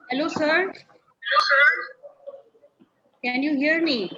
Hello, sir. Can you hear me?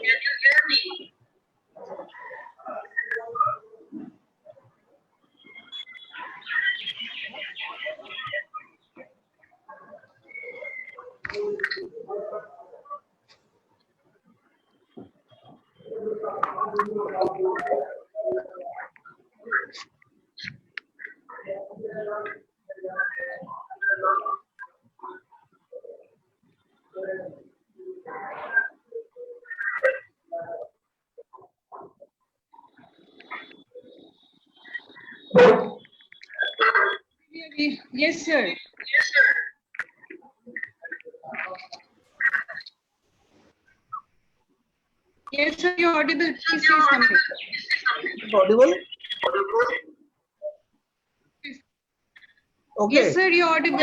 Yes, sir. Yes, sir, you're audible. Please say something. Audible? Okay. Yes, sir, you're audible.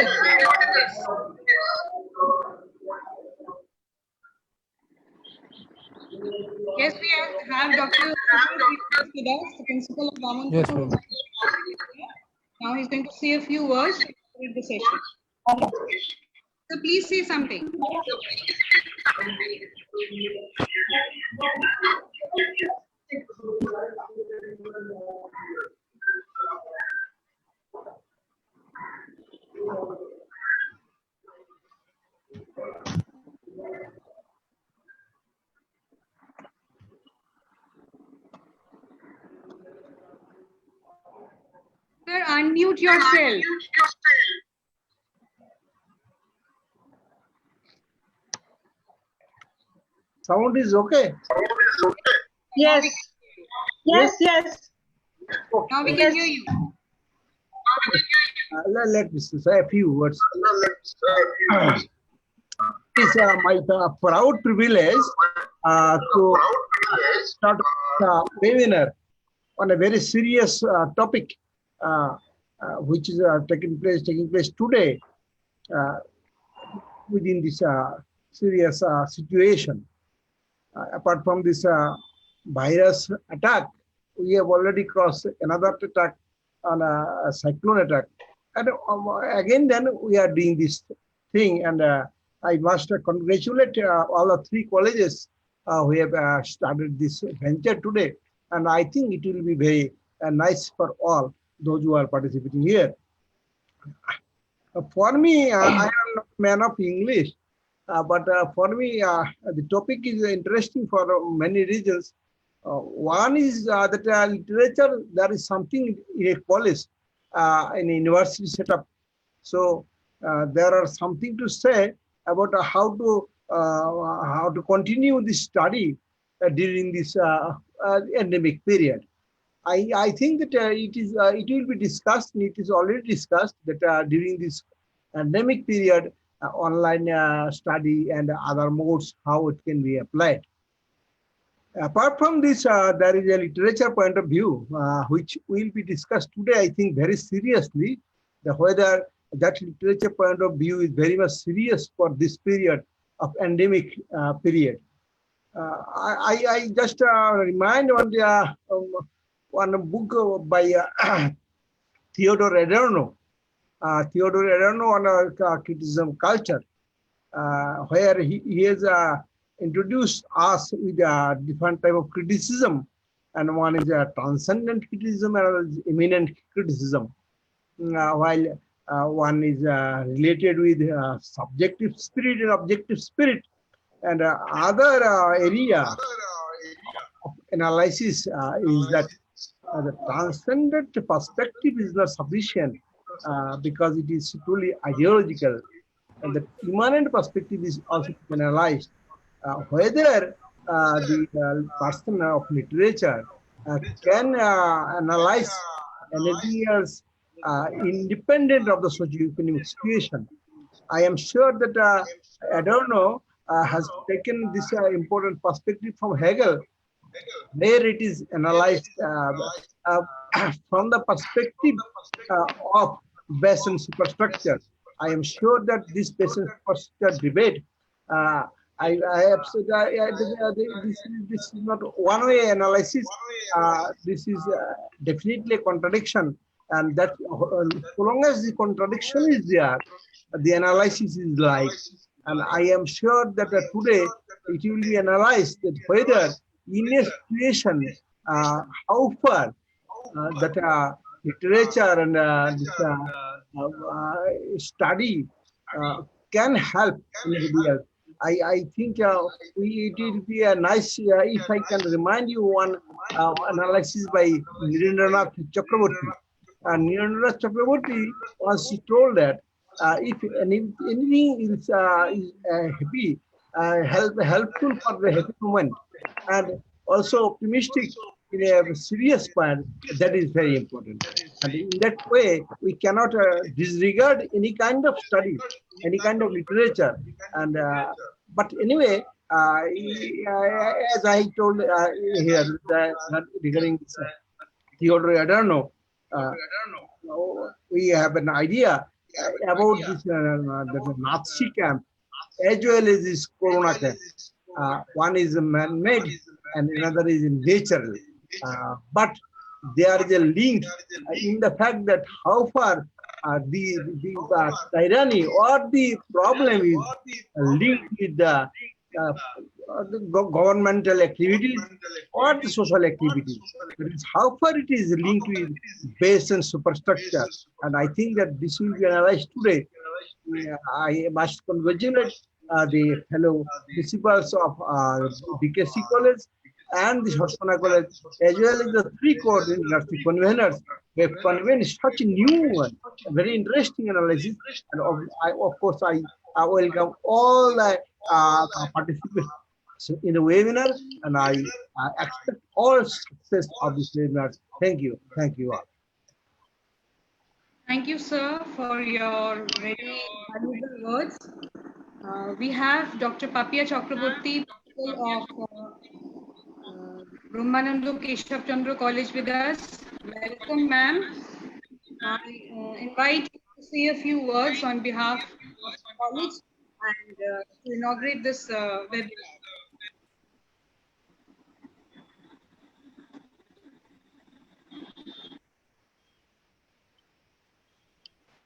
Yes, we have Dr. with us, the principal of Bamanpukur. Yes, ma'am. Now he's going to say a few words to conclude the session. So please say something. Sir, unmute yourself. Sound is okay? Yes. Yes, yes. Now we can hear you. Let me say a few words. It's my proud privilege to start a webinar on a very serious topic, which is taking place today within this serious situation. Apart from this virus attack, we have already crossed another attack on a cyclone attack. And again, then we are doing this thing. And I must congratulate all the three colleges who have started this venture today. And I think it will be very nice for all those who are participating here. For me, I am not a man of English. But for me, the topic is interesting for many reasons. One is that literature, there is something in a college, in a university setup. So there are something to say about how to continue this study during this endemic period. I think that it will be discussed, and it is already discussed that during this endemic period, online study and other modes, how it can be applied. Apart from this, there is a literature point of view, which will be discussed today, I think, very seriously, whether that literature point of view is very much serious for this period of endemic period. I just remind one book by Theodore Adorno, on criticism culture, where he has introduced us with a different type of criticism, and one is a transcendent criticism and another is immanent criticism, while one is related with subjective spirit and objective spirit, and other area of analysis is that the transcendent perspective is not sufficient because it is truly ideological, and the immanent perspective is also analyzed. Whether the person of literature can analyze anything else independent of the socio-economic situation. I am sure that Adorno has taken this important perspective from Hegel, where it is analyzed from the perspective of base and superstructure. I am sure that this base and superstructure debate, I have said this is not one-way analysis. This is definitely a contradiction, and that so long as the contradiction is there, the analysis is like. And I am sure that today it will be analyzed that whether in a situation, how far that literature and study can help anybody else. I think it will be a nice if I can remind you one analysis by Nirendranath Chakraborty. Nirendranath Chakraborty once told that if anything is happy, helpful for the happy moment, and also optimistic in a serious part, that is very important. And in that way, we cannot disregard any kind of study, any kind of literature. And but anyway, as I told here regarding this Theodore Adorno, we have an idea about this the Nazi camp as well as this Corona camp. One is man-made and another is natural. But there is a link in the fact that how far the tyranny or the problem is linked with the governmental activities or the social activities. That is how far it is linked with base and superstructure. And I think that this will be analyzed today. I must congratulate the fellow principals of BKC College and the Sarsuna College, as well as the three coordinators, the conveners, who have convened such a new one, very interesting analysis. And of course, I welcome all the participants in the webinar, and I expect all success of this webinar. Thank you. Thank you all. Thank you, sir, for your very valuable words. We have Dr. Papia Chakraborty, principal of Brahmananda Keshab Chandra College with us. Welcome, ma'am. I invite you to say a few words on behalf of the college and to inaugurate this webinar.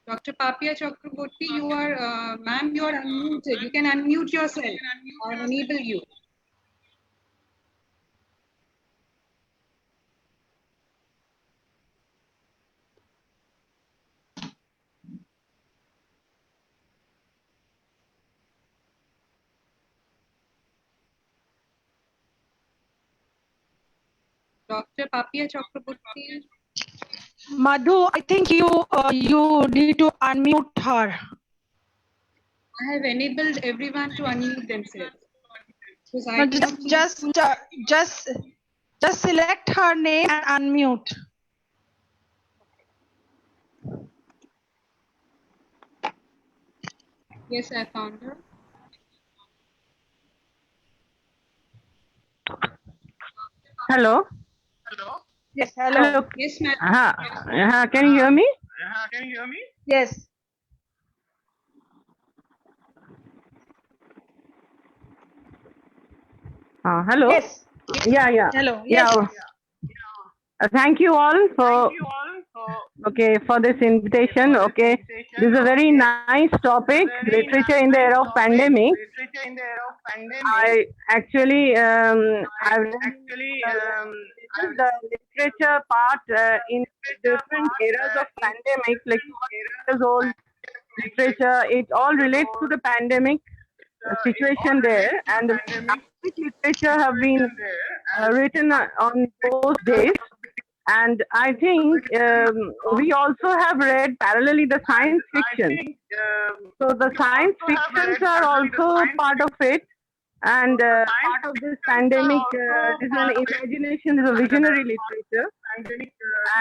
Dr. Papia Chakraborty, you are, ma'am, you are unmuted. You can unmute yourself or enable you. Dr. Papia Chakraborty. Madhu, I think you need to unmute her. I have enabled everyone to unmute themselves. No, just select her name and unmute. Yes, I found her. Hello. Yes, hello. Yes, ma'am. Can you hear me? Yes. Hello. Yes. Yeah. Hello. Yes. Thank you all for this invitation. Okay, this is a very nice topic. Literature in the era of pandemic. I actually I've the literature part in different eras of pandemic, like years old literature. It all relates to the pandemic situation there, and the literature have been written on those days. And I think we also have read parallelly the science fiction. So the science fictions are also part of it. And part of this pandemic is an imagination, is a visionary literature,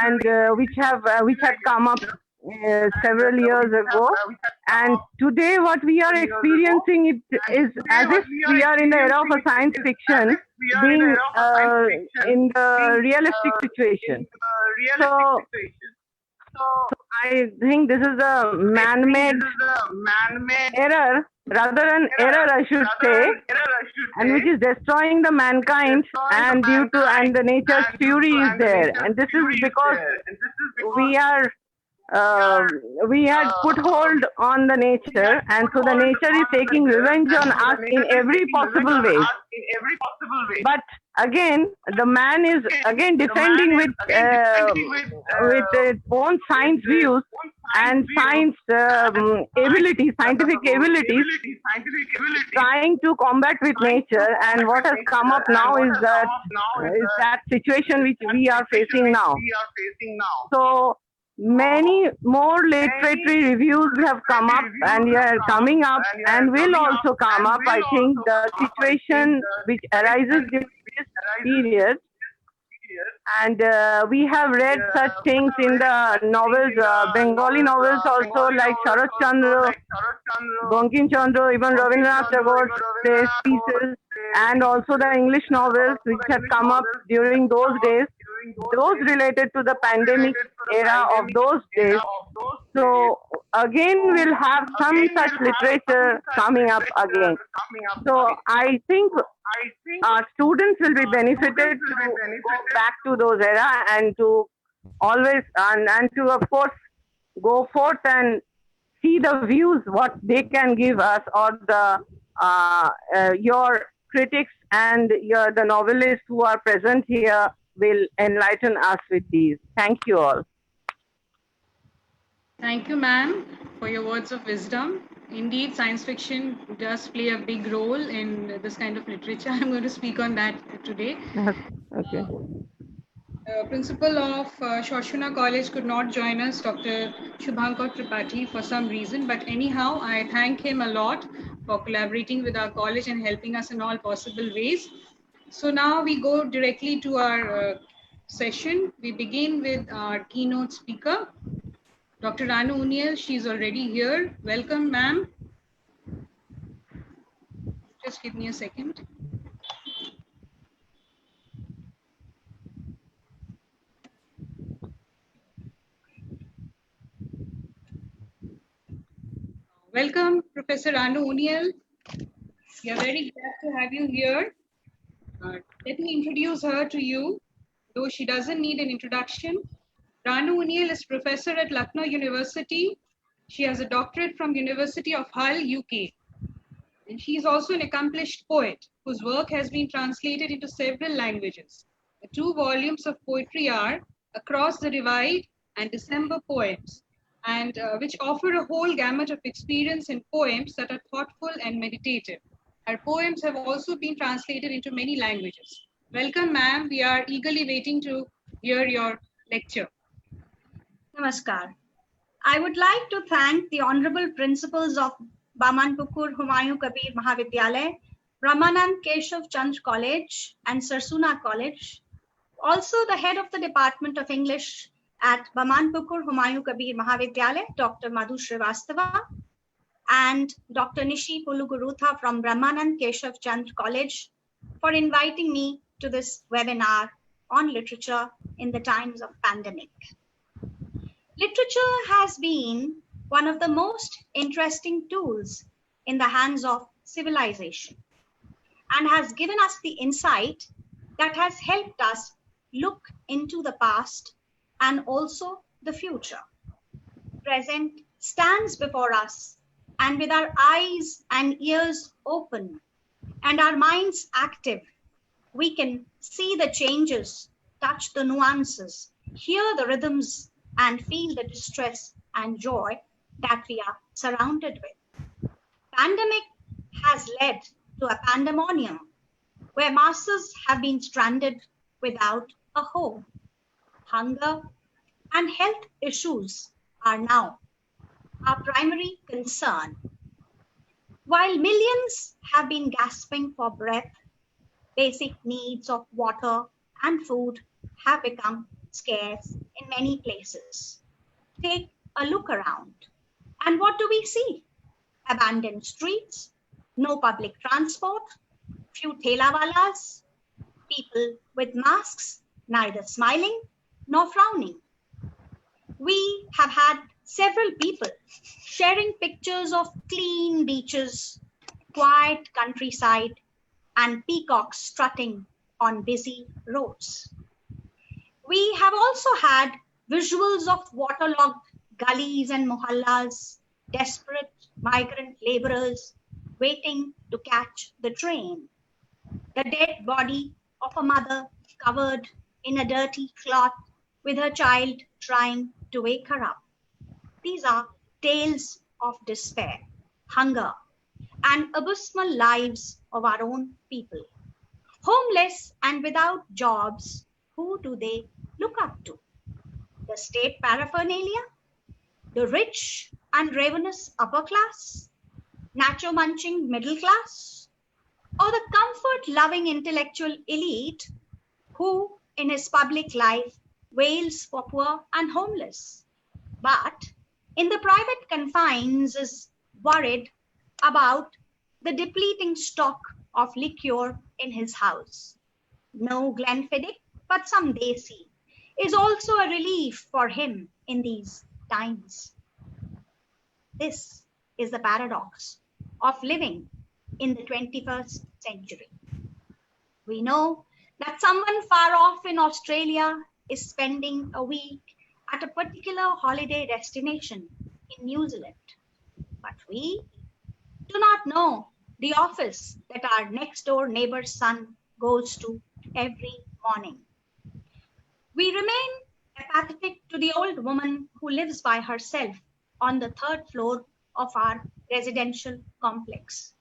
and which had come up several years ago. And today, what we are experiencing is as if we are in the era of a science fiction, being in the realistic situation. So I think this is a man-made error, rather an error, I should say, and which is destroying the mankind, and the nature's fury is there. And this is because we are we had put hold on the nature, and so the nature is taking revenge on us in every possible way. But again, the man is again defending with its own science views and science abilities, scientific abilities, trying to combat with nature. And what has come up now is that situation which we are facing now. So many more literary reviews have come up and are coming up and will also come up. I think the situation which arises during this period, and we have read such things in the novels, Bengali novels also, like Sharat Chandra, Bankim Chandra, even Rabindranath Tagore's pieces, and also the English novels which had come up during those days, those related to the pandemic era of those days. So again, we'll have some such literature coming up again. So I think our students will be benefited to go back to those era and to always and to of course go forth and see the views what they can give us, or the your critics and the novelists who are present here will enlighten us with these. Thank you all. Thank you, ma'am, for your words of wisdom. Indeed, science fiction does play a big role in this kind of literature. I'm going to speak on that today. Okay. Principal of Sarsuna College could not join us, Dr. Shubhankar Tripathi, for some reason. But anyhow, I thank him a lot for collaborating with our college and helping us in all possible ways. So now we go directly to our session. We begin with our keynote speaker, Dr. Ranu Uniel. She's already here. Welcome, ma'am. Just give me a second. Welcome, Professor Ranu Uniel. We are very glad to have you here. Let me introduce her to you, though she doesn't need an introduction. Ranu Uniel is professor at Lucknow University. She has a doctorate from University of Hull, UK. And she is also an accomplished poet whose work has been translated into several languages. The 2 volumes of poetry are Across the Divide and December Poems, and which offer a whole gamut of experience in poems that are thoughtful and meditative. Her poems have also been translated into many languages. Welcome, ma'am. We are eagerly waiting to hear your lecture. Namaskar. I would like to thank the honorable principals of Bamanpukur, Humayun, Kabir, Mahavidyalaya, Brahmananda, Keshab, Chandra College and Sarsuna College. Also the head of the Department of English at Bamanpukur, Humayun, Kabir, Mahavidyalaya, Dr. Madhu Srivastava, and Dr. Nishi Pulugurutha from Brahmananda, Keshab, Chandra College for inviting me to this webinar on literature in the times of pandemic. Literature has been one of the most interesting tools in the hands of civilization and has given us the insight that has helped us look into the past and also the future. Present stands before us, and with our eyes and ears open and our minds active, we can see the changes, touch the nuances, hear the rhythms, and feel the distress and joy that we are surrounded with. Pandemic has led to a pandemonium where masses have been stranded without a home. Hunger and health issues are now our primary concern. While millions have been gasping for breath, basic needs of water and food have become scarce in many places. Take a look around. And what do we see? Abandoned streets, no public transport, few thelawalas, people with masks, neither smiling nor frowning. We have had several people sharing pictures of clean beaches, quiet countryside, and peacocks strutting on busy roads. We have also had visuals of waterlogged gullies and mohallas, desperate migrant laborers waiting to catch the train, the dead body of a mother covered in a dirty cloth with her child trying to wake her up. These are tales of despair, hunger, and abysmal lives of our own people. Homeless and without jobs, who do they look up to? The state paraphernalia? The rich and ravenous upper class? Nacho munching middle class? Or the comfort-loving intellectual elite who, in his public life, wails for poor and homeless, but in the private confines is worried about the depleting stock of liquor in his house. No Glenfiddich, but some Desi is also a relief for him in these times. This is the paradox of living in the 21st century. We know that someone far off in Australia is spending a week at a particular holiday destination in New Zealand, but we do not know the office that our next door neighbor's son goes to every morning. We remain apathetic to the old woman who lives by herself on the third floor of our residential complex.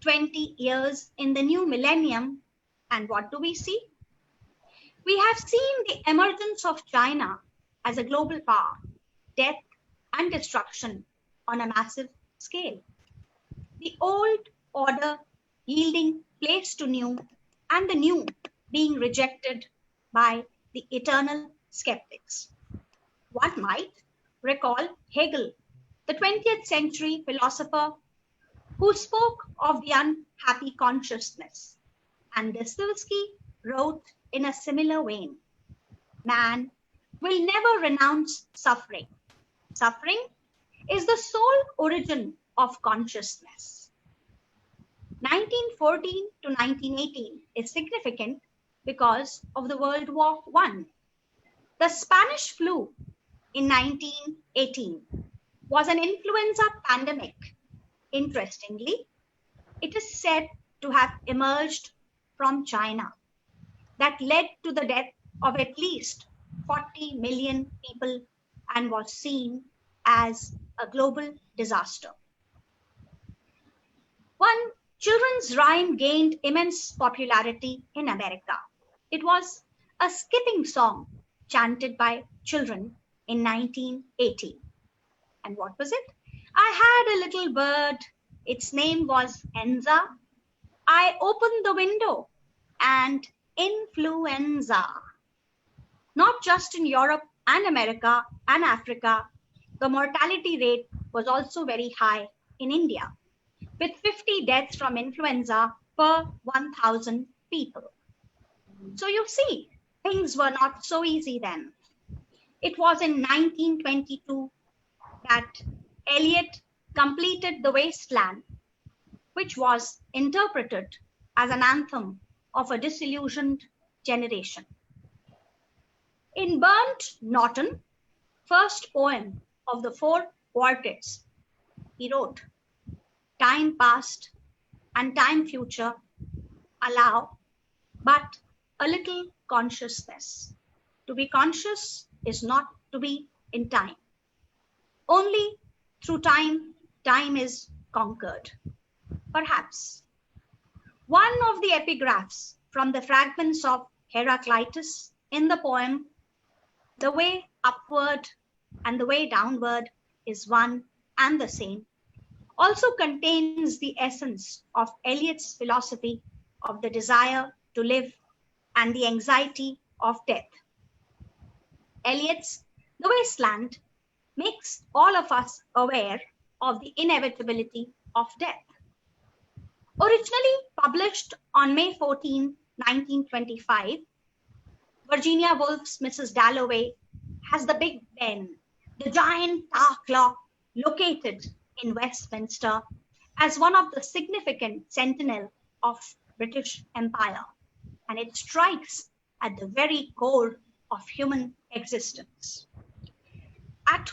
20 years in the new millennium, and what do we see? We have seen the emergence of China as a global power, death and destruction on a massive scale. The old order yielding place to new, and the new being rejected by the eternal skeptics. One might recall Hegel, the 20th century philosopher who spoke of the unhappy consciousness, and Dostoevsky wrote in a similar vein, man will never renounce suffering. Suffering is the sole origin of consciousness. 1914 to 1918 is significant because of the World War I. The Spanish flu in 1918 was an influenza pandemic. Interestingly, it is said to have emerged from China that led to the death of at least 40 million people and was seen as a global disaster. One children's rhyme gained immense popularity in America. It was a skipping song chanted by children in 1980. And what was it? I had a little bird. Its name was Enza. I opened the window and influenza. Not just in Europe and America and Africa, the mortality rate was also very high in India, with 50 deaths from influenza per 1,000 people. So you see, things were not so easy then. It was in 1922 that Eliot completed The Wasteland, which was interpreted as an anthem of a disillusioned generation. In Burnt Norton, first poem of the 4 quartets, he wrote, time past and time future allow but a little consciousness. To be conscious is not to be in time. Only through time, time is conquered. Perhaps one of the epigraphs from the fragments of Heraclitus in the poem, the way upward and the way downward is one and the same, also contains the essence of Eliot's philosophy of the desire to live and the anxiety of death. Eliot's The Wasteland makes all of us aware of the inevitability of death. Originally published on May 14, 1925, Virginia Woolf's Mrs. Dalloway has the Big Ben, the giant tower clock located in Westminster, as one of the significant sentinel of British Empire, and it strikes at the very core of human existence. At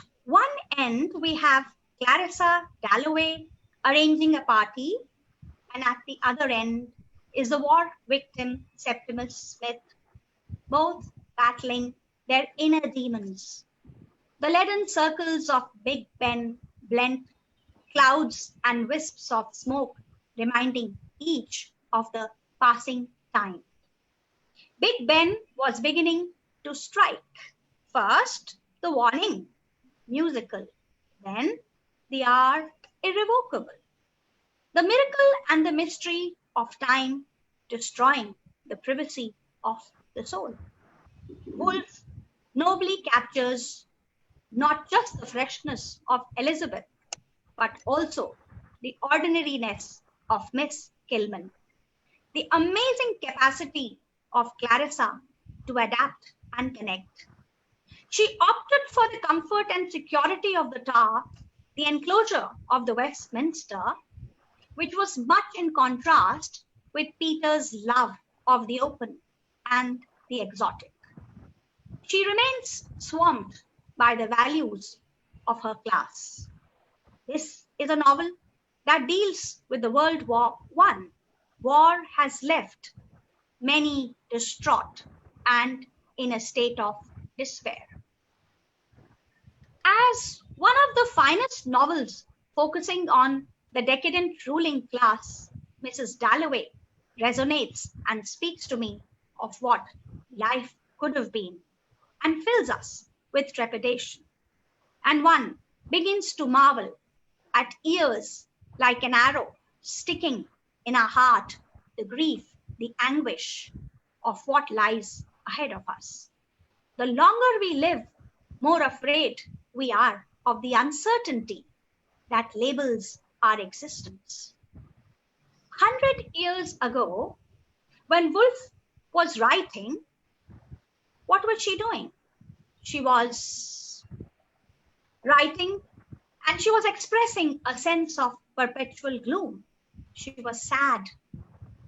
end, we have Clarissa Dalloway arranging a party, and at the other end is the war victim Septimus Smith, both battling their inner demons. The leaden circles of Big Ben blent clouds and wisps of smoke, reminding each of the passing time. Big Ben was beginning to strike. First, the warning, musical, then the hour, irrevocable. The miracle and the mystery of time destroying the privacy of the soul. Wolf nobly captures not just the freshness of Elizabeth, but also the ordinariness of Miss Kilman, the amazing capacity of Clarissa to adapt and connect. She opted for the comfort and security of the Tower, the enclosure of the Westminster, which was much in contrast with Peter's love of the open and the exotic. She remains swamped by the values of her class. This is a novel that deals with the World War I. War has left many distraught and in a state of despair. As one of the finest novels focusing on the decadent ruling class, Mrs. Dalloway resonates and speaks to me of what life could have been and fills us with trepidation. And one begins to marvel at years like an arrow sticking in our heart, the grief, the anguish of what lies ahead of us. The longer we live, more afraid we are of the uncertainty that labels our existence. 100 years ago, when Woolf was writing, what was she doing? She was writing and she was expressing a sense of perpetual gloom. She was sad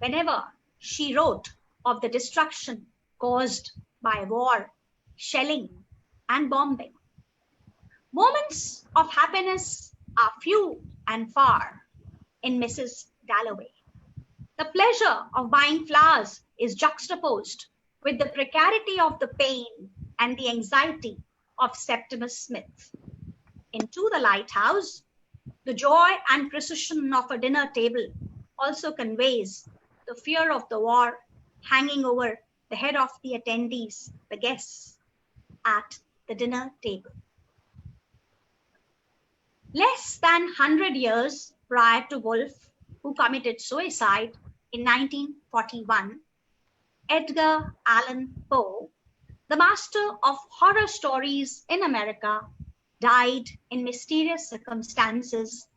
whenever she wrote of the destruction caused by war, shelling, and bombing. Moments of happiness are few and far in Mrs. Dalloway. The pleasure of buying flowers is juxtaposed with the precarity of the pain and the anxiety of Septimus Smith. Into the Lighthouse, the joy and precision of a dinner table also conveys the fear of the war hanging over the head of the attendees, the guests, at the dinner table. Less than 100 years prior to Woolf, who committed suicide in 1941, Edgar Allan Poe, the master of horror stories in America, died in mysterious circumstances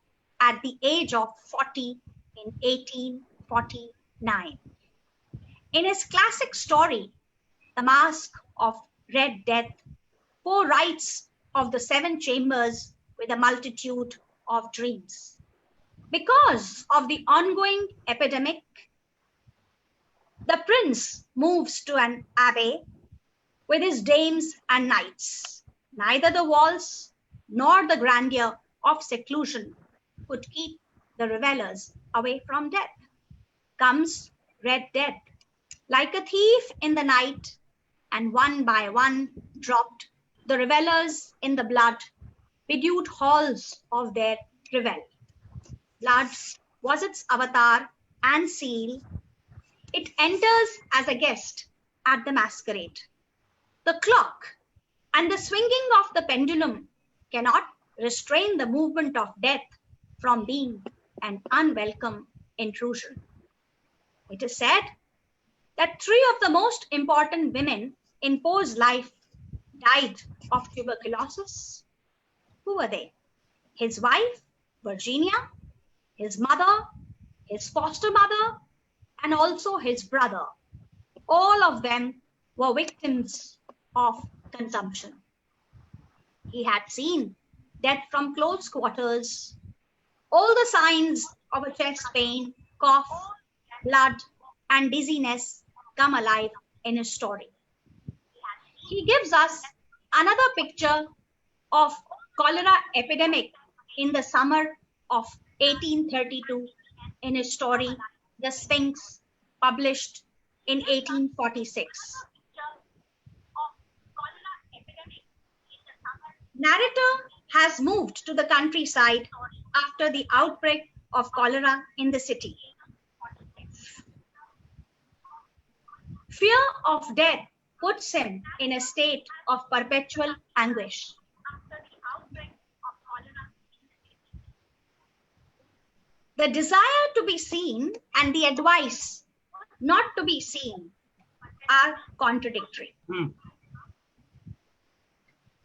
at the age of 40 in 1849. In his classic story, The Mask of Red Death, Poe writes of the 7 chambers with a multitude of dreams. Because of the ongoing epidemic, the prince moves to an abbey with his dames and knights. Neither the walls nor the grandeur of seclusion could keep the revelers away from death. Comes Red Death, like a thief in the night, and one by one dropped the revelers in the blood-bedewed halls of their revel. Blood was its avatar and seal. It enters as a guest at the masquerade. The clock and the swinging of the pendulum cannot restrain the movement of death from being an unwelcome intrusion. It is said that 3 of the most important women in Poe's life died of tuberculosis. Who were they? His wife, Virginia, his mother, his foster mother, and also his brother. All of them were victims of consumption. He had seen death from close quarters, all the signs of a chest pain, cough, blood, and dizziness come alive in his story. He gives us another picture of cholera epidemic in the summer of 1832 in his story, The Sphinx, published in 1846. Narrator has moved to the countryside after the outbreak of cholera in the city. Fear of death puts him in a state of perpetual anguish. The desire to be seen and the advice not to be seen are contradictory.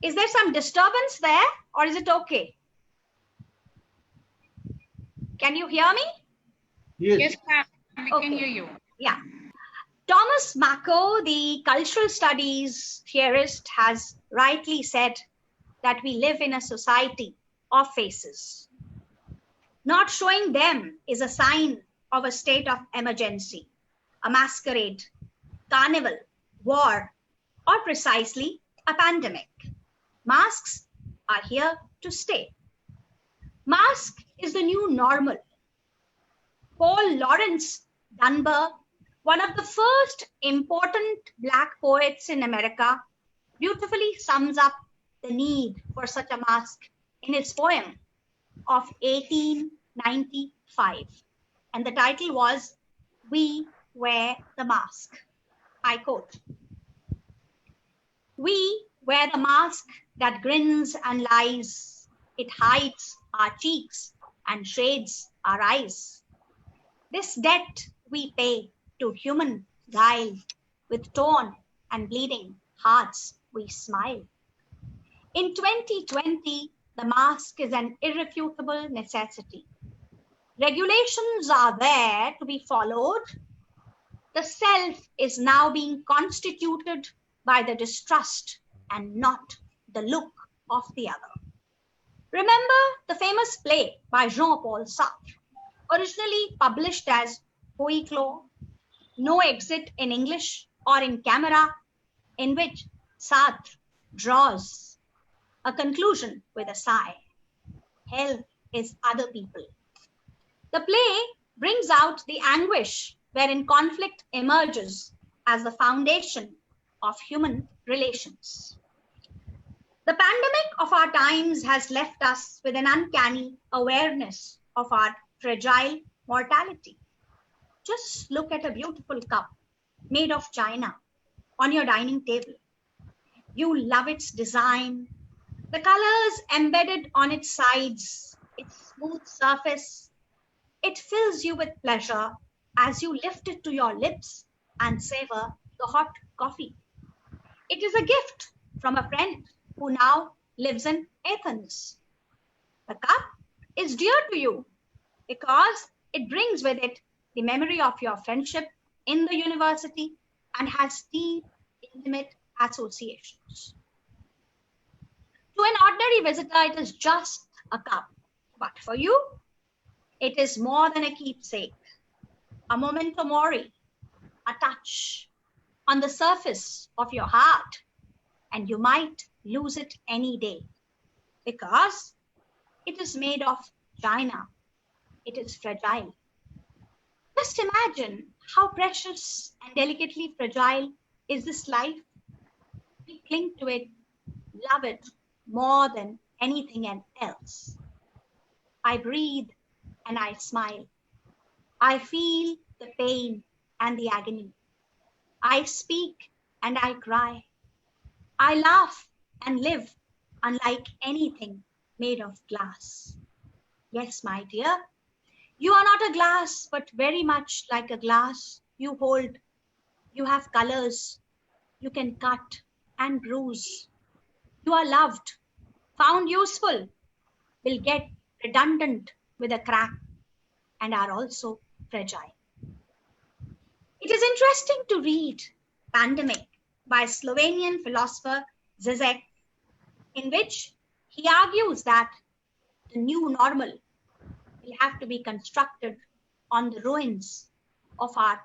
Is there some disturbance there, or is it okay? Can you hear me? Yes, ma'am. We Okay. can hear you. Yeah. Thomas Mako, the cultural studies theorist, has rightly said that we live in a society of faces. Not showing them is a sign of a state of emergency, a masquerade, carnival, war, or precisely a pandemic. Masks are here to stay. Mask is the new normal. Paul Laurence Dunbar, one of the first important Black poets in America, beautifully sums up the need for such a mask in his poem of 1895. And the title was We Wear the Mask. I quote, "We wear the mask that grins and lies. It hides our cheeks and shades our eyes. This debt we pay to human guile. With torn and bleeding hearts we smile. In 2020, the mask is an irrefutable necessity. Regulations are there to be followed. The self is now being constituted by the distrust and not the look of the other." Remember the famous play by Jean-Paul Sartre, originally published as Huis Clos, No Exit in English or in Camera, in which Sartre draws a conclusion with a sigh. Hell is other people. The play brings out the anguish wherein conflict emerges as the foundation of human relations. The pandemic of our times has left us with an uncanny awareness of our fragile mortality. Just look at a beautiful cup made of china on your dining table. You love its design, the colors embedded on its sides, its smooth surface. It fills you with pleasure as you lift it to your lips and savor the hot coffee. It is a gift from a friend who now lives in Athens. The cup is dear to you because it brings with it the memory of your friendship in the university and has deep, intimate associations. To an ordinary visitor, it is just a cup. But for you, it is more than a keepsake, a memento mori, a touch on the surface of your heart, and you might lose it any day because it is made of china. It is fragile. Just imagine how precious and delicately fragile is this life. We cling to it, love it more than anything else. I breathe and I smile. I feel the pain and the agony. I speak and I cry. I laugh and live unlike anything made of glass. Yes, my dear, you are not a glass, but very much like a glass. You hold, you have colors, you can cut and bruise. You are loved, found useful, will get redundant with a crack, and are also fragile. It is interesting to read Pandemic by Slovenian philosopher Zizek, in which he argues that the new normal will have to be constructed on the ruins of our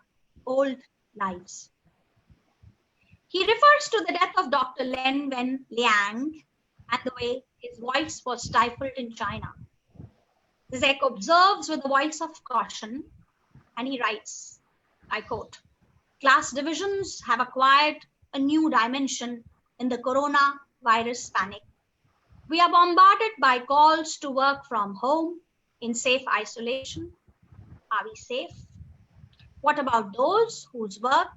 old lives. He refers to the death of Dr. Len Wen Liang and the way his voice was stifled in China. Zizek observes with a voice of caution, and he writes, I quote, class divisions have acquired a new dimension in the coronavirus panic. We are bombarded by calls to work from home in safe isolation. Are we safe? What about those whose work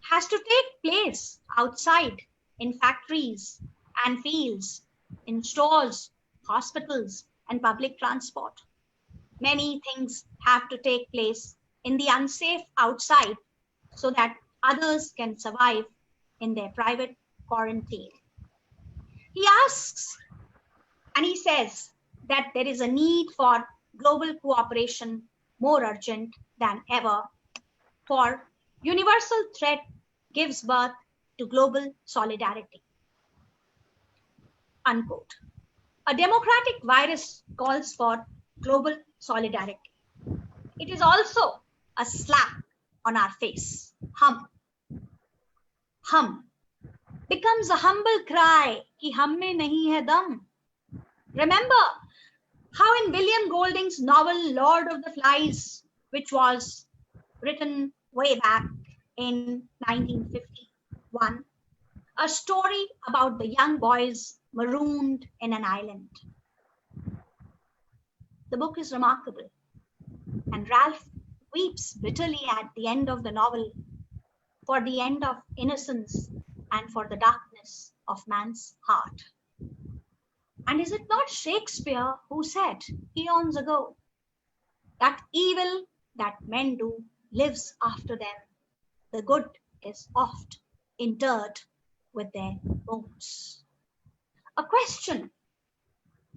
has to take place outside in factories and fields, in stores, hospitals, and public transport? Many things have to take place in the unsafe outside so that others can survive in their private quarantine. He asks and he says that there is a need for global cooperation more urgent than ever, for universal threat gives birth to global solidarity. Unquote. A democratic virus calls for global solidarity. It is also a slap on our face. Hum. Hum becomes a humble cry, ki hum mein nahi hai dam. Remember how in William Golding's novel Lord of the Flies, which was written way back in 1951, a story about the young boys marooned in an island. The book is remarkable, and Ralph weeps bitterly at the end of the novel for the end of innocence and for the darkness of man's heart. And is it not Shakespeare who said eons ago that evil that men do lives after them? The good is oft interred with their bones. A question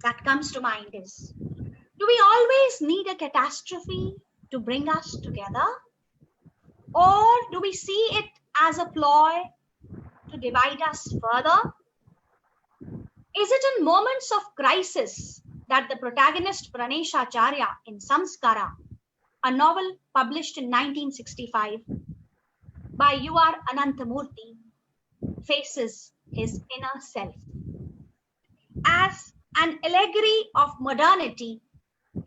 that comes to mind is, do we always need a catastrophe to bring us together? Or do we see it as a ploy to divide us further? Is it in moments of crisis that the protagonist Praneshacharya in Samskara, a novel published in 1965 by U.R. Ananthamurthy, faces his inner self? As an allegory of modernity,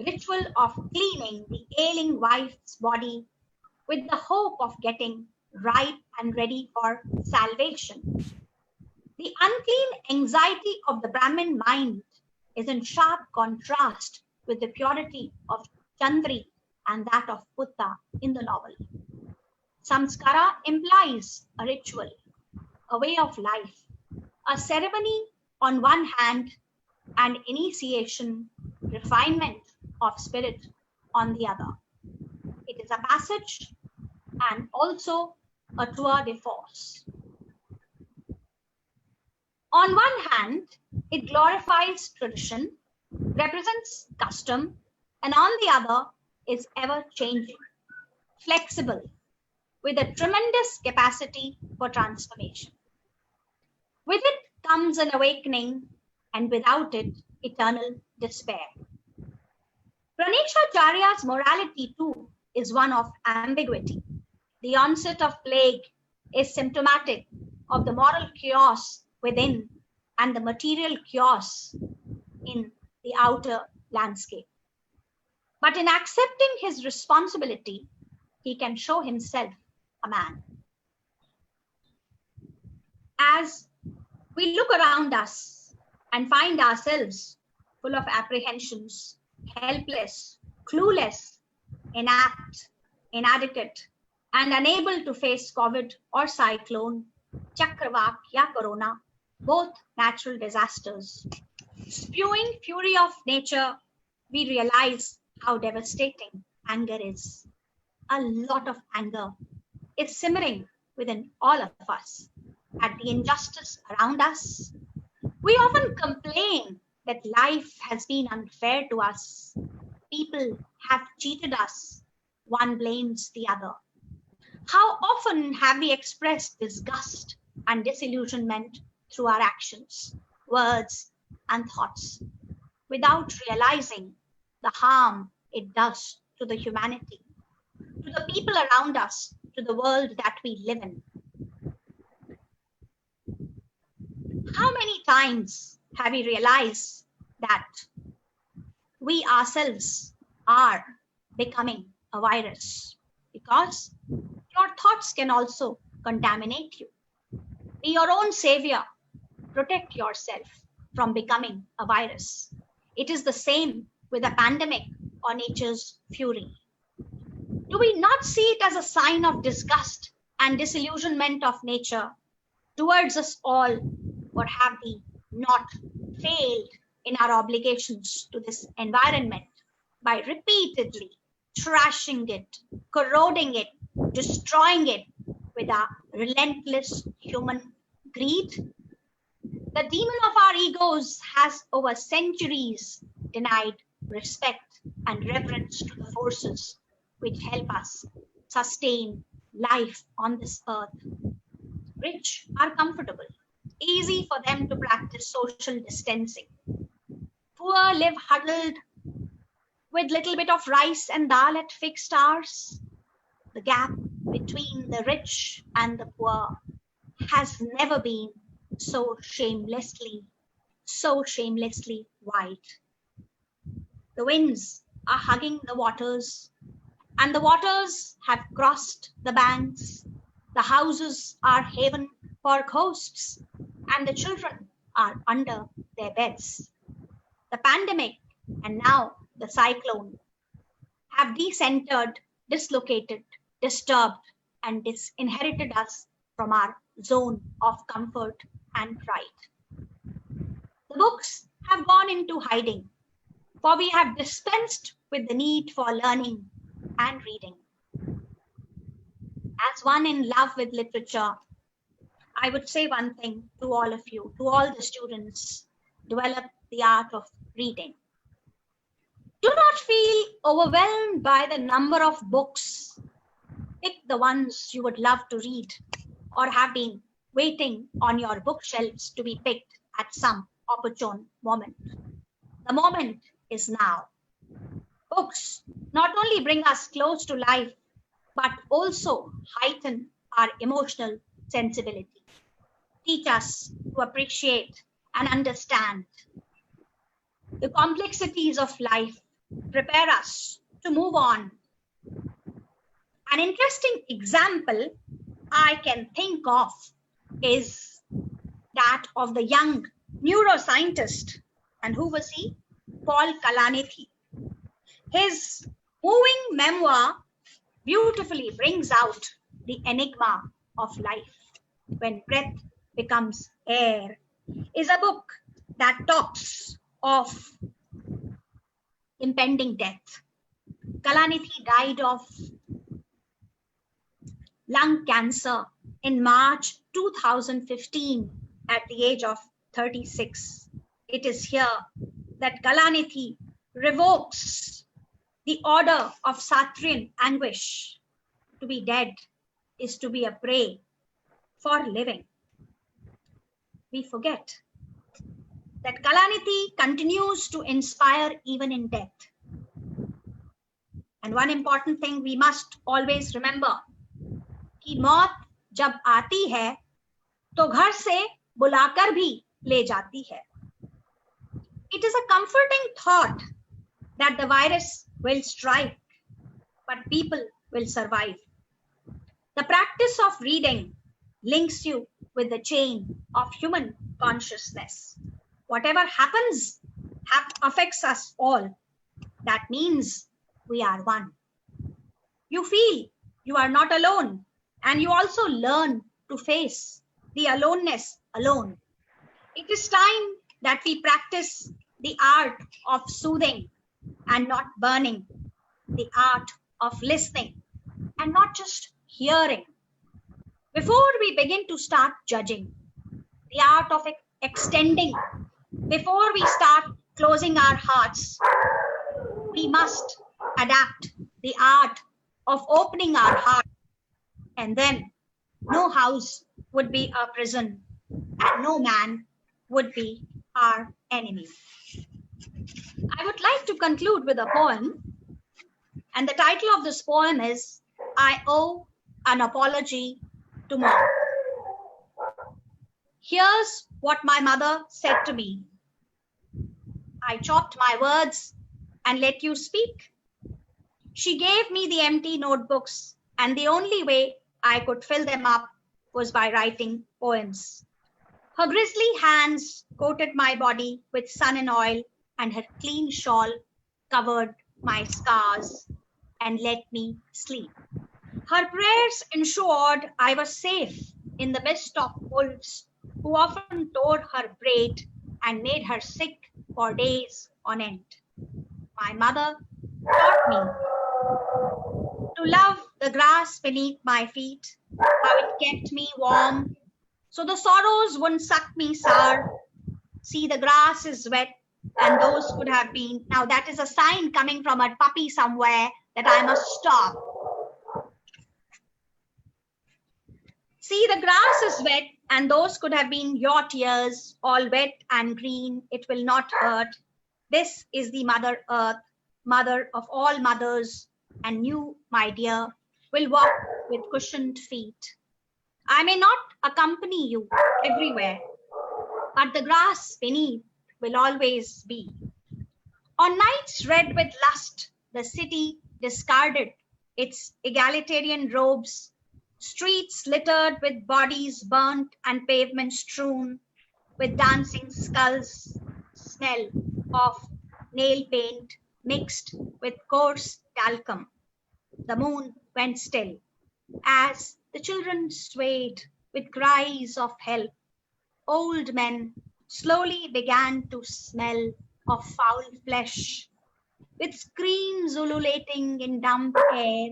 ritual of cleaning the ailing wife's body with the hope of getting ripe and ready for salvation. The unclean anxiety of the Brahmin mind is in sharp contrast with the purity of Chandri and that of Putta in the novel. Samskara implies a ritual, a way of life, a ceremony on one hand, and initiation, refinement of spirit on the other. It is a passage and also a tour de force. On one hand, it glorifies tradition, represents custom, and on the other is ever changing, flexible, with a tremendous capacity for transformation. With it comes an awakening, and without it, eternal despair. Praneshacharya's morality too is one of ambiguity. The onset of plague is symptomatic of the moral chaos within and the material chaos in the outer landscape. But in accepting his responsibility, he can show himself a man. As we look around us and find ourselves full of apprehensions, helpless, clueless, inadequate, and unable to face COVID or cyclone, Chakravat, ya Corona, both natural disasters. Spewing fury of nature, we realize how devastating anger is. A lot of anger is simmering within all of us at the injustice around us. We often complain that life has been unfair to us. People have cheated us. One blames the other. How often have we expressed disgust and disillusionment through our actions, words, and thoughts, without realizing the harm it does to the humanity, to the people around us, to the world that we live in? How many times have we realized that we ourselves are becoming a virus, because your thoughts can also contaminate you. Be your own savior. Protect yourself from becoming a virus. It is the same with a pandemic or nature's fury. Do we not see it as a sign of disgust and disillusionment of nature towards us all, or have we not failed in our obligations to this environment by repeatedly trashing it, corroding it, destroying it with our relentless human greed? The demon of our egos has over centuries denied respect and reverence to the forces which help us sustain life on this earth. Rich are comfortable, easy for them to practice social distancing. Poor live huddled with little bit of rice and dal at fixed hours. The gap between the rich and the poor has never been so shamelessly wide. The winds are hugging the waters, and the waters have crossed the banks. The houses are haven for ghosts, and the children are under their beds. The pandemic and now the cyclone have decentered, dislocated, disturbed, and disinherited us from our zone of comfort and pride. The books have gone into hiding, for we have dispensed with the need for learning and reading. As one in love with literature, I would say one thing to all of you, to all the students: develop the art of reading. Do not feel overwhelmed by the number of books. Pick the ones you would love to read or have been waiting on your bookshelves to be picked at some opportune moment. The moment is now. Books not only bring us close to life, but also heighten our emotional sensibility. Teach us to appreciate and understand the complexities of life. Prepare us to move on. An interesting example I can think of is that of the young neuroscientist. And who was he? Paul Kalanithi. His moving memoir beautifully brings out the enigma of life. When breath becomes air is a book that talks of impending death. Kalanithi died of lung cancer in March 2015 at the age of 36. It is here that Kalanithi revokes the order of Satrian anguish. To be dead is to be a prey for living. We forget that Kalanithi continues to inspire even in death. And one important thing we must always remember, कि मौत जब आती है तो घर से बुलाकर भी ले जाती है. It is a comforting thought that the virus will strike, but people will survive. The practice of reading links you with the chain of human consciousness. Whatever happens affects us all. That means we are one. You feel you are not alone, and you also learn to face the aloneness alone. It is time that we practice the art of soothing and not burning, the art of listening and not just hearing. Before we begin to start judging, the art of extending, before we start closing our hearts, we must adapt the art of opening our heart, and then no house would be a prison and no man would be our enemy. I would like to conclude with a poem, and the title of this poem is I Owe an Apology to Mom. Here's what my mother said to me I chopped my words and let you speak. She gave me the empty notebooks, and the only way I could fill them up was by writing poems. Her grisly hands coated my body with sun and oil, and her clean shawl covered my scars and let me sleep. Her prayers ensured I was safe in the midst of wolves who often tore her braid and made her sick for days on end. My mother taught me to love the grass beneath my feet, how it kept me warm, so the sorrows wouldn't suck me sour. See, the grass is wet, and those could have been. Now, that is a sign coming from a puppy somewhere that I must stop. See, the grass is wet, and those could have been your tears, all wet and green. It will not hurt. This is the Mother Earth, mother of all mothers, and you, my dear, will walk with cushioned feet. I may not accompany you everywhere, but the grass beneath will always be. On nights red with lust, the city discarded its egalitarian robes, streets littered with bodies burnt and pavements strewn with dancing skulls, smell of nail paint mixed with coarse talcum. The moon went still as the children swayed with cries of help. Old men slowly began to smell of foul flesh, with screams ululating in damp air.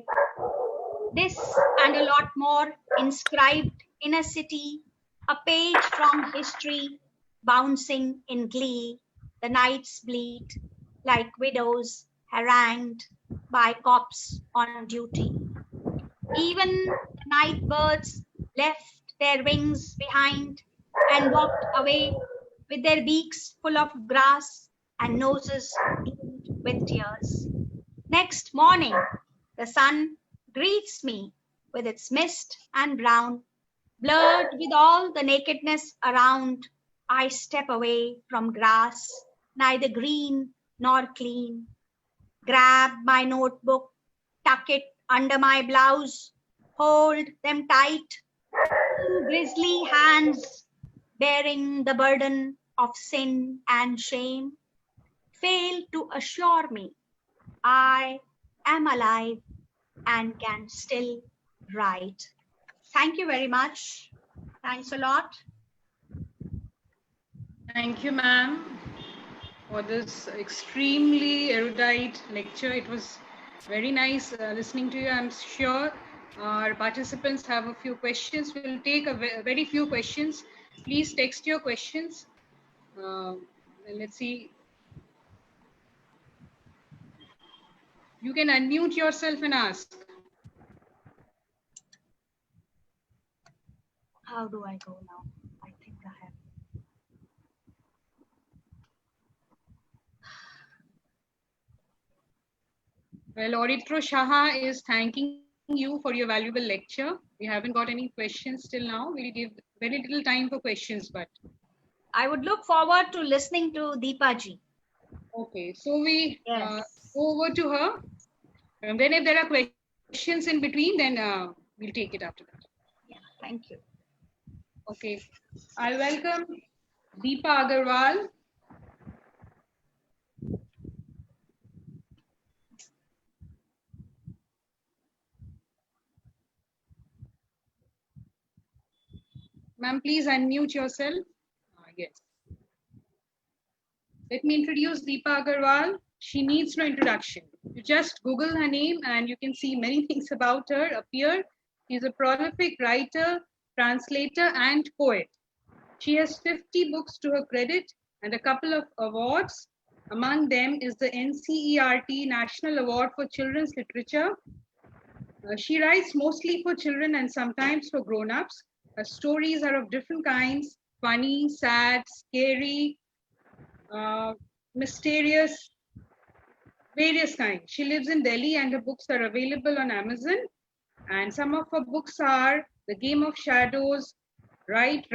This and a lot more inscribed in a city, a page from history, bouncing in glee. The nights bleed like widows harangued by cops on duty. Even the night birds left their wings behind and walked away with their beaks full of grass and noses dimmed with tears. Next morning, the sun greets me with its mist and brown, blurred with all the nakedness around. I step away from grass, neither green nor clean. Grab my notebook, tuck it under my blouse, hold them tight. Two grisly hands bearing the burden of sin and shame fail to assure me I am alive and can still write. Thank you very much. Thanks a lot. Thank you, ma'am, for this extremely erudite lecture. It was very nice listening to you. I'm sure our participants have a few questions. We'll take a very few questions. Please text your questions. Let's see. You can unmute yourself and ask. How do I go now? I think I have. Well, Auditro Shaha is thanking you for your valuable lecture. We haven't got any questions till now. We'll give very little time for questions, but. I would look forward to listening to Deepa ji. Okay, so we Yes. go over to her. And then if there are questions in between, then we'll take it after that. Yeah, thank you. Okay, I'll welcome Deepa Agarwal. Ma'am, please unmute yourself. Yes. Let me introduce Deepa Agarwal. She needs no introduction. You just Google her name and you can see many things about her appear. She's a prolific writer, translator, and poet. She has 50 books to her credit and a couple of awards. Among them is the NCERT National Award for Children's Literature. She writes mostly for children and sometimes for grown-ups. Her stories are of different kinds: funny, sad, scary, mysterious, various kinds. She lives in Delhi and her books are available on Amazon. And some of her books are The Game of Shadows, Right.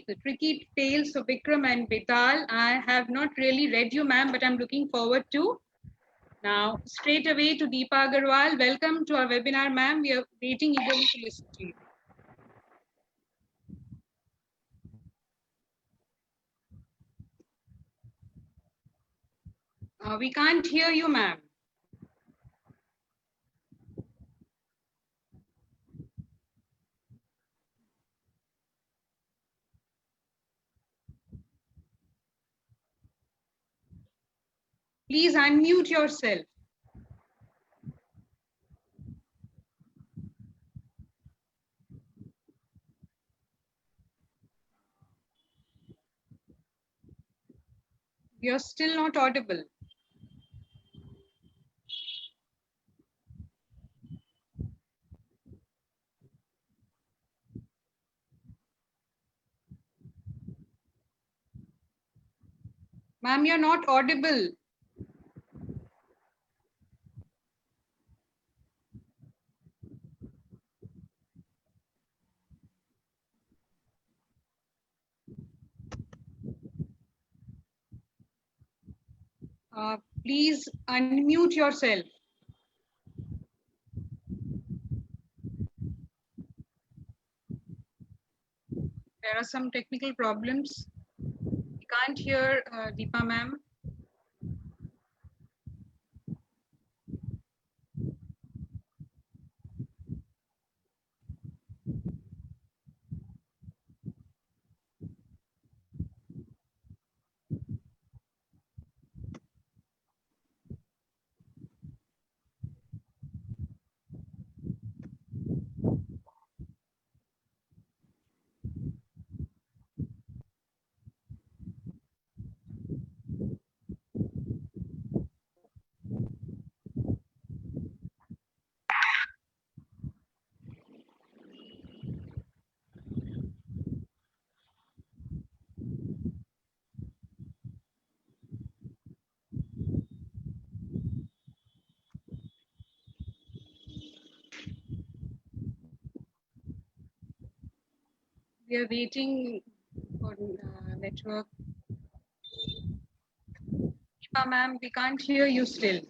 The tricky tales of Vikram and Vital. I have not really read you, ma'am, but I'm looking forward to. Now, straight away to Deepa Agarwal. Welcome to our webinar, ma'am. We are waiting eagerly to listen to you. We can't hear you, ma'am. Please unmute yourself. You're still not audible. Ma'am, you're not audible. Please unmute yourself. There are some technical problems. We can't hear Deepa ma'am. We are waiting for network. Deepa ma'am, we can't hear you still.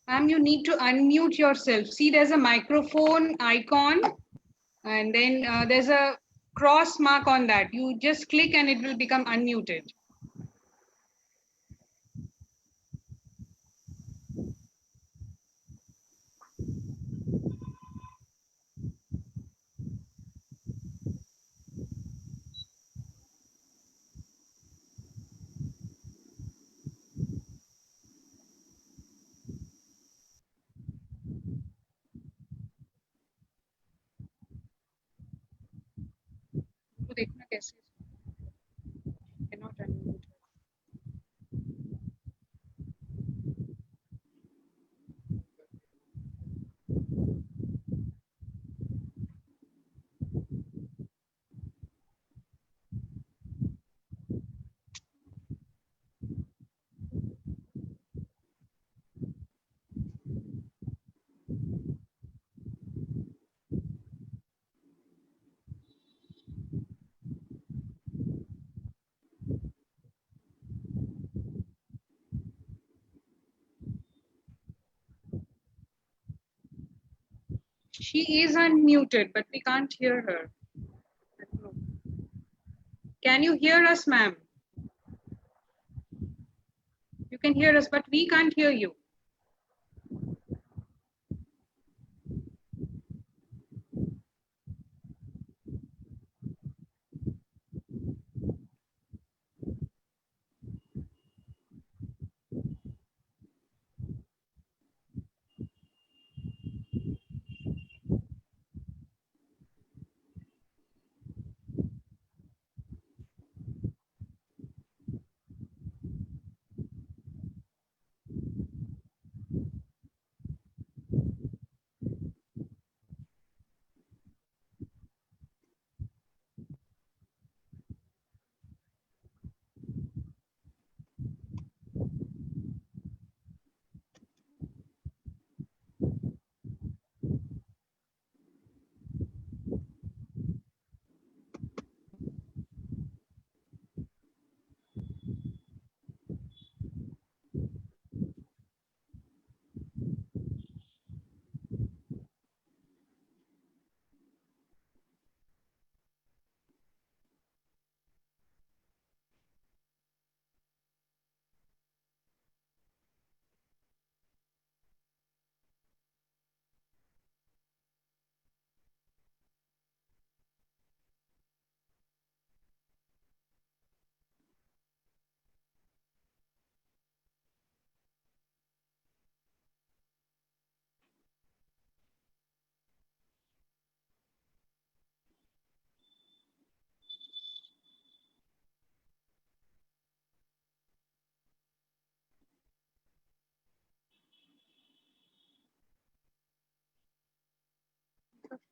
Ma'am, you need to unmute yourself. See, there's a microphone icon and then there's a cross mark on that. You just click and it will become unmuted. तो देखना कैसे cannot unmute. She is unmuted, but we can't hear her. I don't know. Can you hear us, ma'am? You can hear us, but we can't hear you.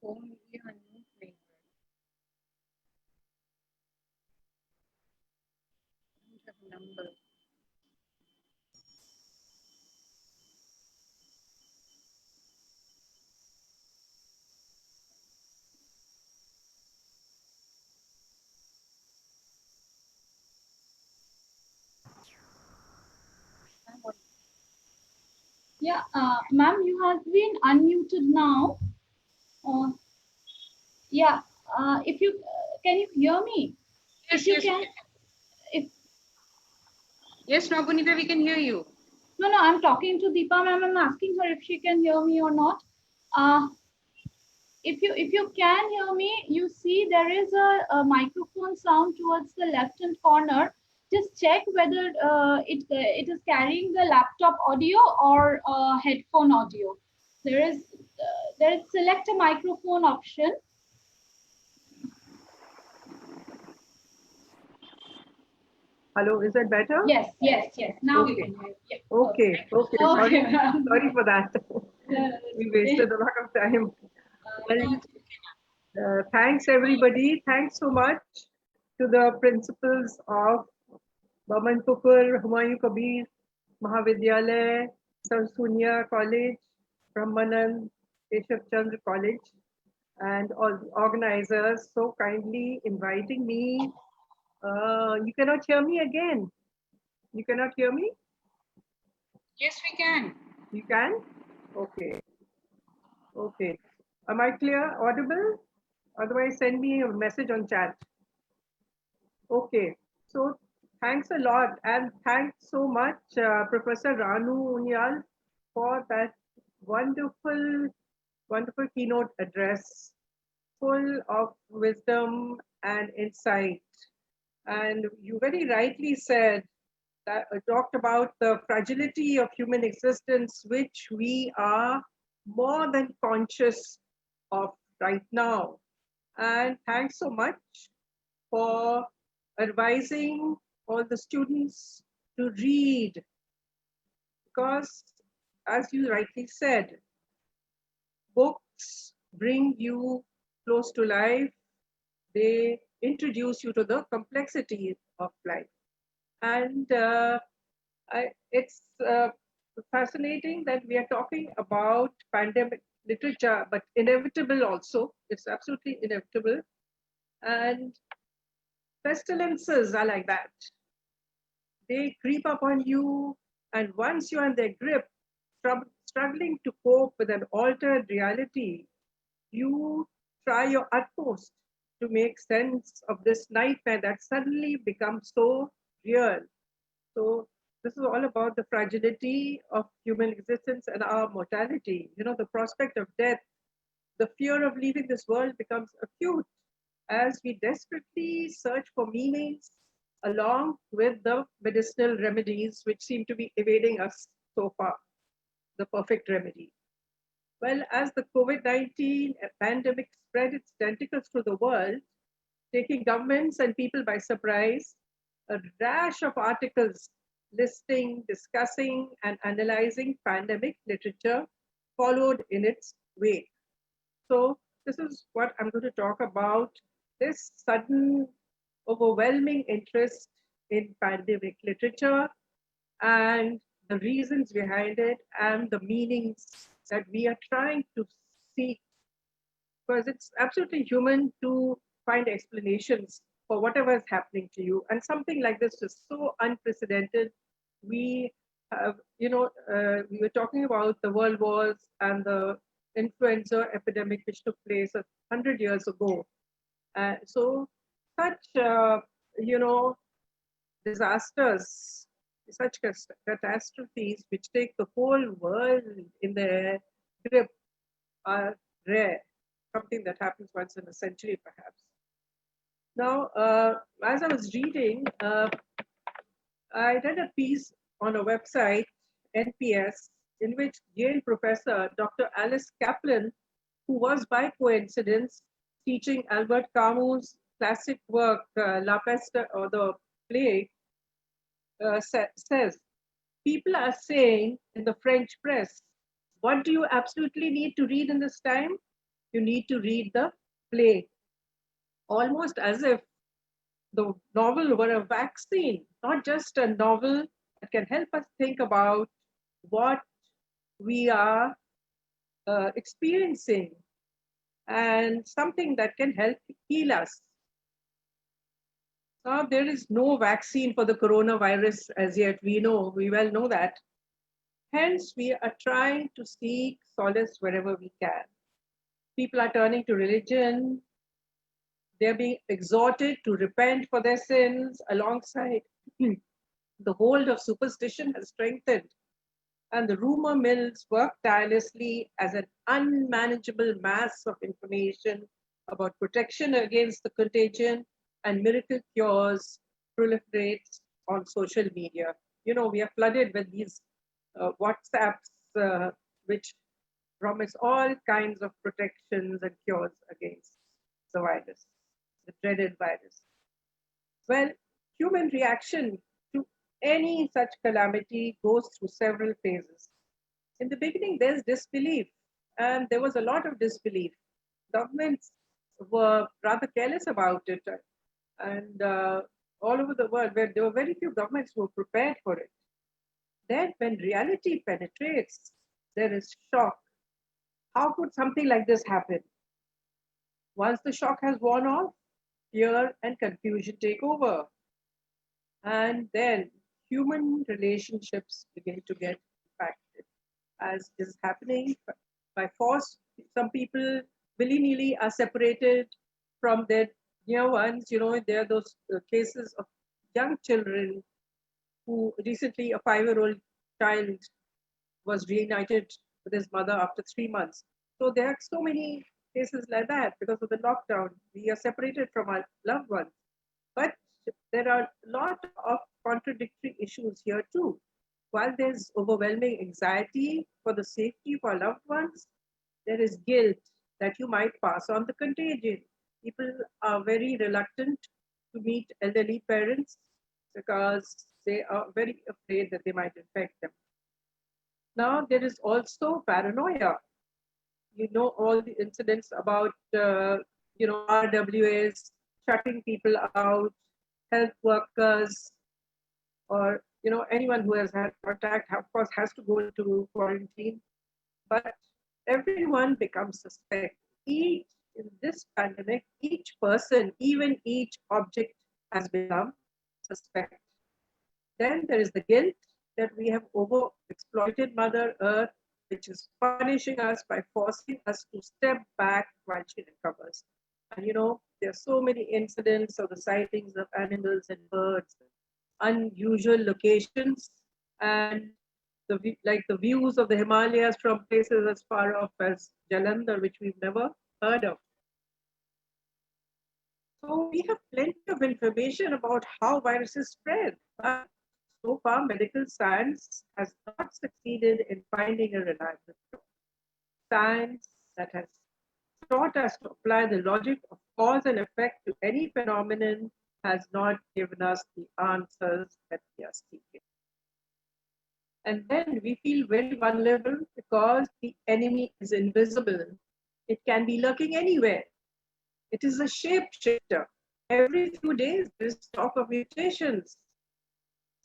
phone give a new flavor. I don't have a number. Yeah, ma'am, you have been unmuted now. Uh, yeah, if you can you hear me? Yes, If you yes. can, if Yes, Nagunita, we can hear you. no, no, I'm talking to Deepa ma'am. I'm asking her if she can hear me or not. Uh, if you can hear me, you see there is a microphone sound towards the left hand corner. Just check whether it is carrying the laptop audio or headphone audio. There is select a microphone option. Hello, is that better? Yes, yes, yes. Now we Okay. can hear. Yeah. Okay, okay. Sorry, Okay. sorry for that. We wasted a lot of time. Well, thanks everybody. Thanks so much to the principals of Bamanpukur, Humayun Kabir, Mahavidyalaya, Sarsuna College, Brahmananda, Keshab Chandra College, and all the organizers so kindly inviting me. You cannot hear me again. You cannot hear me? Yes, we can. You can? Okay. Okay. Am I clear? Audible? Otherwise, send me a message on chat. Okay. So thanks a lot. And thanks so much, Professor Ranu Unyal, for that wonderful, wonderful keynote address, full of wisdom and insight. And you very rightly said that talked about the fragility of human existence, which we are more than conscious of right now. And thanks so much for advising all the students to read, because as you rightly said, books bring you close to life. They introduce you to the complexity of life. And it's fascinating that we are talking about pandemic literature, but inevitable also. It's absolutely inevitable. And pestilences are like that. They creep up on you, and once you're in their grip, struggling to cope with an altered reality, you try your utmost to make sense of this nightmare that suddenly becomes so real. So this is all about the fragility of human existence and our mortality. You know, the prospect of death, the fear of leaving this world becomes acute as we desperately search for meanings along with the medicinal remedies which seem to be evading us so far, the perfect remedy. Well, as the COVID-19 pandemic spread its tentacles through the world, taking governments and people by surprise, a rash of articles listing, discussing, and analyzing pandemic literature followed in its wake. So this is what I'm going to talk about, this sudden, overwhelming interest in pandemic literature and the reasons behind it and the meanings that we are trying to seek, because it's absolutely human to find explanations for whatever is happening to you. And something like this is so unprecedented. We have, we were talking about the world wars and the influenza epidemic which took place 100 years ago. So such, disasters, such catastrophes which take the whole world in their grip are rare, something that happens once in a century perhaps. Now, as I was reading, I read a piece on a website, NPS, in which Yale professor Dr. Alice Kaplan, who was by coincidence teaching Albert Camus' classic work, La Peste or the Plague, says, people are saying in the French press, what do you absolutely need to read in this time? you need to read the play, almost as if the novel were a vaccine, not just a novel that can help us think about what we are experiencing and something that can help heal us. Now, there is no vaccine for the coronavirus as yet. We well know that. Hence, we are trying to seek solace wherever we can. People are turning to religion. They're being exhorted to repent for their sins alongside the hold of superstition has strengthened, and the rumor mills work tirelessly as an unmanageable mass of information about protection against the contagion and miracle cures proliferates on social media. We are flooded with these WhatsApps which promise all kinds of protections and cures against the virus, the dreaded virus. Well, human reaction to any such calamity goes through several phases. In the beginning, there's disbelief, and there was a lot of disbelief. Governments were rather careless about it, and all over the world, where there were very few governments who were prepared for it. Then, when reality penetrates, there is shock. How could something like this happen? Once the shock has worn off, fear and confusion take over. And then human relationships begin to get impacted, as is happening by force. Some people willy-nilly are separated from their near ones. There are those cases of young children who recently, a 5-year-old child was reunited with his mother after 3 months. So there are so many cases like that because of the lockdown. We are separated from our loved ones. But there are a lot of contradictory issues here too. While there's overwhelming anxiety for the safety of our loved ones, there is guilt that you might pass on the contagion. People are very reluctant to meet elderly parents because they are very afraid that they might infect them. Now, there is also paranoia. All the incidents about, RWAs shutting people out, health workers, or, anyone who has had contact, of course, has to go into quarantine. But everyone becomes suspect. In this pandemic, each person, even each object has become suspect. Then there is the guilt that we have overexploited Mother Earth, which is punishing us by forcing us to step back while she recovers. And there are so many incidents of the sightings of animals and birds, unusual locations, and the views of the Himalayas from places as far off as Jalandhar, which we've never heard of. So we have plenty of information about how viruses spread, but so far medical science has not succeeded in finding a reliable cure. Science that has taught us to apply the logic of cause and effect to any phenomenon has not given us the answers that we are seeking. And then we feel very vulnerable because the enemy is invisible. It can be lurking anywhere. It is a shapeshifter. Every few days, there is talk of mutations.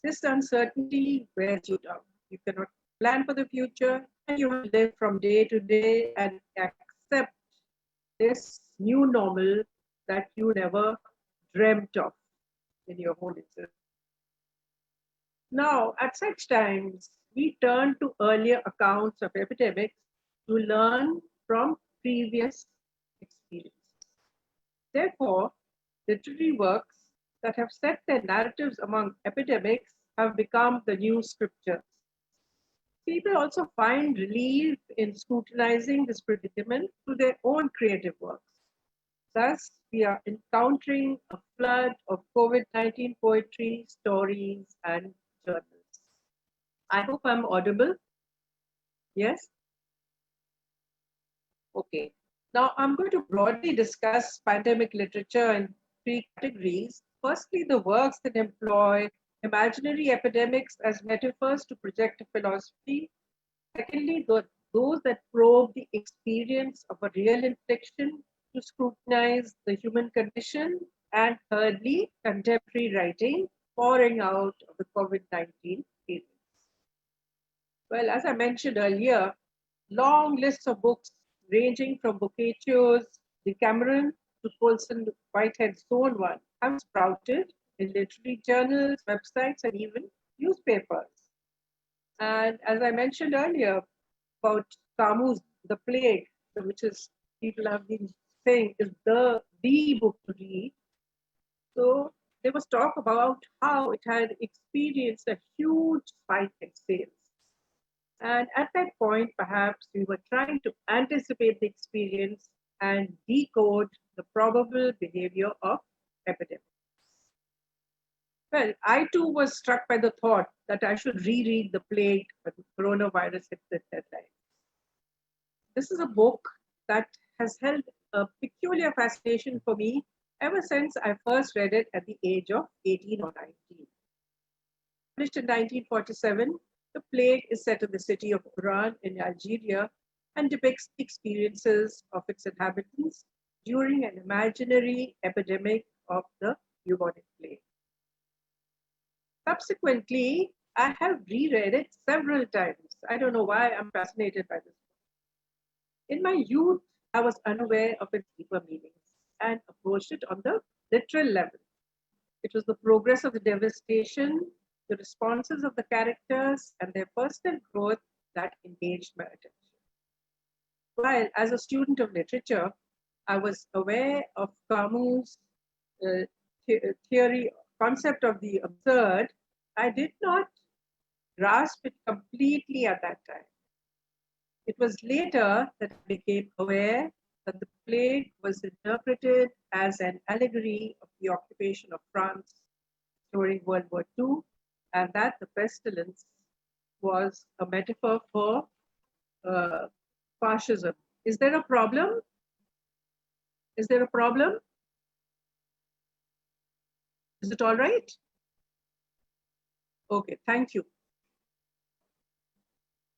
This uncertainty wears you down. You cannot plan for the future, and you will live from day to day and accept this new normal that you never dreamt of in your whole existence. Now, at such times, we turn to earlier accounts of epidemics to learn from previous experiences. Therefore, literary works that have set their narratives among epidemics have become the new scriptures. People also find relief in scrutinizing this predicament through their own creative works. Thus, we are encountering a flood of COVID-19 poetry, stories, and journals. I hope I'm audible. Yes? Okay. Now, I'm going to broadly discuss pandemic literature in 3 categories. Firstly, the works that employ imaginary epidemics as metaphors to project a philosophy. Secondly, those that probe the experience of a real infliction, to scrutinize the human condition, and thirdly, contemporary writing pouring out of the COVID-19 period. Well, as I mentioned earlier, long lists of books ranging from Boccaccio's Decameron to Colson Whitehead's Zone 1 have sprouted in literary journals, websites, and even newspapers. And as I mentioned earlier about Camus' The Plague, which is people have been saying is the book to read. So there was talk about how it had experienced a huge spike in sales. And at that point, perhaps we were trying to anticipate the experience and decode the probable behavior of epidemics. Well, I too was struck by the thought that I should reread The Plague when coronavirus hit the deadline. This is a book that has held a peculiar fascination for me ever since I first read it at the age of 18 or 19. Published in 1947, The Plague is set in the city of Oran in Algeria and depicts the experiences of its inhabitants during an imaginary epidemic of the bubonic plague. Subsequently, I have reread it several times. I don't know why I'm fascinated by this book. In my youth, I was unaware of its deeper meanings and approached it on the literal level. It was the progress of the devastation, the responses of the characters, and their personal growth that engaged my attention. While as a student of literature, I was aware of Camus' concept of the absurd, I did not grasp it completely at that time. It was later that I became aware that the plague was interpreted as an allegory of the occupation of France during World War II, and that the pestilence was a metaphor for fascism. Is there a problem? Is there a problem? Is it all right? Okay, thank you.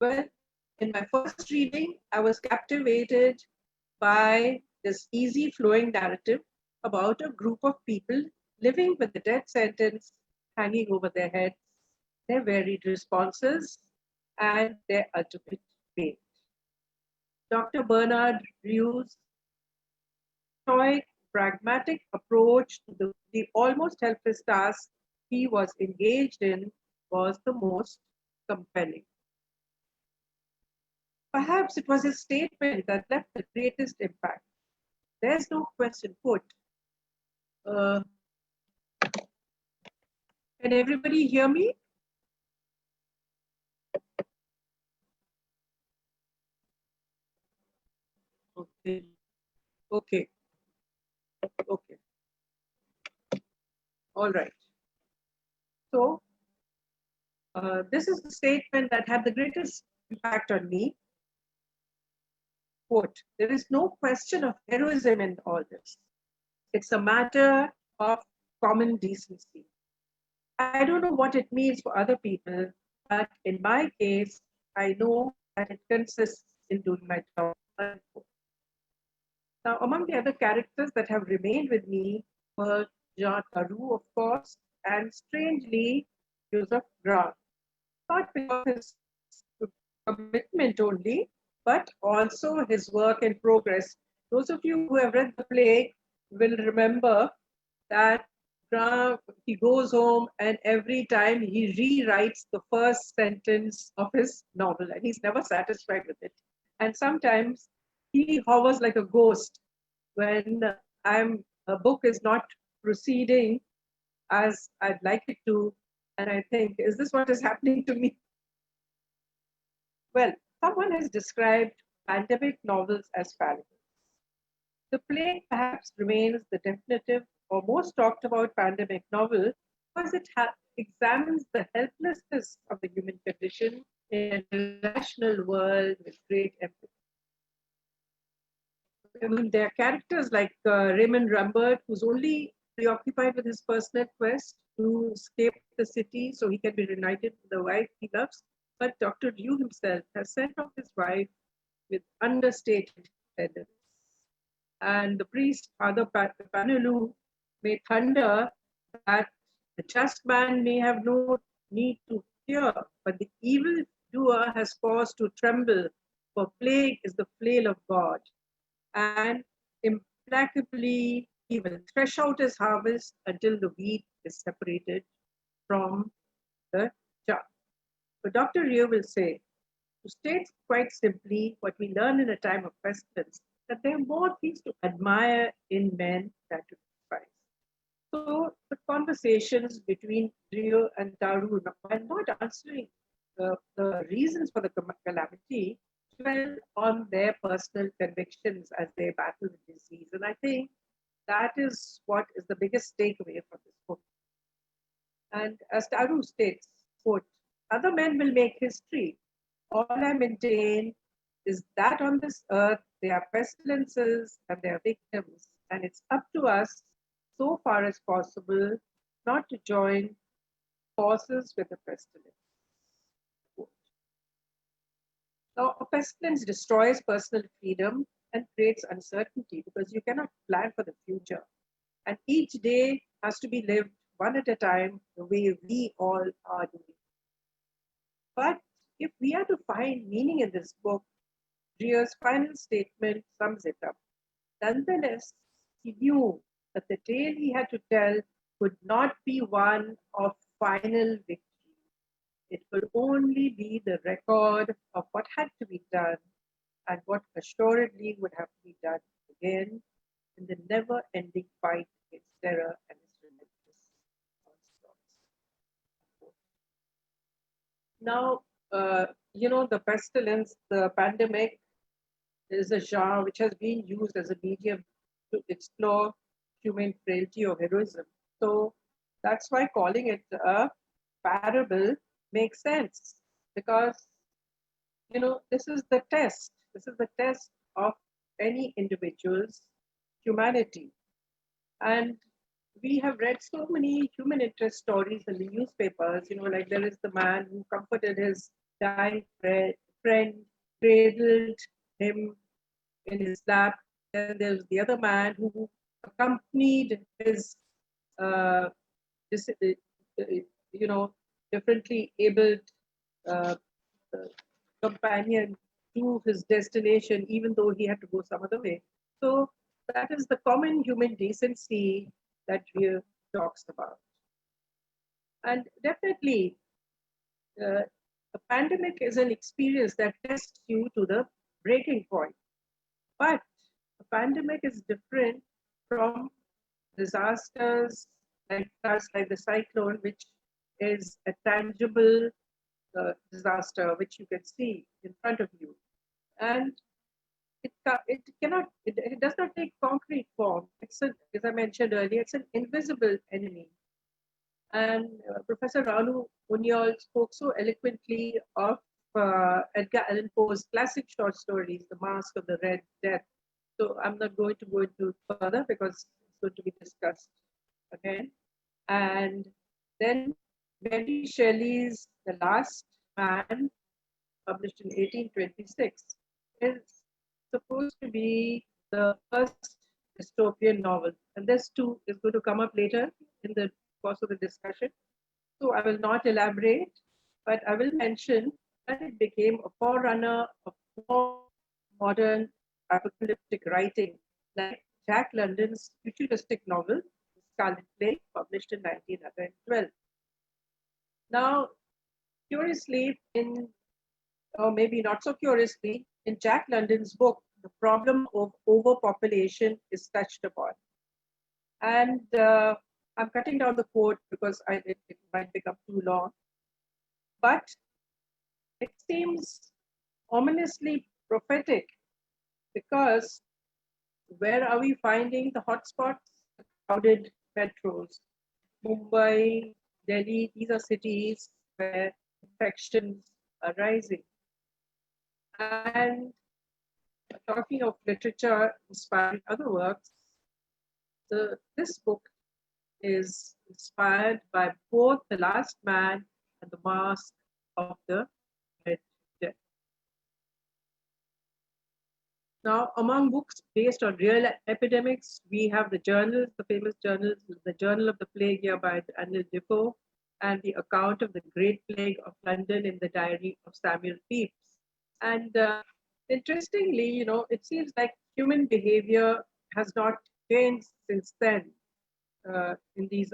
Well, in my first reading, I was captivated by this easy flowing narrative about a group of people living with the death sentence hanging over their heads, their varied responses, and their ultimate fate. Dr. Bernard Rieu's stoic, pragmatic approach to the almost helpless task he was engaged in was the most compelling. Perhaps it was his statement that left the greatest impact. There's no question put. Can everybody hear me? Okay. Okay. Okay. All right. So, this is the statement that had the greatest impact on me. Quote, there is no question of heroism in all this. It's a matter of common decency. I don't know what it means for other people, but in my case, I know that it consists in doing my job. Now, among the other characters that have remained with me were Jean Carew, of course, and strangely, Joseph Grant. Not because his commitment only, but also his work in progress. Those of you who have read The Plague will remember that he goes home and every time he rewrites the first sentence of his novel and he's never satisfied with it. And sometimes he hovers like a ghost when a book is not proceeding as I'd like it to. And I think, is this what is happening to me? Well, someone has described pandemic novels as parables. The Plague perhaps remains the definitive or most talked about pandemic novel because it examines the helplessness of the human condition in a rational world with great empathy. I mean, there are characters like Raymond Rambert, who's only preoccupied with his personal quest to escape the city so he can be reunited with the wife he loves. But Dr. Rieu himself has sent off his wife with understated tenderness. And the priest, Father Panulu, may thunder that the just man may have no need to fear, but the evil doer has cause to tremble, for plague is the flail of God, and implacably he will thresh out his harvest until the wheat is separated from the chaff. But Dr. Rio will say, to state quite simply what we learn in a time of pestilence, that there are more things to admire in men than to despise. So the conversations between Rio and Taru, while not answering the reasons for the calamity, dwell on their personal convictions as they battle the disease. And I think that is what is the biggest takeaway from this book. And as Taru states, quote, other men will make history. All I maintain is that on this earth there are pestilences and there are victims, and it's up to us, so far as possible, not to join forces with the pestilence. Now, a pestilence destroys personal freedom and creates uncertainty because you cannot plan for the future. And each day has to be lived one at a time, the way we all are doing. But if we are to find meaning in this book, Rio's final statement sums it up. Nonetheless, he knew that the tale he had to tell could not be one of final victory. It could only be the record of what had to be done and what assuredly would have to be done again in the never-ending fight against terror and its relentless onslaughts. Now, the pestilence, the pandemic, is a genre which has been used as a medium to explore human frailty or heroism. So that's why calling it a parable makes sense, because this is the test. This is the test of any individual's humanity. And we have read so many human interest stories in the newspapers, like there is the man who comforted his dying friend, cradled him in his lap. Then there's the other man who accompanied his, differently abled companion to his destination, even though he had to go some other way. So that is the common human decency that Rio talks about. And definitely, a pandemic is an experience that tests you to the breaking point. But a pandemic is different from disasters like the cyclone, which is a tangible disaster which you can see in front of you. And it does not take concrete form. As I mentioned earlier, it's an invisible enemy. And Professor Ranu Munyal spoke so eloquently of Edgar Allan Poe's classic short stories, The Mask of the Red Death. So I'm not going to go into further because it's going to be discussed again. And then Mary Shelley's The Last Man, published in 1826, is supposed to be the first dystopian novel. And this too is going to come up later in the course of the discussion. So I will not elaborate, but I will mention that it became a forerunner of more modern apocalyptic writing, like Jack London's futuristic novel, Scarlet Plague, published in 1912. Now, curiously, or maybe not so curiously, in Jack London's book, the problem of overpopulation is touched upon. And I'm cutting down the quote because it might become too long. But it seems ominously prophetic, because where are we finding the hotspots? The crowded metros. Mumbai, Delhi, these are cities where infections are rising. And talking of literature inspiring other works, this book is inspired by both The Last Man and The Mask of the Red Death. Now, among books based on real epidemics, we have the journals, the famous journals, the Journal of the Plague here by Anil Defoe, and the account of the Great Plague of London in the Diary of Samuel Pepys. And interestingly, it seems like human behavior has not changed since then. In these,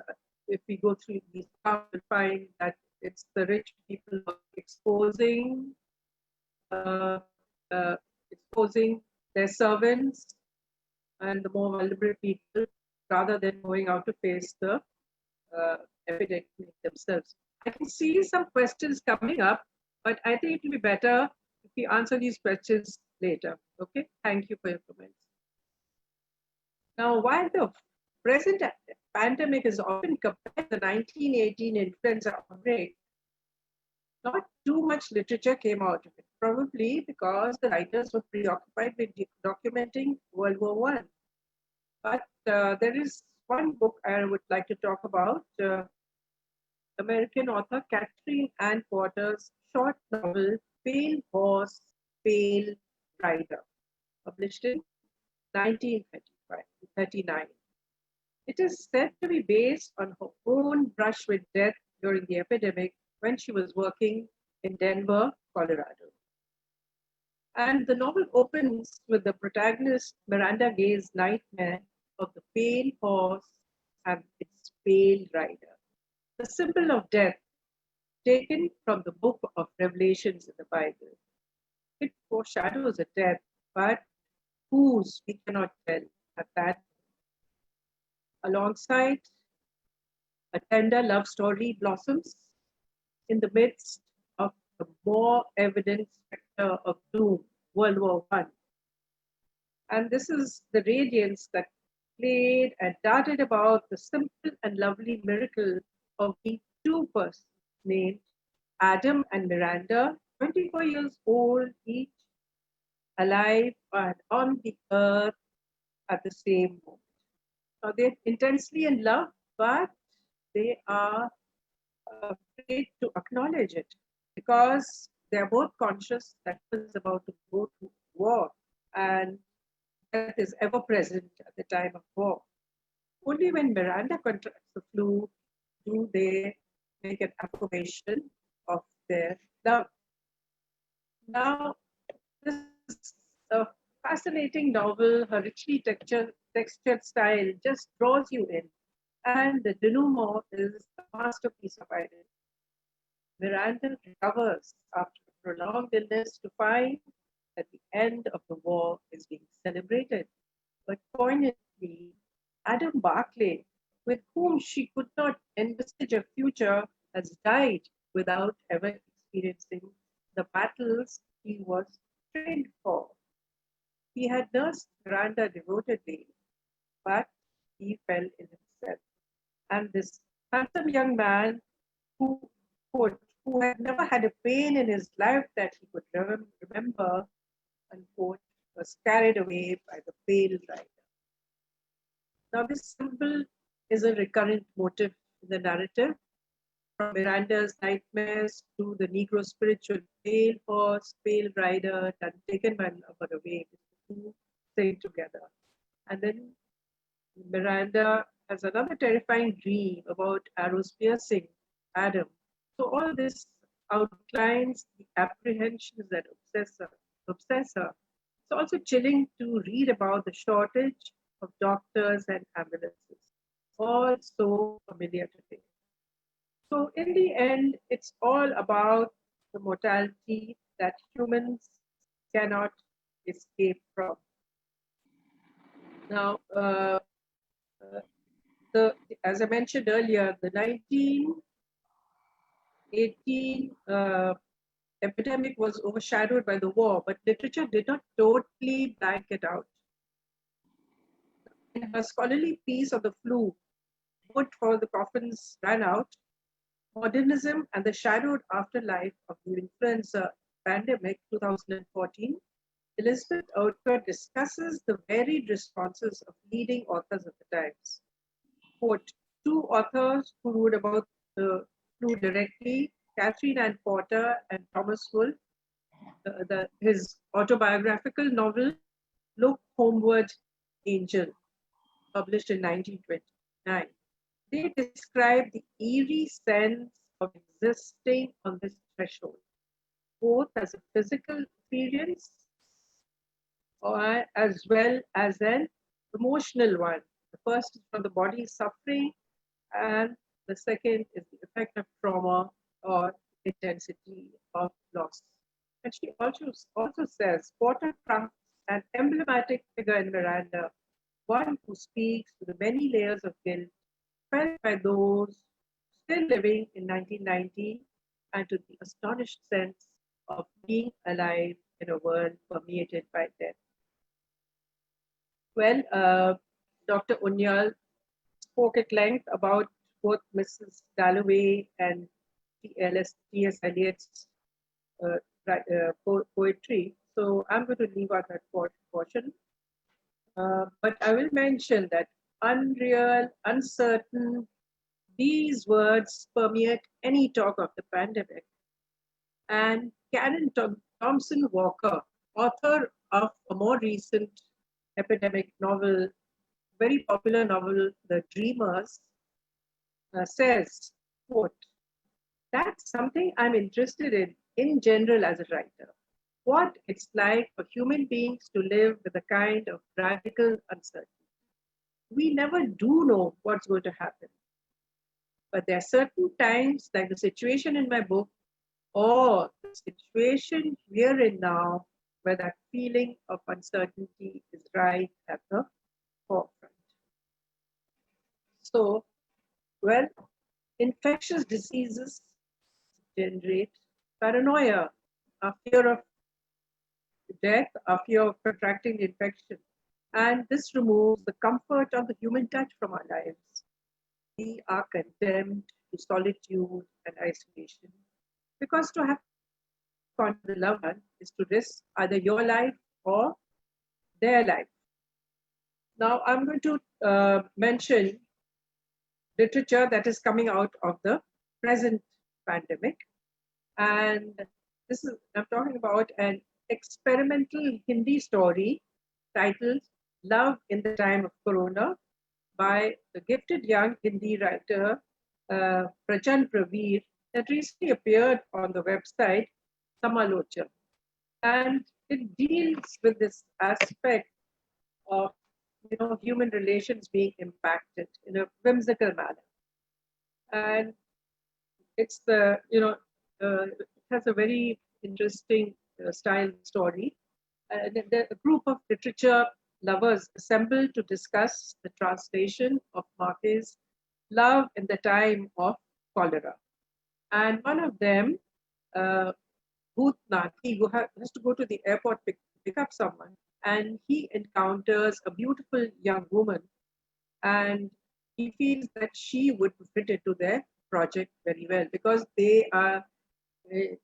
if we go through these, we'll find that it's the rich people exposing their servants and the more vulnerable people rather than going out to face the epidemic themselves. I can see some questions coming up, but I think it will be better if we answer these questions later. Okay, thank you for your comments. Now, while the present pandemic is often compared to the 1918 influenza outbreak, not too much literature came out of it, probably because the writers were preoccupied with documenting World War I. But there is one book I would like to talk about, American author Catherine Ann Porter's short novel, Pale Horse, Pale Rider, published in 1939. It is said to be based on her own brush with death during the epidemic when she was working in Denver, Colorado. And the novel opens with the protagonist Miranda Gay's nightmare of the pale horse and its pale rider, the symbol of death taken from the book of Revelations in the Bible. It foreshadows a death, but whose we cannot tell at that. Alongside, a tender love story blossoms in the midst of the more evident specter of doom, World War I. And this is the radiance that played and darted about the simple and lovely miracle of being two persons named Adam and Miranda, 24 years old each, alive and on the earth at the same moment. Now they're intensely in love, but they are afraid to acknowledge it because they're both conscious that is about to go to war and death is ever present at the time of war. Only when Miranda contracts the flu do they make an affirmation of their love. Now, this is a fascinating novel. Her richly textured style just draws you in. And the denouement is a masterpiece of identity. Miranda recovers after a prolonged illness to find that the end of the war is being celebrated. But poignantly, Adam Barclay, with whom she could not envisage a future, has died without ever experiencing the battles he was trained for. He had nursed Miranda devotedly, but he fell in himself. And this handsome young man who had never had a pain in his life that he could remember, unquote, was carried away by the pale rider. Now, this symbol is a recurrent motif in the narrative, from Miranda's nightmares to the Negro spiritual pale horse, pale rider, and taken by lover away. The two sing together. And then Miranda has another terrifying dream about arrows piercing Adam. So all this outlines the apprehensions that obsess her. It's also chilling to read about the shortage of doctors and ambulances, all so familiar today. So in the end, it's all about the mortality that humans cannot escape from. Now, as I mentioned earlier, the 1918 epidemic was overshadowed by the war, but literature did not totally blank it out. In her scholarly piece of the flu, Wood for the Coffins Ran Out, Modernism and the Shadowed Afterlife of the Influenza Pandemic 2014, Elizabeth Outward discusses the varied responses of leading authors of the times. Quote, two authors who wrote about the flu directly, Catherine Ann Porter and Thomas Wolfe, his autobiographical novel, Look Homeward, Angel, published in 1929. They describe the eerie sense of existing on this threshold, both as a physical experience or as well as an emotional one. The first is from the body suffering, and the second is the effect of trauma or intensity of loss. And she also says, Porter trumps an emblematic figure in Miranda, one who speaks to the many layers of guilt felt by those still living in 1990 and to the astonished sense of being alive in a world permeated by death. Well, Dr. Unyal spoke at length about both Mrs. Dalloway and T.S. Eliot's poetry. So I'm going to leave out that portion. But I will mention that unreal, uncertain, these words permeate any talk of the pandemic. And Karen Thompson Walker, author of a more recent epidemic novel, very popular novel, The Dreamers, says, quote, that's something I'm interested in general as a writer. What it's like for human beings to live with a kind of radical uncertainty. We never do know what's going to happen. But there are certain times, like the situation in my book, or the situation we're in now, where that feeling of uncertainty is right at the forefront. So, well, infectious diseases generate paranoia, a fear of death, a fear of contracting the infection. And this removes the comfort of the human touch from our lives. We are condemned to solitude and isolation because to have contact with a loved one is to risk either your life or their life. Now, I'm going to mention literature that is coming out of the present pandemic. And I'm talking about an experimental Hindi story titled Love in the Time of Corona by the gifted young Hindi writer Prachan Pravir that recently appeared on the website Samalochan. And it deals with this aspect of human relations being impacted in a whimsical manner. And it's it has a very interesting style story. A group of literature lovers assembled to discuss the translation of Marquez' Love in the Time of Cholera. And one of them, Bhutnath, he has to go to the airport, pick up someone, and he encounters a beautiful young woman, and he feels that she would fit into their project very well because they are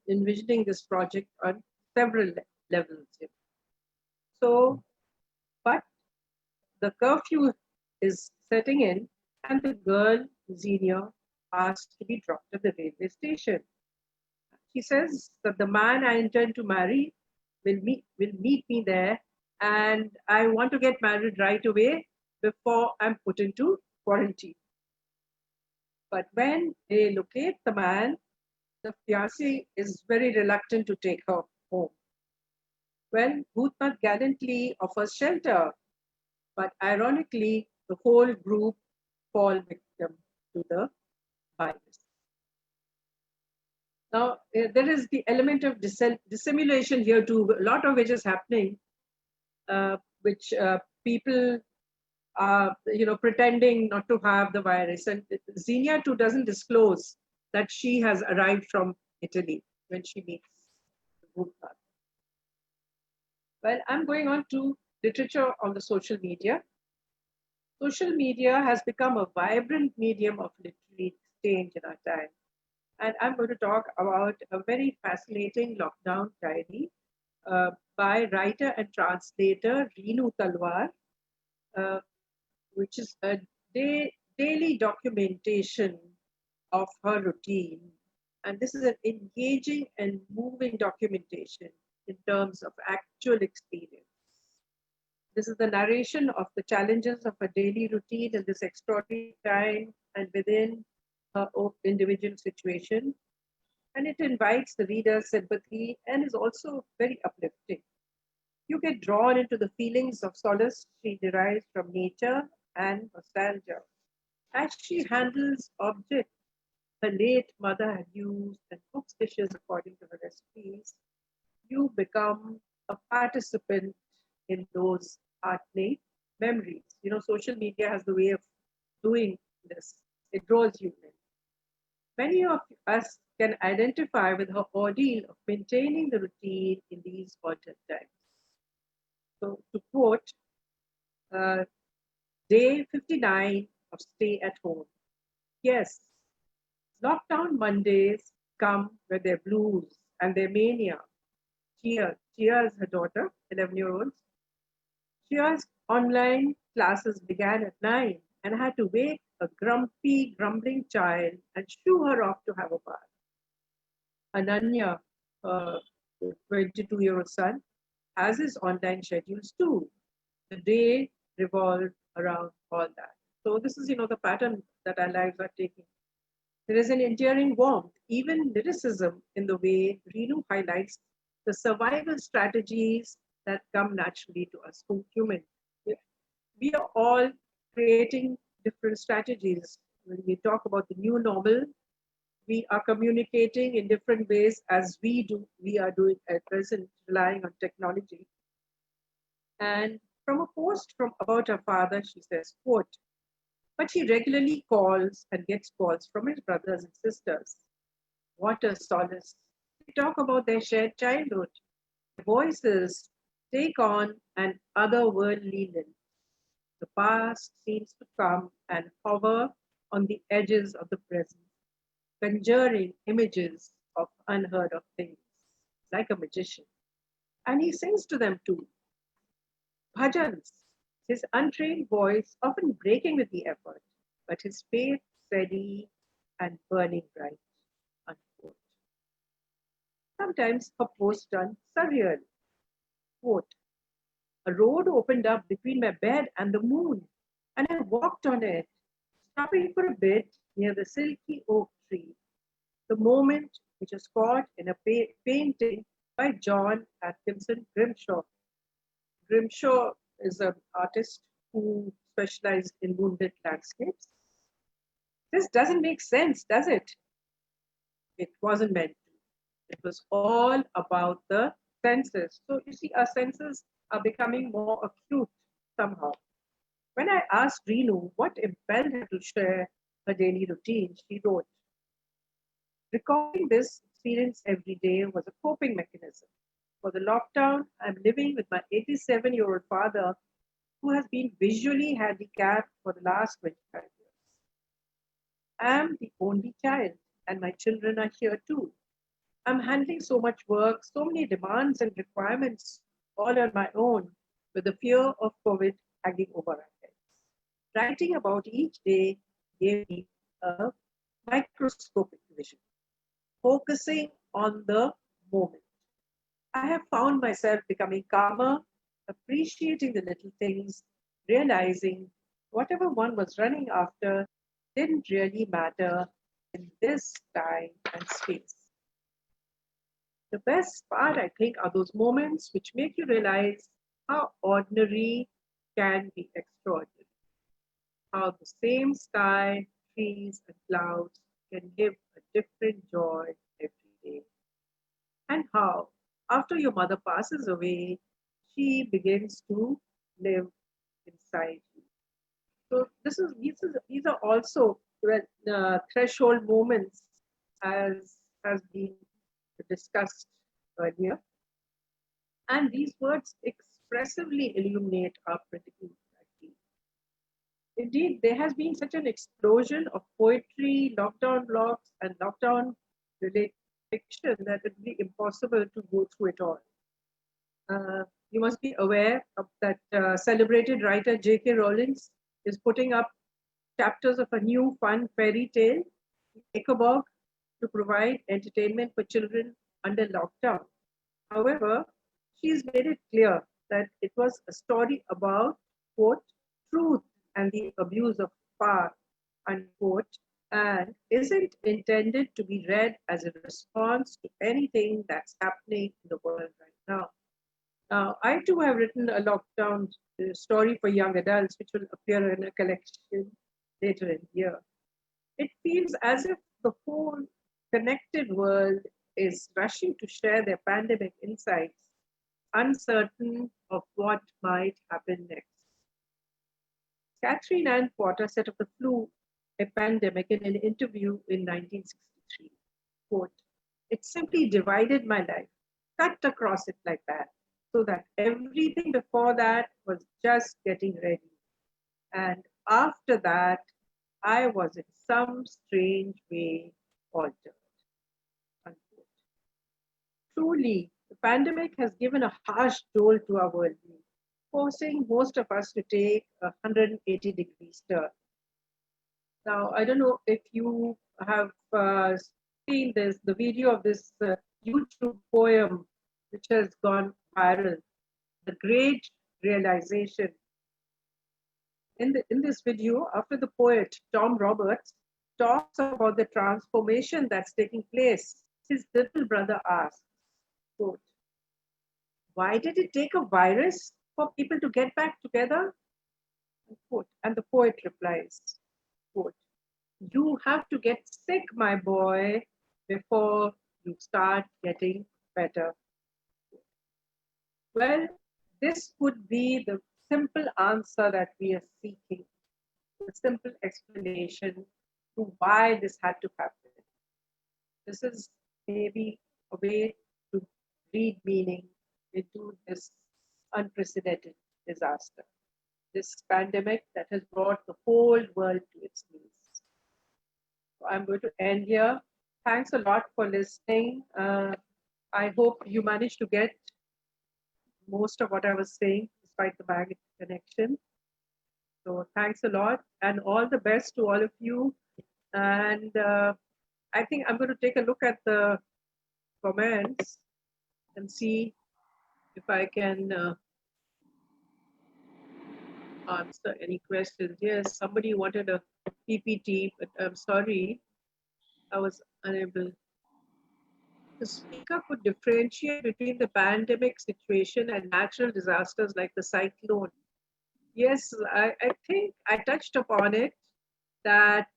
envisioning this project on several levels. So, but the curfew is setting in, and the girl, Xenia, asked to be dropped at the railway station. She says that the man I intend to marry will meet me there, and I want to get married right away before I'm put into quarantine. But when they locate the man, the fiancé is very reluctant to take her home. Well, Bhutnath gallantly offers shelter, but ironically, the whole group fall victim to the virus. Now, there is the element of dissimulation here too, a lot of which is happening, which people are, pretending not to have the virus. And Xenia too doesn't disclose that she has arrived from Italy when she meets Bhutnath. Well, I'm going on to literature on the social media. Social media has become a vibrant medium of literary exchange in our time. And I'm going to talk about a very fascinating lockdown diary by writer and translator Reenu Talwar, which is a daily documentation of her routine. And this is an engaging and moving documentation in terms of actual experience. This is the narration of the challenges of a daily routine in this extraordinary time and within her own individual situation. And it invites the reader's sympathy and is also very uplifting. You get drawn into the feelings of solace she derives from nature and nostalgia. As she handles objects her late mother had used and cooks dishes according to her recipes, you become a participant in those heartening memories. You know, social media has the way of doing this. It draws you in. Many of us can identify with her ordeal of maintaining the routine in these altered times. So, to quote, day 59 of stay at home. Yes, lockdown Mondays come with their blues and their mania. Chia is her daughter, 11-year-old. Chia's online classes began at 9 and had to wake a grumpy, grumbling child and shoo her off to have a bath. Ananya, 22-year-old son, has his online schedules too. The day revolved around all that. So this is, the pattern that our lives are taking. There is an enduring warmth, even lyricism, in the way Renu highlights the survival strategies that come naturally to us humans. We are all creating different strategies. When we talk about the new normal, we are communicating in different ways as we are doing at present, relying on technology. And from a post about her father, she says, quote, but he regularly calls and gets calls from his brothers and sisters. What a solace. They talk about their shared childhood. Their voices take on an otherworldly lens. The past seems to come and hover on the edges of the present, conjuring images of unheard of things, like a magician. And he sings to them too. Bhajans, his untrained voice often breaking with the effort, but his faith steady and burning bright. Unquote. Sometimes her posts turn surreal. Quote, a road opened up between my bed and the moon, and I walked on it, stopping for a bit near the silky oak tree. The moment which was caught in a painting by John Atkinson Grimshaw. Grimshaw is an artist who specialized in moonlit landscapes. This doesn't make sense, does it? It wasn't meant to. It was all about the senses. So you see, our senses are becoming more acute somehow. When I asked Renu what impelled her to share her daily routine, she wrote, recording this experience every day was a coping mechanism. For the lockdown, I'm living with my 87-year-old father who has been visually handicapped for the last 25 years. I'm the only child and my children are here too. I'm handling so much work, so many demands and requirements all on my own with the fear of COVID hanging over our heads. Writing about each day gave me a microscopic vision, focusing on the moment. I have found myself becoming calmer, appreciating the little things, realizing whatever one was running after didn't really matter in this time and space. The best part, I think, are those moments which make you realize how ordinary can be extraordinary. How the same sky, trees, and clouds can give a different joy every day. And how, after your mother passes away, she begins to live inside you. So these are also threshold moments, as has been discussed earlier. And these words expressively illuminate our predicament. Indeed, there has been such an explosion of poetry, lockdown blogs, and lockdown-related fiction that it would be impossible to go through it all. You must be aware of that celebrated writer J.K. Rowling is putting up chapters of a new fun fairy tale, Epidemic, to provide entertainment for children under lockdown. However, she's made it clear that it was a story about, quote, truth and the abuse of power, unquote, and isn't intended to be read as a response to anything that's happening in the world right now. Now, I too have written a lockdown story for young adults, which will appear in a collection later in the year. It feels as if the whole connected world is rushing to share their pandemic insights, uncertain of what might happen next. Catherine Ann Porter said of the flu epidemic in an interview in 1963, quote, "It simply divided my life, cut across it like that, so that everything before that was just getting ready. And after that, I was in some strange way altered." Unquote. Truly, the pandemic has given a harsh toll to our worldview, forcing most of us to take a 180-degree turn. Now, I don't know if you have seen the video of this YouTube poem, which has gone viral, The Great Realization. In this video, after the poet Tom Roberts talks about the transformation that's taking place, his little brother asks, quote, "Why did it take a virus for people to get back together?" Unquote. And the poet replies, quote, "You have to get sick, my boy, before you start getting better." Well, this would be the simple answer that we are seeking, the simple explanation to why this had to happen. This is maybe a way to read meaning into this unprecedented disaster, this pandemic that has brought the whole world to its knees. So I'm going to end here. Thanks a lot for listening. I hope you managed to get most of what I was saying, despite the bad connection. So thanks a lot, and all the best to all of you. And I think I'm going to take a look at the comments and see if I can answer any questions. Yes, somebody wanted a PPT, but I'm sorry, I was unable. The speaker could differentiate between the pandemic situation and natural disasters like the cyclone. Yes, I think I touched upon it, that,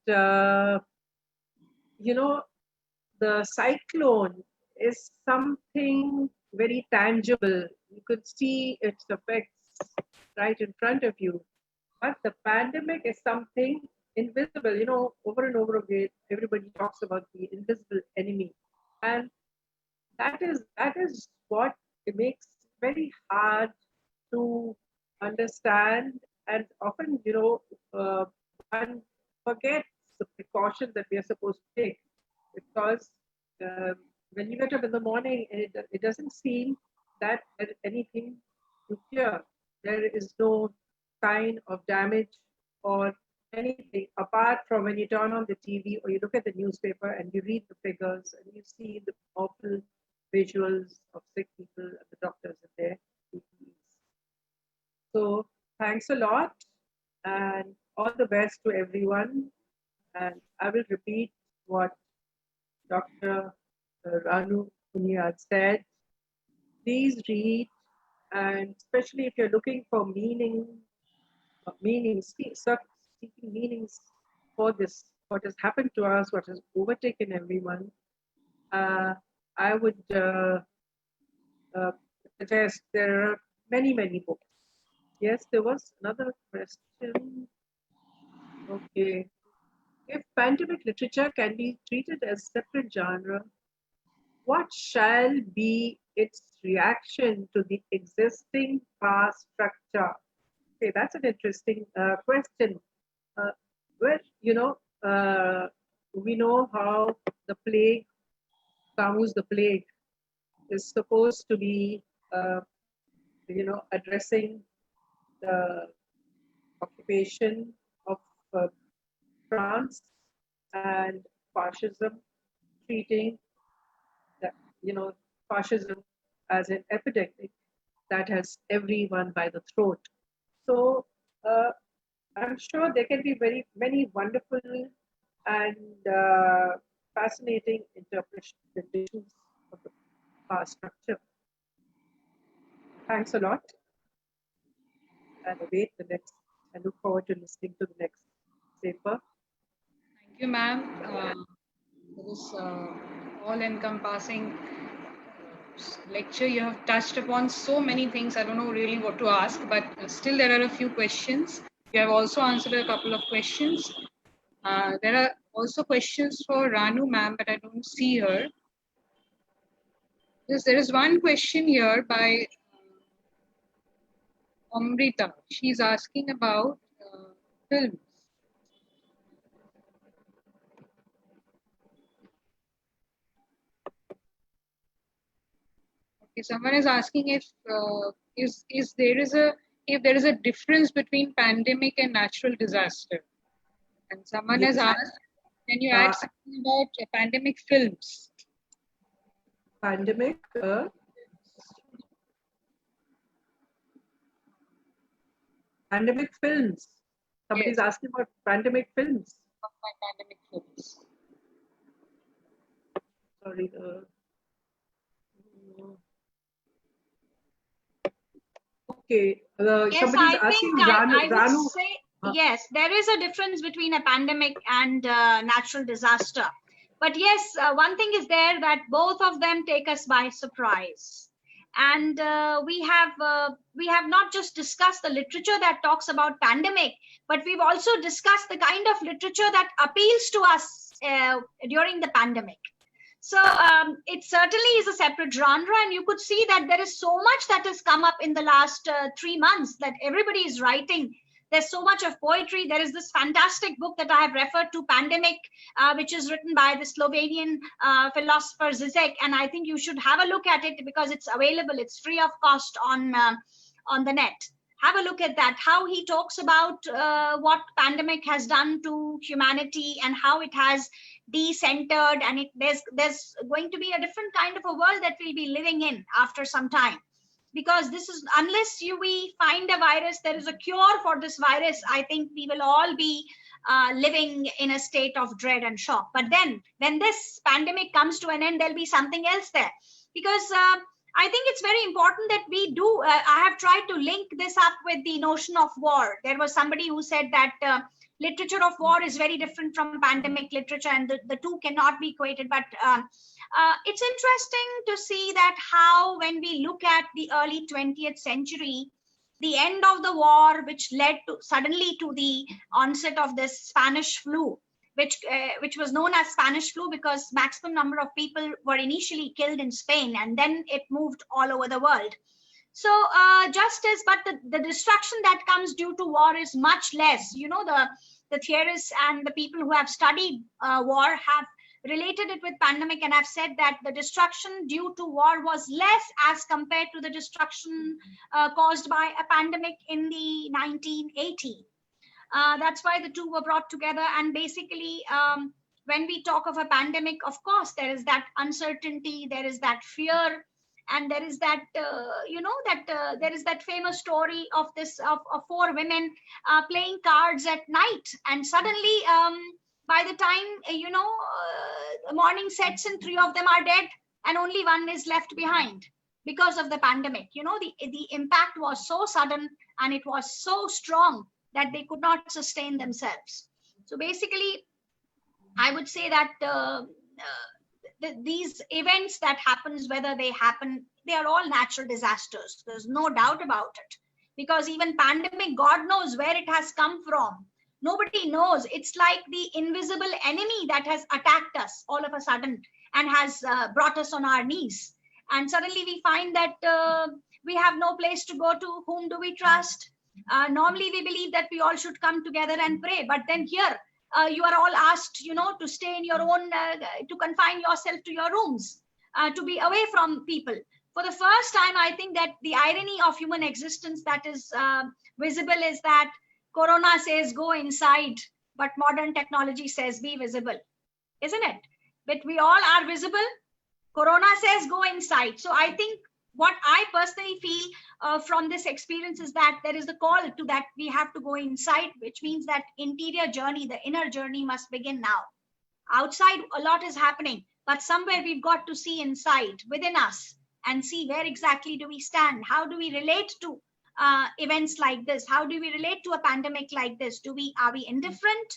you know, the cyclone is something very tangible. You could see its effects right in front of you. But the pandemic is something invisible. You know, over and over again, everybody talks about the invisible enemy. And that is what it makes very hard to understand. And often, one forgets the precautions that we are supposed to take, because when you get up in the morning, it doesn't seem that there's anything to fear. There is no sign of damage or anything, apart from when you turn on the TV or you look at the newspaper and you read the figures and you see the awful visuals of sick people and the doctors in their PPEs. So thanks a lot, and all the best to everyone. And I will repeat what Dr. Ranu Punyad said. Please read, and especially if you're looking for seeking meanings for this, what has happened to us, what has overtaken everyone, I would suggest there are many, many books. Yes, there was another question. Okay. If pandemic literature can be treated as separate genre, what shall be its reaction to the existing power structure? Okay, that's an interesting question. We know how the plague, Kamu's the plague, is supposed to be, addressing the occupation of France and fascism, treating that, fascism as an epidemic. that has everyone by the throat. So I'm sure there can be many wonderful and fascinating interpretations of the power structure. Thanks a lot, and await the next. I look forward to listening to the next paper. Thank you, ma'am. This all-encompassing lecture. You have touched upon so many things. I don't know really what to ask, but still there are a few questions. You have also answered a couple of questions. There are also questions for Ranu, ma'am, but I don't see her. Yes, there is one question here by Amrita. She's asking about films. Okay, someone is asking if there is a difference between pandemic and natural disaster, and someone has asked, can you add something about pandemic films? Pandemic. Pandemic films. Somebody's asking about pandemic films. Pandemic films. Sorry. Okay. Yes, somebody's I asking think I Ranu. would say, yes, there is a difference between a pandemic and natural disaster. But yes, one thing is there that both of them take us by surprise. And we have not just discussed the literature that talks about pandemic, but we've also discussed the kind of literature that appeals to us during the pandemic. So it certainly is a separate genre, and you could see that there is so much that has come up in the last 3 months that everybody is writing. There's so much of poetry. There is this fantastic book that I have referred to, Pandemic, which is written by the Slovenian philosopher Zizek, and I think you should have a look at it because it's available. It's free of cost on the net. Have a look at that, how he talks about what pandemic has done to humanity and how it has decentered, and there's going to be a different kind of a world that we'll be living in after some time. Because this is, unless we find a virus, there is a cure for this virus, I think we will all be living in a state of dread and shock. But then when this pandemic comes to an end, there'll be something else there. Because I think it's very important that we do, I have tried to link this up with the notion of war. There was somebody who said that literature of war is very different from pandemic literature, and the two cannot be equated. But it's interesting to see that how, when we look at the early 20th century, the end of the war, which led to suddenly to the onset of this Spanish flu, which was known as Spanish flu because maximum number of people were initially killed in Spain, and then it moved all over the world. So but the destruction that comes due to war is much less. You know, the theorists and the people who have studied war have related it with pandemic and have said that the destruction due to war was less as compared to the destruction caused by a pandemic in the 1980s. That's why the two were brought together. And basically, when we talk of a pandemic, of course, there is that uncertainty, there is that fear, and there is that, there is that famous story of four women playing cards at night. And suddenly, by the time, the morning sets in, 3 of them are dead and only one is left behind because of the pandemic. The impact was so sudden and it was so strong that they could not sustain themselves. So basically, I would say that these events that happens, whether they happen, they are all natural disasters. There's no doubt about it. Because even pandemic, God knows where it has come from. Nobody knows. It's like the invisible enemy that has attacked us all of a sudden and has brought us on our knees. And suddenly we find that we have no place to go to. Whom do we trust? Normally we believe that we all should come together and pray. But then here, you are all asked, to stay in your own, to confine yourself to your rooms, to be away from people. For the first time, I think that the irony of human existence that is visible is that Corona says go inside, but modern technology says be visible, isn't it? But we all are visible. Corona says go inside. So I think what I personally feel from this experience is that there is the call to that we have to go inside, which means that interior journey, the inner journey must begin now. Outside, a lot is happening, but somewhere we've got to see inside within us and see where exactly do we stand. How do we relate to events like this? How do we relate to a pandemic like this? Are we indifferent,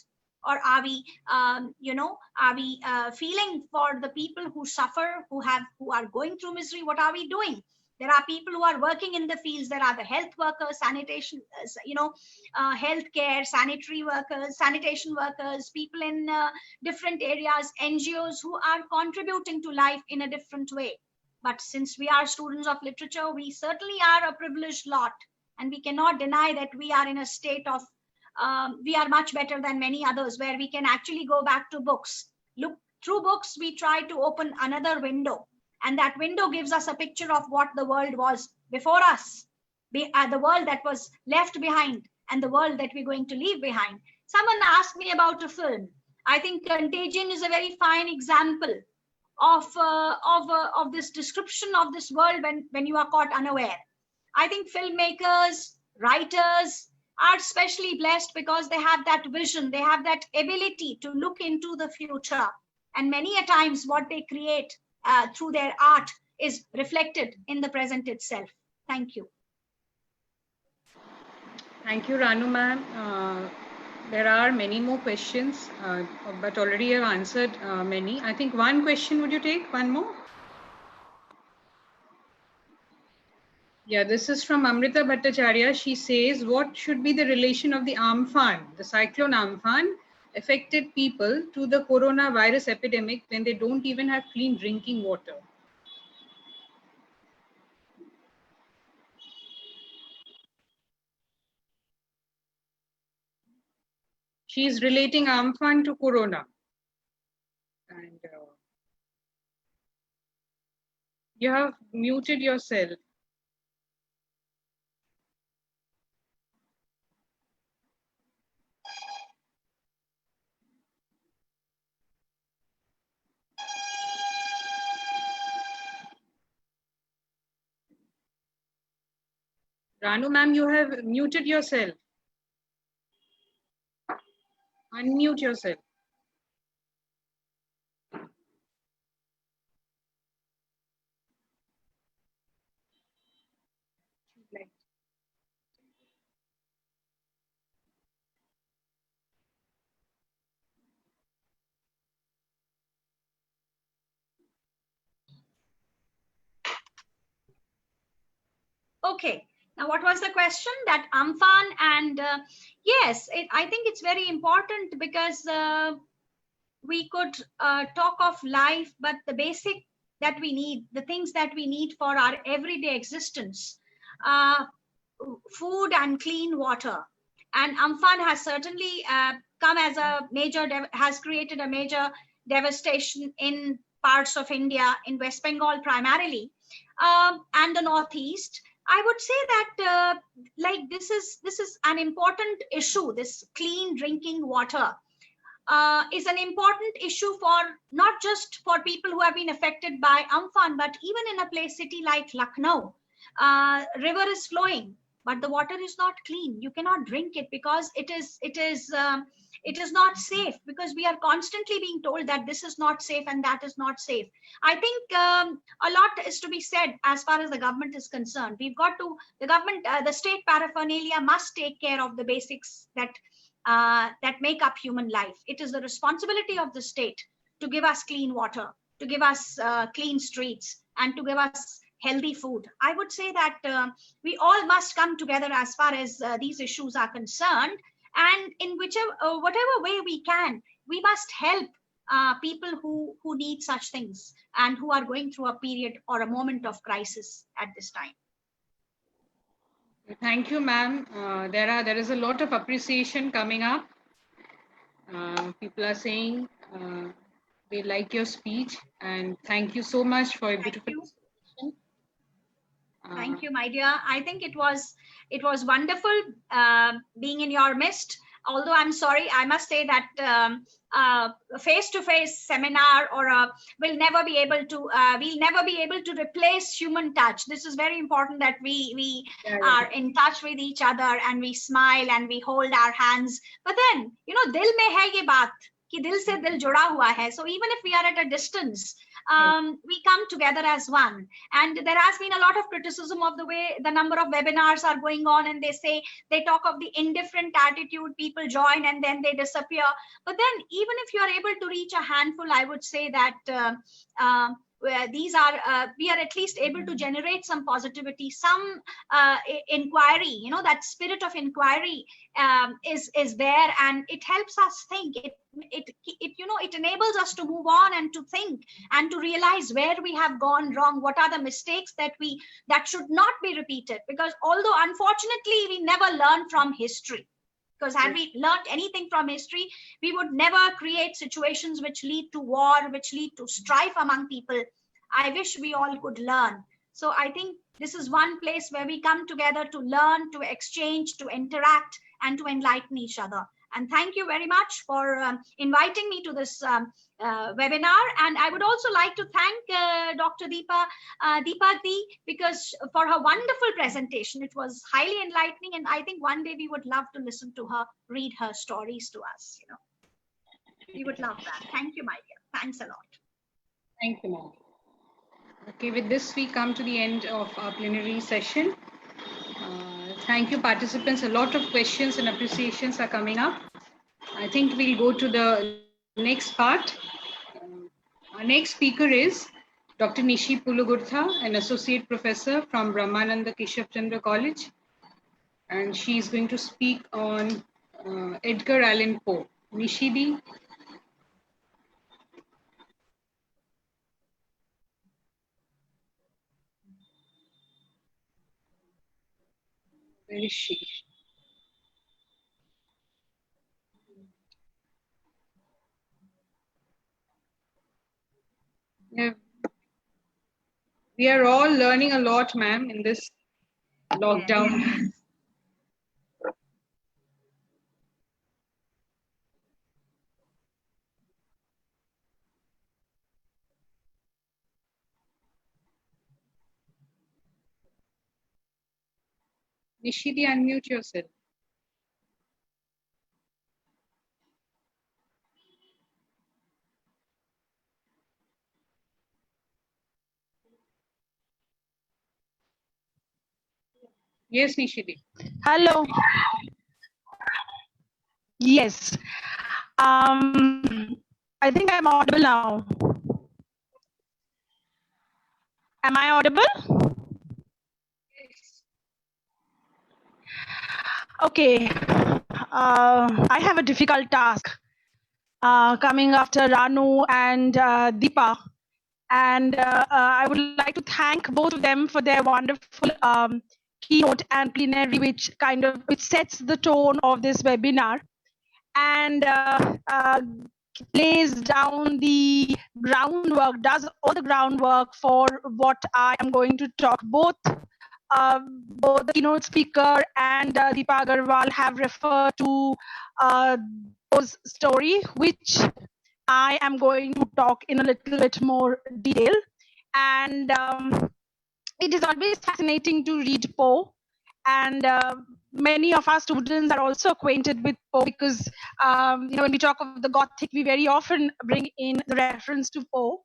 or are we feeling for the people who suffer, who are going through misery? What are we doing? There are people who are working in the fields. There are the health workers, sanitation, healthcare, sanitary workers, sanitation workers, people in different areas, NGOs who are contributing to life in a different way. But since we are students of literature, we certainly are a privileged lot, and we cannot deny that we are in a state of, we are much better than many others, where we can actually go back to books. Look through books, we try to open another window, and that window gives us a picture of what the world was before us, the world that was left behind, and the world that we're going to leave behind. Someone asked me about a film. I think Contagion is a very fine example of this description of this world when you are caught unaware. I think filmmakers, writers are especially blessed because they have that vision, they have that ability to look into the future, and many a times what they create through their art is reflected in the present itself. Thank you. Thank you, Ranu ma'am. There are many more questions, but already I've answered many. I think one question, would you take one more? Yeah, this is from Amrita Bhattacharya. She says, what should be the relation of the Amphan, the cyclone Amphan, affected people to the coronavirus epidemic when they don't even have clean drinking water? She is relating Amphan to corona. And you have muted yourself. Ranu ma'am, you have muted yourself. Unmute yourself. Okay. Now, what was the question? That Amphan, and yes, I think it's very important because we could talk of life, but the basic that we need, the things that we need for our everyday existence, food and clean water. And Amphan has certainly come as a major, has created a major devastation in parts of India, in West Bengal primarily, and the Northeast. I would say that this is an important issue. This clean drinking water is an important issue for not just for people who have been affected by Amphan, but even in a place city like Lucknow. River is flowing, but the water is not clean. You cannot drink it because it is not safe, because we are constantly being told that this is not safe and that is not safe. I think a lot is to be said as far as the government is concerned. We've got to, the government, the state paraphernalia must take care of the basics that make up human life. It is the responsibility of the state to give us clean water, to give us clean streets, and to give us healthy food. I would say that we all must come together as far as these issues are concerned, and in whatever way we can, we must help people who need such things and who are going through a period or a moment of crisis at this time. Thank you, ma'am. There is a lot of appreciation coming up. People are saying they like your speech, and thank you so much for a beautiful presentation. Thank you, my dear. I think it was wonderful being in your midst. although I'm sorry, I must say that face-to-face seminar or we'll never be able to replace human touch. This is very important that we are in touch with each other and we smile and we hold our hands. But then, dil mein hai ye baat ki dil se dil juda hua hai. So even if we are at a distance, we come together as one. And there has been a lot of criticism of the way the number of webinars are going on, and they talk of the indifferent attitude, people join and then they disappear. But then even if you are able to reach a handful, I would say that we are at least able to generate some positivity, some inquiry, that spirit of inquiry is there, and it helps us think. It enables us to move on and to think and to realize where we have gone wrong, what are the mistakes that should not be repeated. Because although unfortunately we never learn from history, because had we learned anything from history, we would never create situations which lead to war, which lead to strife among people. I wish we all could learn. So I think this is one place where we come together to learn, to exchange, to interact, and to enlighten each other. And thank you very much for inviting me to this webinar. And I would also like to thank Dr. Deepati, because for her wonderful presentation. It was highly enlightening, and I think one day we would love to listen to her, read her stories to us. We would love that. Thank you, my dear. Thanks a lot. Thank you, ma'am. Okay, with this we come to the end of our plenary session. Thank you, participants. A lot of questions and appreciations are coming up. I think we'll go to the next part. Our next speaker is Dr. Nishi Pulugurtha, an associate professor from Brahmananda Keshab Chandra College. And she is going to speak on Edgar Allan Poe. Nishidi. Where is she? Yeah. We are all learning a lot, ma'am, in this lockdown. Nishidi, unmute yourself. Yes, Nishidi. Hello. Yes. I think I'm audible now. Am I audible? Yes. Okay. I have a difficult task coming after Ranu and Deepa. And I would like to thank both of them for their wonderful keynote and plenary, which sets the tone of this webinar and lays down the groundwork, does all the groundwork for what I am going to talk. Both the keynote speaker and Deepa Agarwal have referred to those story, which I am going to talk in a little bit more detail. And it is always fascinating to read Poe, and many of our students are also acquainted with Poe because when we talk of the Gothic, we very often bring in the reference to Poe.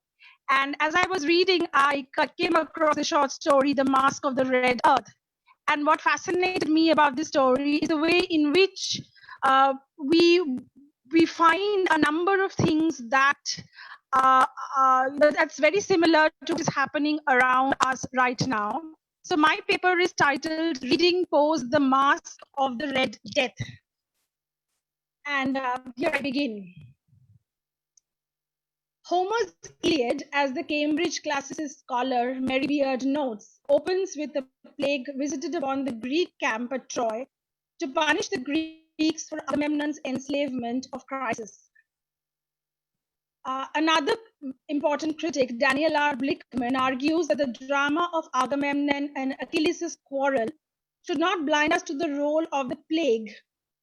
And as I was reading, I came across the short story, The Mask of the Red Earth. And what fascinated me about this story is the way in which we find a number of things that that's very similar to what is happening around us right now. So my paper is titled Reading Poe's The Mask of the Red Death. And here I begin. Homer's Iliad, as the Cambridge classicist scholar Mary Beard notes, opens with a plague visited upon the Greek camp at Troy to punish the Greeks for Agamemnon's enslavement of Chryses. Another important critic, Daniel R. Blickman, argues that the drama of Agamemnon and Achilles' quarrel should not blind us to the role of the plague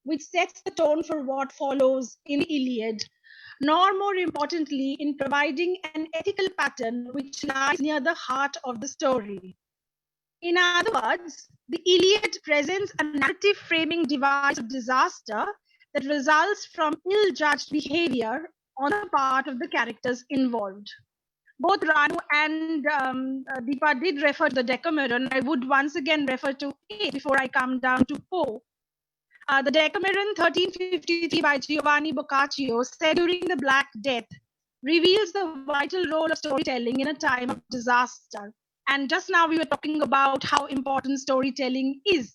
which sets the tone for what follows in the Iliad, nor more importantly, in providing an ethical pattern which lies near the heart of the story. In other words, the Iliad presents a narrative framing device of disaster that results from ill-judged behavior on the part of the characters involved. Both Ranu and Deepa did refer to the Decameron. I would once again refer to it before I come down to Poe. The Decameron 1353 by Giovanni Boccaccio, said during the Black Death, reveals the vital role of storytelling in a time of disaster. And just now we were talking about how important storytelling is.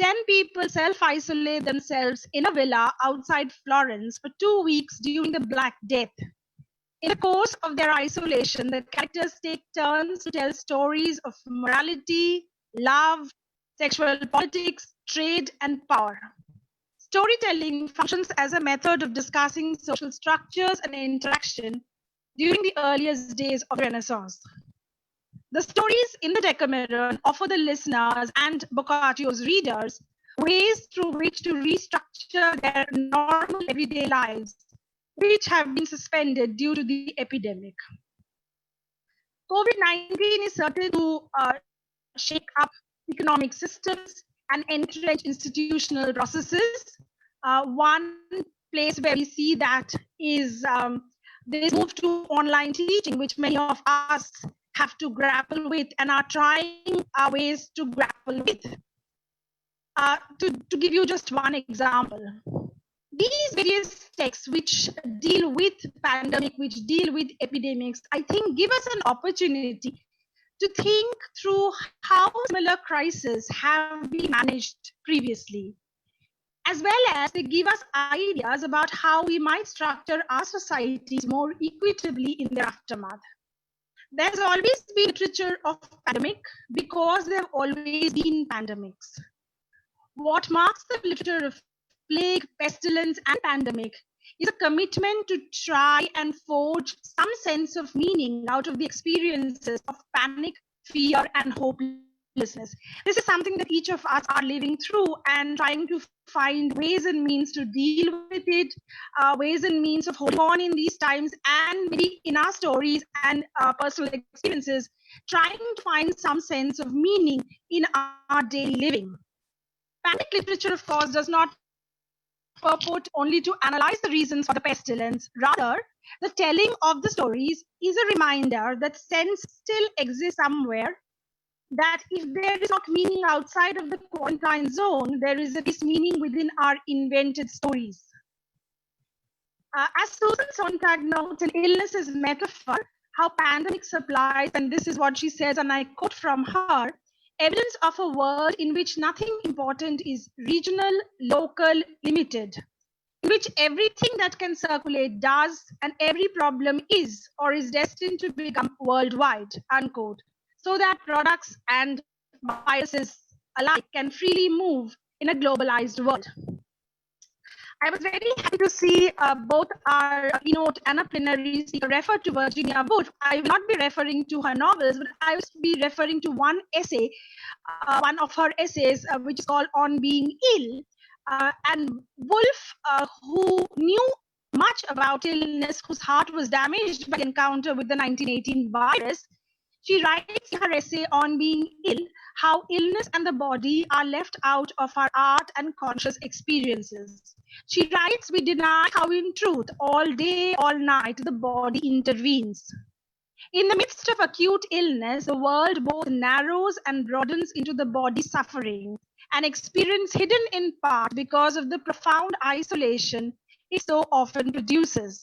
10 people self-isolate themselves in a villa outside Florence for 2 weeks during the Black Death. In the course of their isolation, the characters take turns to tell stories of morality, love, sexual politics, trade, and power. Storytelling functions as a method of discussing social structures and interaction during the earliest days of the Renaissance. The stories in the Decameron offer the listeners and Boccaccio's readers ways through which to restructure their normal everyday lives, which have been suspended due to the epidemic. COVID-19 is certain to shake up economic systems and entrench institutional processes. One place where we see that is this move to online teaching, which many of us have to grapple with and are trying our ways to grapple with. To give you just one example, these various texts which deal with pandemic, which deal with epidemics, I think give us an opportunity to think through how similar crises have been managed previously, as well as they give us ideas about how we might structure our societies more equitably in their aftermath. There's always been literature of pandemic because there have always been pandemics. What marks the literature of plague, pestilence, and pandemic is a commitment to try and forge some sense of meaning out of the experiences of panic, fear, and hopelessness. This is something that each of us are living through and trying to find ways and means to deal with it, ways and means of holding on in these times, and maybe in our stories and personal experiences, trying to find some sense of meaning in our daily living. Panic literature, of course, does not purport only to analyze the reasons for the pestilence. Rather, the telling of the stories is a reminder that sense still exists somewhere, that if there is not meaning outside of the quarantine zone, there is at least meaning within our invented stories. As Susan Sontag notes in Illness as Metaphor, how pandemic supplies, and this is what she says, and I quote from her, evidence of a world in which nothing important is regional, local, limited, in which everything that can circulate does, and every problem is or is destined to become worldwide, unquote, so that products and viruses alike can freely move in a globalized world. I was very happy to see both our keynote and a plenary speaker refer to Virginia Woolf. I will not be referring to her novels, but I will be referring to one essay, one of her essays, which is called On Being Ill. And Woolf, who knew much about illness, whose heart was damaged by the encounter with the 1918 virus, she writes in her essay On Being Ill how illness and the body are left out of our art and conscious experiences. She writes, we deny how in truth, all day, all night, the body intervenes. In the midst of acute illness, the world both narrows and broadens into the body suffering, an experience hidden in part because of the profound isolation it so often produces.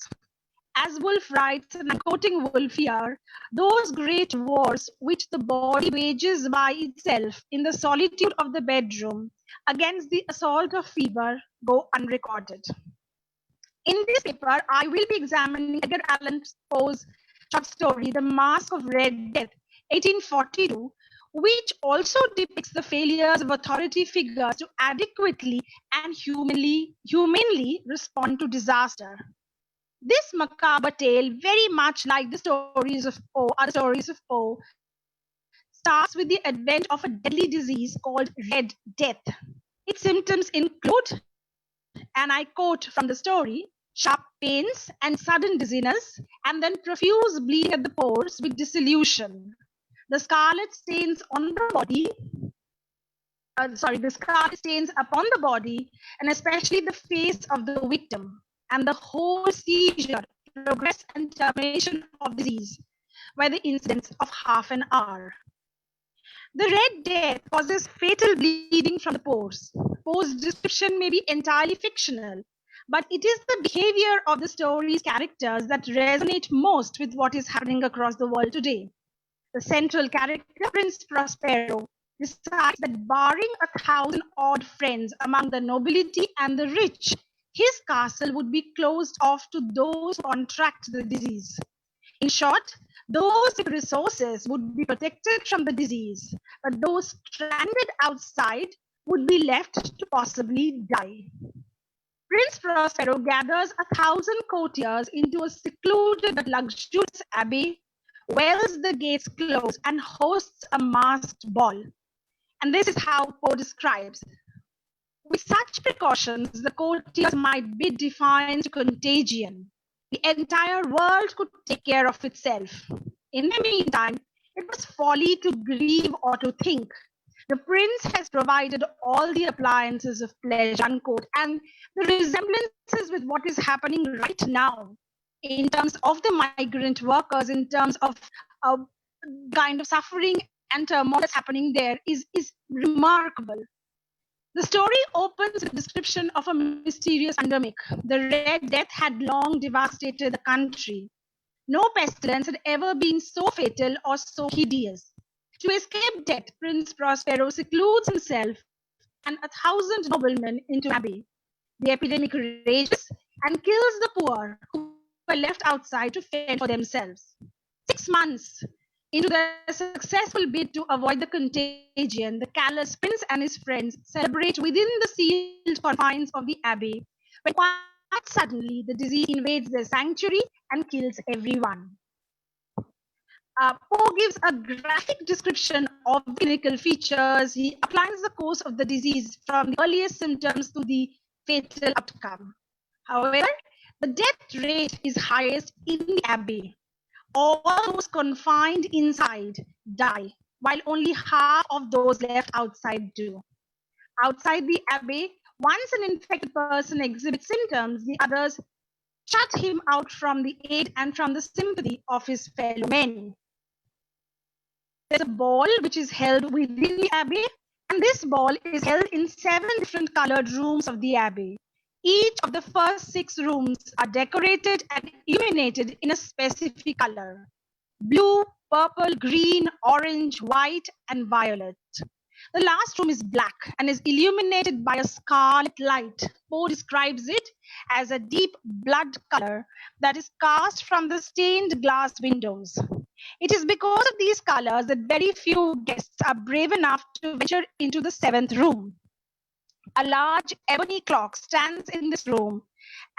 As Woolf writes, and I'm quoting Woolf here, those great wars which the body wages by itself in the solitude of the bedroom against the assault of fever go unrecorded. In this paper, I will be examining Edgar Allan Poe's short story, The Mask of Red Death, 1842, which also depicts the failures of authority figures to adequately and humanely respond to disaster. This macabre tale, very much like the stories of Poe, other stories of Poe, starts with the advent of a deadly disease called Red Death. Its symptoms include and I quote from the story, sharp pains and sudden dizziness, and then profuse bleeding at the pores with dissolution. The scarlet stains on the body, the scarlet stains upon the body, and especially the face of the victim, and the whole seizure, progress, and termination of disease were the incidents of half an hour. The Red Death causes fatal bleeding from the pores. Poe's description may be entirely fictional, but it is the behavior of the story's characters that resonate most with what is happening across the world today. The central character, Prince Prospero, decides that barring 1,000 odd friends among the nobility and the rich, his castle would be closed off to those who contract the disease. In short, those with resources would be protected from the disease, but those stranded outside would be left to possibly die. Prince Prospero gathers 1,000 courtiers into a secluded but luxurious abbey, welds the gates close, and hosts a masked ball. And this is how Poe describes. With such precautions, the courtiers might bid defiance to contagion. The entire world could take care of itself. In the meantime, it was folly to grieve or to think. The prince has provided all the appliances of pleasure, unquote, and the resemblances with what is happening right now in terms of the migrant workers, in terms of kind of suffering and turmoil that's happening there is remarkable. The story opens with a description of a mysterious pandemic. The Red Death had long devastated the country. No pestilence had ever been so fatal or so hideous. To escape death, Prince Prospero secludes himself and 1,000 noblemen into abbey. The epidemic rages and kills the poor who were left outside to fend for themselves. 6 months into their successful bid to avoid the contagion, the callous prince and his friends celebrate within the sealed confines of the abbey, when quite suddenly the disease invades their sanctuary and kills everyone. Poe gives a graphic description of the clinical features. He outlines the course of the disease from the earliest symptoms to the fatal outcome. However, the death rate is highest in the abbey. All those confined inside die, while only half of those left outside do. Outside the abbey, once an infected person exhibits symptoms, the others shut him out from the aid and from the sympathy of his fellow men. There's a ball which is held within the abbey, and this ball is held in 7 different colored rooms of the abbey. Each of the first 6 rooms are decorated and illuminated in a specific color: blue, purple, green, orange, white, and violet. The last room is black and is illuminated by a scarlet light. Poe describes it as a deep blood color that is cast from the stained glass windows. It is because of these colors that very few guests are brave enough to venture into the 7th room. A large ebony clock stands in this room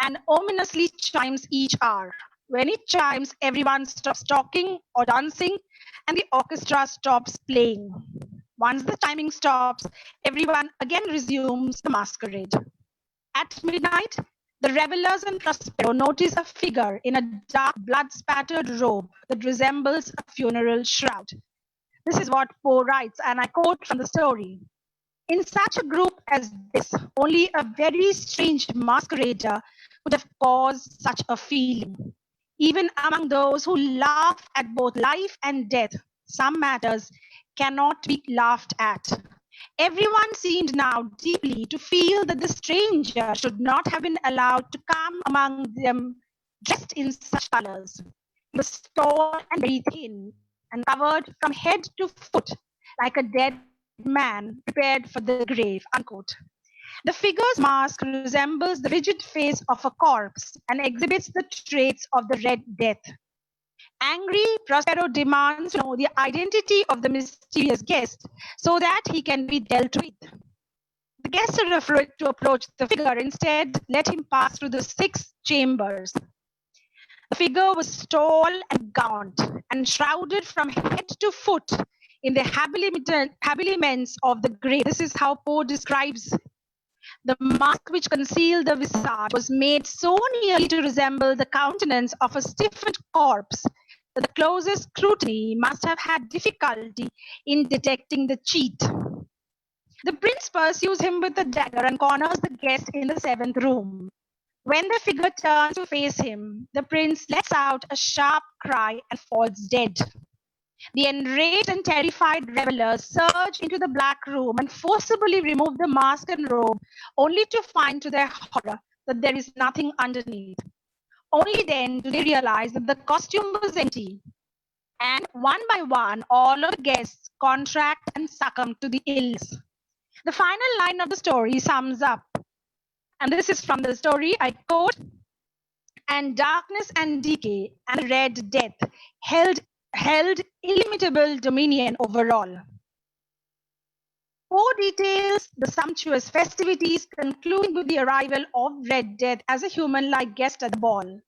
and ominously chimes each hour. When it chimes, everyone stops talking or dancing, and the orchestra stops playing. Once the chiming stops, everyone again resumes the masquerade. At midnight, the revelers and Prospero notice a figure in a dark, blood-spattered robe that resembles a funeral shroud. This is what Poe writes, and I quote from the story. In such a group as this, only a very strange masquerader could have caused such a feeling. Even among those who laugh at both life and death, some matters cannot be laughed at. Everyone seemed now deeply to feel that the stranger should not have been allowed to come among them dressed in such colors. He was tall and very thin, and covered from head to foot like a dead man prepared for the grave, unquote. The figure's mask resembles the rigid face of a corpse and exhibits the traits of the Red Death. Angry, Prospero demands to know the identity of the mysterious guest so that he can be dealt with. The guests are afraid to approach the figure. Instead, let him pass through the 6 chambers. The figure was tall and gaunt and shrouded from head to foot in the habiliments of the grave. This is how Poe describes The mask which concealed the visage was made so nearly to resemble the countenance of a stiffened corpse that the closest scrutiny must have had difficulty in detecting the cheat. The prince pursues him with a dagger and corners the guest in the seventh room. When the figure turns to face him, the prince lets out a sharp cry and falls dead. The enraged and terrified revelers surge into the black room and forcibly remove the mask and robe, only to find to their horror that there is nothing underneath. Only then do they realize that the costume was empty. And one by one, all of the guests contract and succumb to the illness. The final line of the story sums up, and this is from the story, I quote, "And darkness and decay and red death held illimitable dominion over all." Poe details the sumptuous festivities, concluding with the arrival of Red Death as a human-like guest at the ball.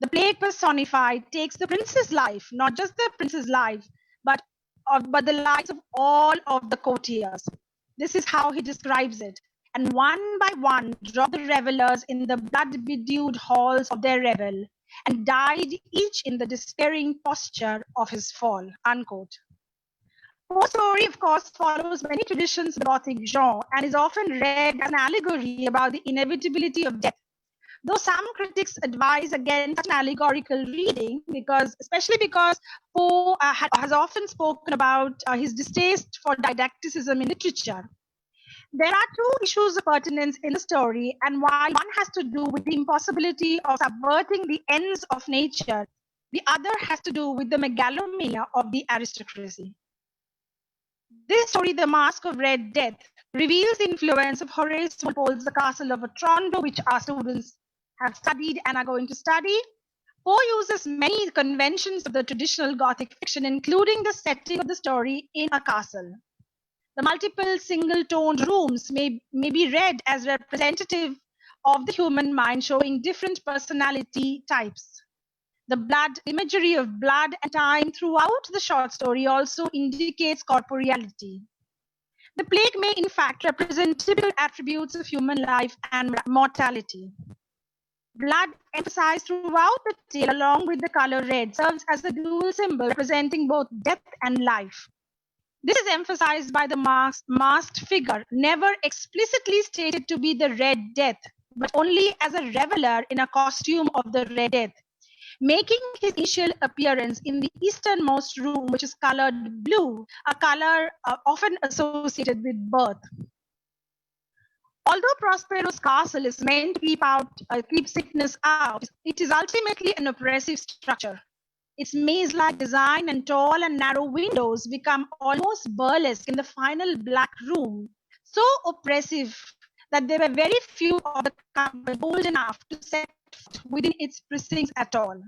The plague personified takes the prince's life, not just the prince's life, but the lives of all of the courtiers. This is how he describes it. And one by one dropped the revelers in the blood-bedewed halls of their revel, and died each in the despairing posture of his fall. Unquote. Poe's story, of course, follows many traditions of the Gothic genre and is often read as an allegory about the inevitability of death. Though some critics advise against such an allegorical reading, especially because Poe has often spoken about his distaste for didacticism in literature. There are two issues of pertinence in the story, and while one has to do with the impossibility of subverting the ends of nature, the other has to do with the megalomania of the aristocracy. This story, The Mask of Red Death, reveals the influence of Horace Walpole's The Castle of Otranto, which our students have studied and are going to study. Poe uses many conventions of the traditional Gothic fiction, including the setting of the story in a castle. The multiple single-toned rooms may be read as representative of the human mind, showing different personality types. The imagery of blood and time throughout the short story also indicates corporeality. The plague may in fact represent typical attributes of human life and mortality. Blood, emphasized throughout the tale along with the color red, serves as a dual symbol representing both death and life. This is emphasized by the masked figure, never explicitly stated to be the Red Death, but only as a reveler in a costume of the Red Death, making his initial appearance in the easternmost room, which is colored blue, a color often associated with birth. Although Prospero's castle is meant to keep sickness out, it is ultimately an oppressive structure. Its maze-like design and tall and narrow windows become almost burlesque in the final black room, so oppressive that there were very few of the company bold enough to set foot within its precincts at all.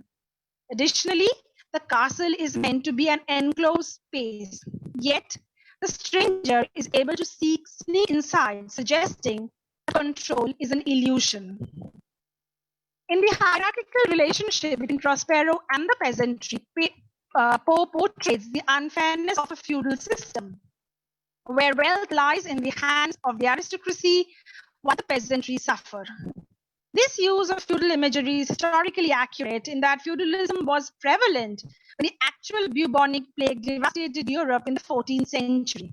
Additionally, the castle is meant to be an enclosed space, yet the stranger is able to sneak inside, suggesting that control is an illusion. In the hierarchical relationship between Prospero and the peasantry, Poe portrays the unfairness of a feudal system, where wealth lies in the hands of the aristocracy while the peasantry suffer. This use of feudal imagery is historically accurate in that feudalism was prevalent when the actual bubonic plague devastated Europe in the 14th century.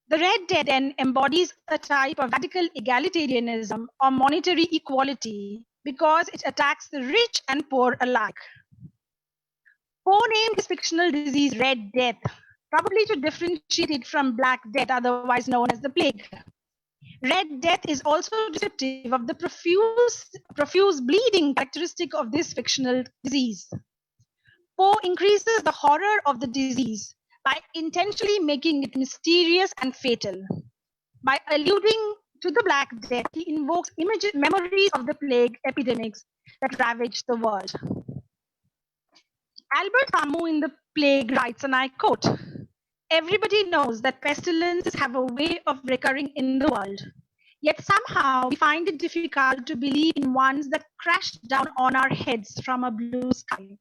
The Red Death then embodies a type of radical egalitarianism or monetary equality because it attacks the rich and poor alike. Poe named his fictional disease Red Death, probably to differentiate it from Black Death, otherwise known as the plague. Red Death is also descriptive of the profuse bleeding characteristic of this fictional disease. Poe increases the horror of the disease by intentionally making it mysterious and fatal. By alluding to the Black Death, he invokes memories of the plague epidemics that ravaged the world. Albert Camus in The Plague writes, and I quote, "Everybody knows that pestilences have a way of recurring in the world. Yet somehow we find it difficult to believe in ones that crash down on our heads from a blue sky.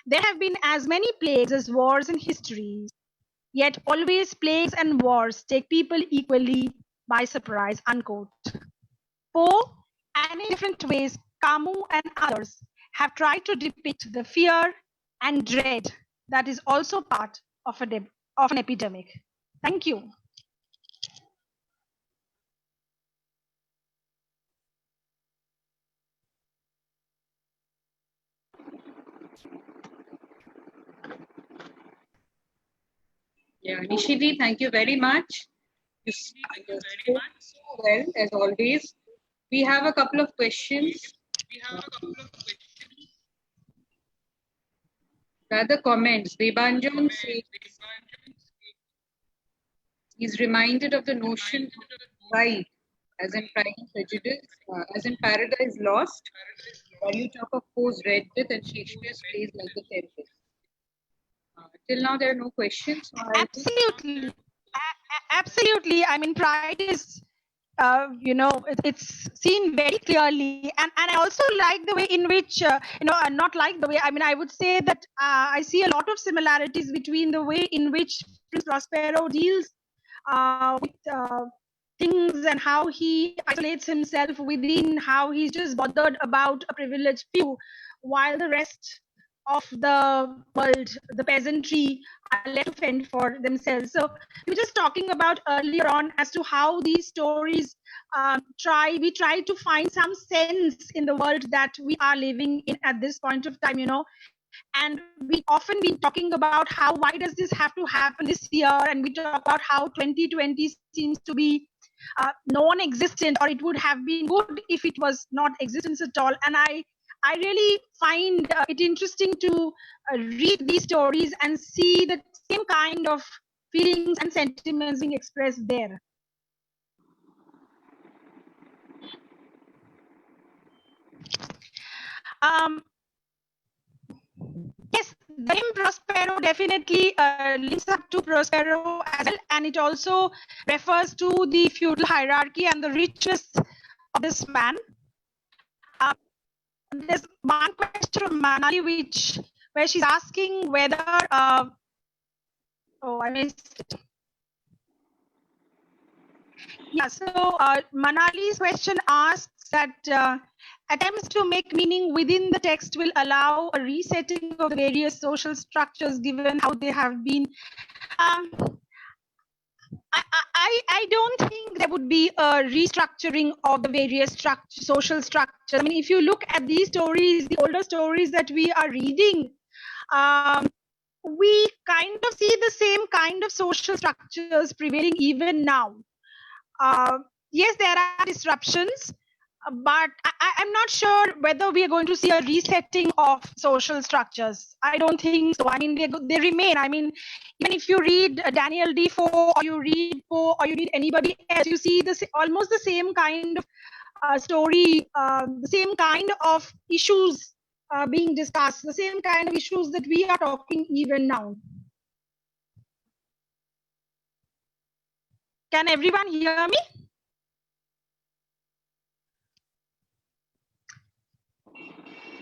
There have been as many plagues as wars in history, yet always plagues and wars take people equally by surprise, unquote. Poe, and in different ways, Camus and others have tried to depict the fear and dread that is also part of an epidemic. Thank you. Yeah, Nishidi, thank you very much. You spoke so well, as always. We have a couple of questions. Rather comments. Debanjan says he's reminded of the notion of pride, as in Pride and Prejudice, as in Paradise Lost, while you talk of Poe's Red Death and Shakespeare's plays like The Tempest. Till now, there are no questions. So Absolutely. Absolutely. I mean, pride is, it's seen very clearly. And I also like the way in which, not like the way, I mean, I would say that I see a lot of similarities between the way in which Prince Prospero deals with things and how he isolates himself within, how he's just bothered about a privileged few, while the rest of the world, the peasantry, are left to fend for themselves. So we were just talking about earlier on as to how these stories we try to find some sense in the world that we are living in at this point of time, and we often been talking about how, why does this have to happen this year, and we talk about how 2020 seems to be non-existent, or it would have been good if it was not existence at all. And I really find it interesting to read these stories and see the same kind of feelings and sentiments being expressed there. Yes, the name Prospero definitely links up to Prospero as well, and it also refers to the feudal hierarchy and the richness of this man. There's one question from Manali where she's asking whether I missed it. Yeah, so Manali's question asks that attempts to make meaning within the text will allow a resetting of the various social structures given how they have been. I don't think there would be a restructuring of the various social structures. I mean, if you look at these stories, the older stories that we are reading, we kind of see the same kind of social structures prevailing even now. Yes, there are disruptions, but I'm not sure whether we are going to see a resetting of social structures. I don't think so. I mean, they remain. I mean, even if you read Daniel Defoe, or you read Poe, or you read anybody else, you see almost the same kind of story, the same kind of issues being discussed, the same kind of issues that we are talking even now. Can everyone hear me?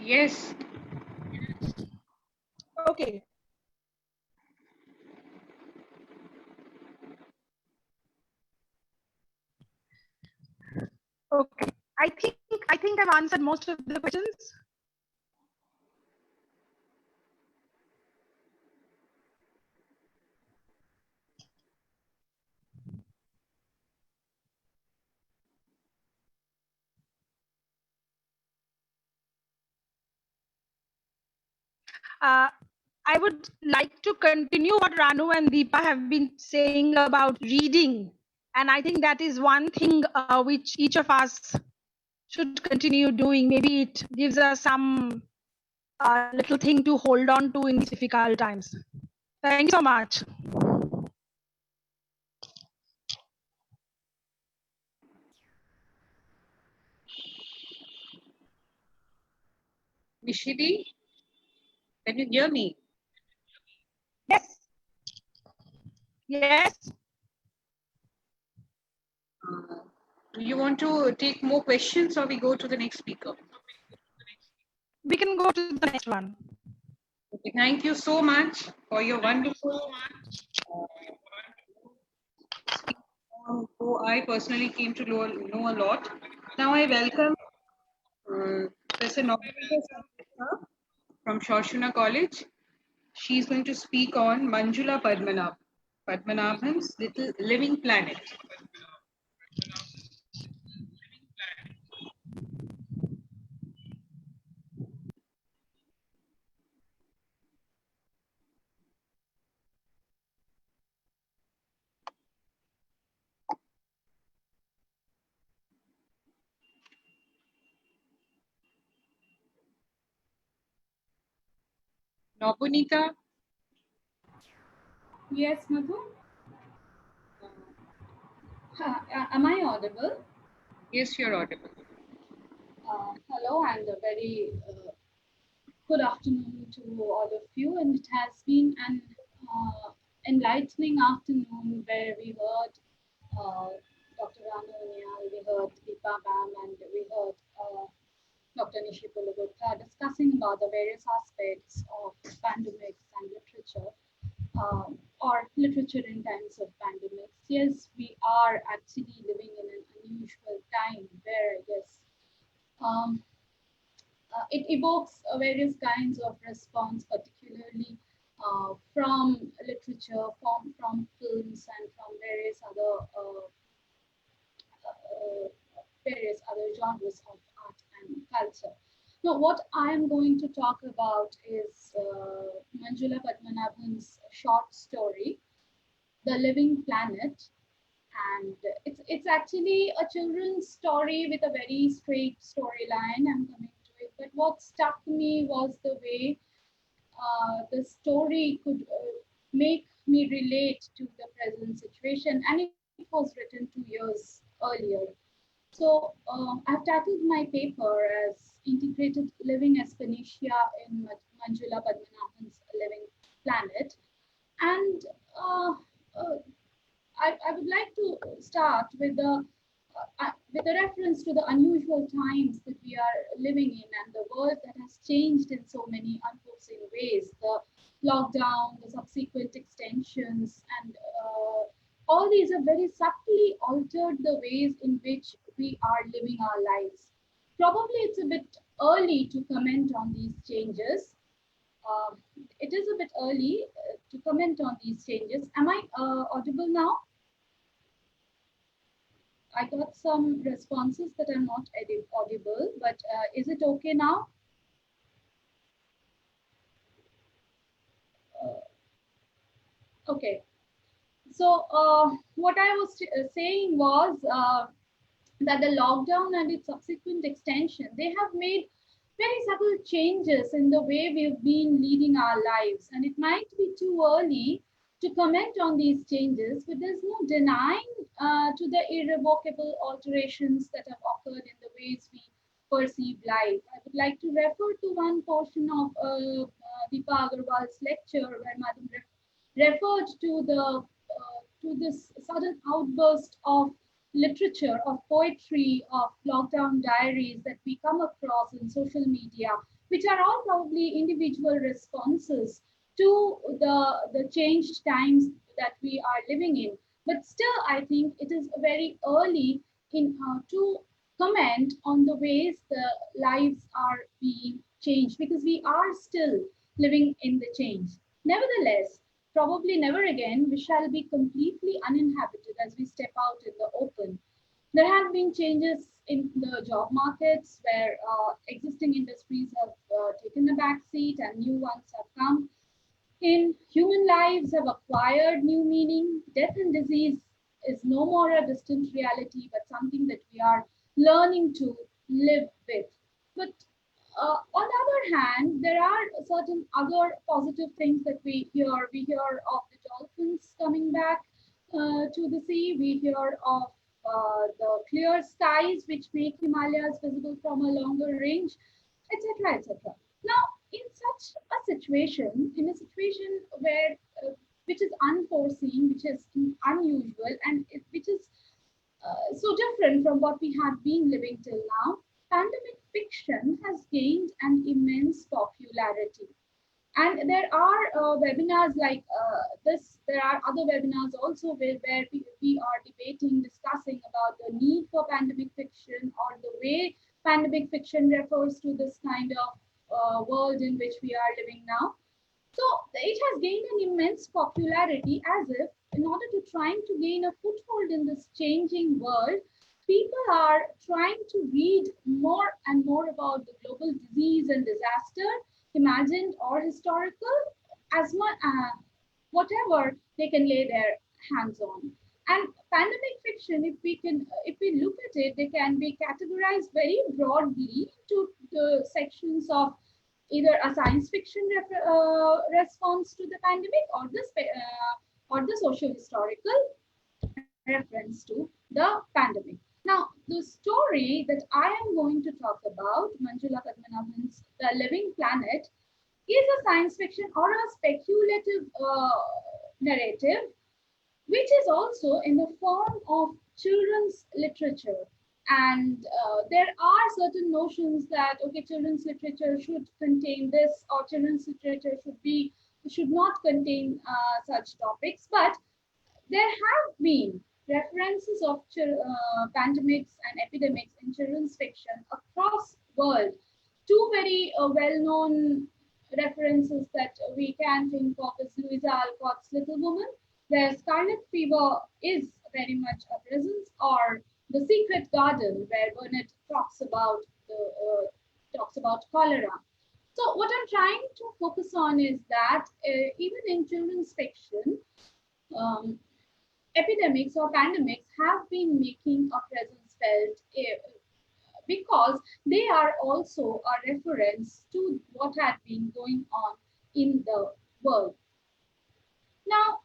yes. Okay. Okay. I think I've answered most of the questions. I would like to continue what Ranu and Deepa have been saying about reading. And I think that is one thing which each of us should continue doing. Maybe it gives us some little thing to hold on to in these difficult times. Thank you so much. Nishidi, can you hear me? Yes. Yes. Do you want to take more questions, or we go to the next speaker? We can go to the next one. Okay, thank you so much for your wonderful who I personally came to know a lot. Now I welcome Professor Sarsuna from Sarsuna College. She's going to speak on Padmanabhan's Little Living Planet. Nobunita? Yes, Madhu. Am I audible? Yes, you're audible. Hello, and a very good afternoon to all of you. And it has been an enlightening afternoon where we heard Dr. Ranu Unyal, we heard Deepa Bam, and we heard Dr. Nishi Pulagutta discussing about the various aspects of pandemics and literature, or literature in times of pandemics. Yes, we are actually living in an unusual time where, yes, um, it evokes various kinds of response, particularly from literature, from films, and from various other genres of art and culture. Now, what I am going to talk about is Manjula Padmanabhan's short story, The Living Planet. And it's actually a children's story with a very straight storyline. I'm coming to it. But what struck me was the way the story could make me relate to the present situation. And it was written 2 years earlier. So I've titled my paper as Integrated Living Aspanesia in Manjula Padmanabhan's Living Planet. And I would like to start with a reference to the unusual times that we are living in and the world that has changed in so many unforeseen ways. The lockdown, the subsequent extensions, and all these have very subtly altered the ways in which we are living our lives. Probably it's a bit early to comment on these changes. It is a bit early to comment on these changes. Am I audible now? I got some responses that I'm not audible, but is it okay now? Okay. So what I was saying was that the lockdown and its subsequent extension, they have made very subtle changes in the way we've been leading our lives. And it might be too early to comment on these changes, but there's no denying to the irrevocable alterations that have occurred in the ways we perceive life. I would like to refer to one portion of Deepa Agarwal's lecture where Madam referred to this sudden outburst of literature, of poetry, of lockdown diaries that we come across in social media, which are all probably individual responses to the changed times that we are living in. But still, I think it is very early to comment on the ways the lives are being changed, because we are still living in the change. Nevertheless, probably never again we shall be completely uninhabited as we step out in the open. There have been changes in the job markets where existing industries have taken a back seat and new ones have come in. Human lives have acquired new meaning. Death and disease is no more a distant reality, but something that we are learning to live with. But on the other hand, there are certain other positive things that we hear. We hear of the dolphins coming back to the sea. We hear of the clear skies, which make Himalayas visible from a longer range, etc., etc. Now, in such a situation, where which is unforeseen, which is unusual, and which is so different from what we have been living till now, pandemic fiction has gained an immense popularity. And there are webinars like this. There are other webinars also where we are debating, discussing about the need for pandemic fiction, or the way pandemic fiction refers to this kind of world in which we are living now. So it has gained an immense popularity, as if in order to trying to gain a foothold in this changing world, people are trying to read more and more about the global disease and disaster, imagined or historical, as much whatever they can lay their hands on. And pandemic fiction, if we look at it, they can be categorized very broadly into the sections of either a science fiction response to the pandemic, or the social historical reference to the pandemic. Now, the story that I am going to talk about, Manjula Padmanabhan's The Living Planet, is a science fiction or a speculative narrative, which is also in the form of children's literature. And there are certain notions that, okay, children's literature should contain this, or children's literature should not contain such topics. But there have been references of pandemics and epidemics in children's fiction across world. Two very well-known references that we can think of is Louisa Alcott's Little Woman, where scarlet fever is very much a presence, or The Secret Garden, where Burnett talks about cholera. So what I'm trying to focus on is that even in children's fiction, epidemics or pandemics have been making a presence felt because they are also a reference to what had been going on in the world. Now,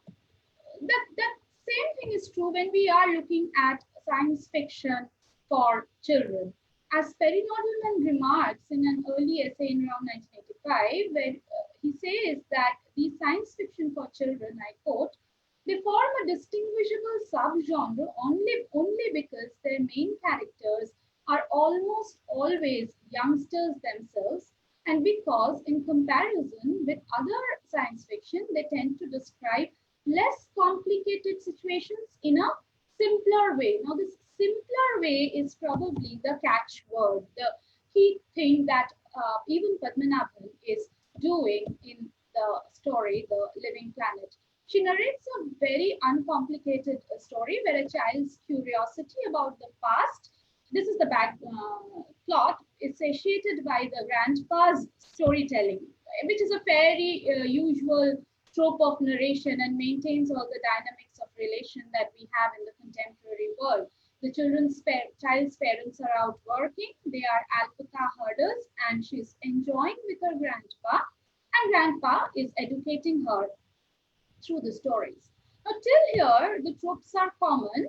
that same thing is true when we are looking at science fiction for children. As Perry Nodelman remarks in an early essay in around 1985, where he says that these science fiction for children, I quote, they form a distinguishable subgenre only because their main characters are almost always youngsters themselves, and because in comparison with other science fiction, they tend to describe less complicated situations in a simpler way. Now, this simpler way is probably the catchword, the key thing that even Padmanabhan is doing in the story, The Living Planet. She narrates a very uncomplicated story where a child's curiosity about the past, this is the back plot, is satiated by the grandpa's storytelling, which is a very usual trope of narration and maintains all the dynamics of relation that we have in the contemporary world. The child's parents are out working, they are alpaca herders, and she's enjoying with her grandpa, and grandpa is educating her through the stories. Now, till here, the tropes are common,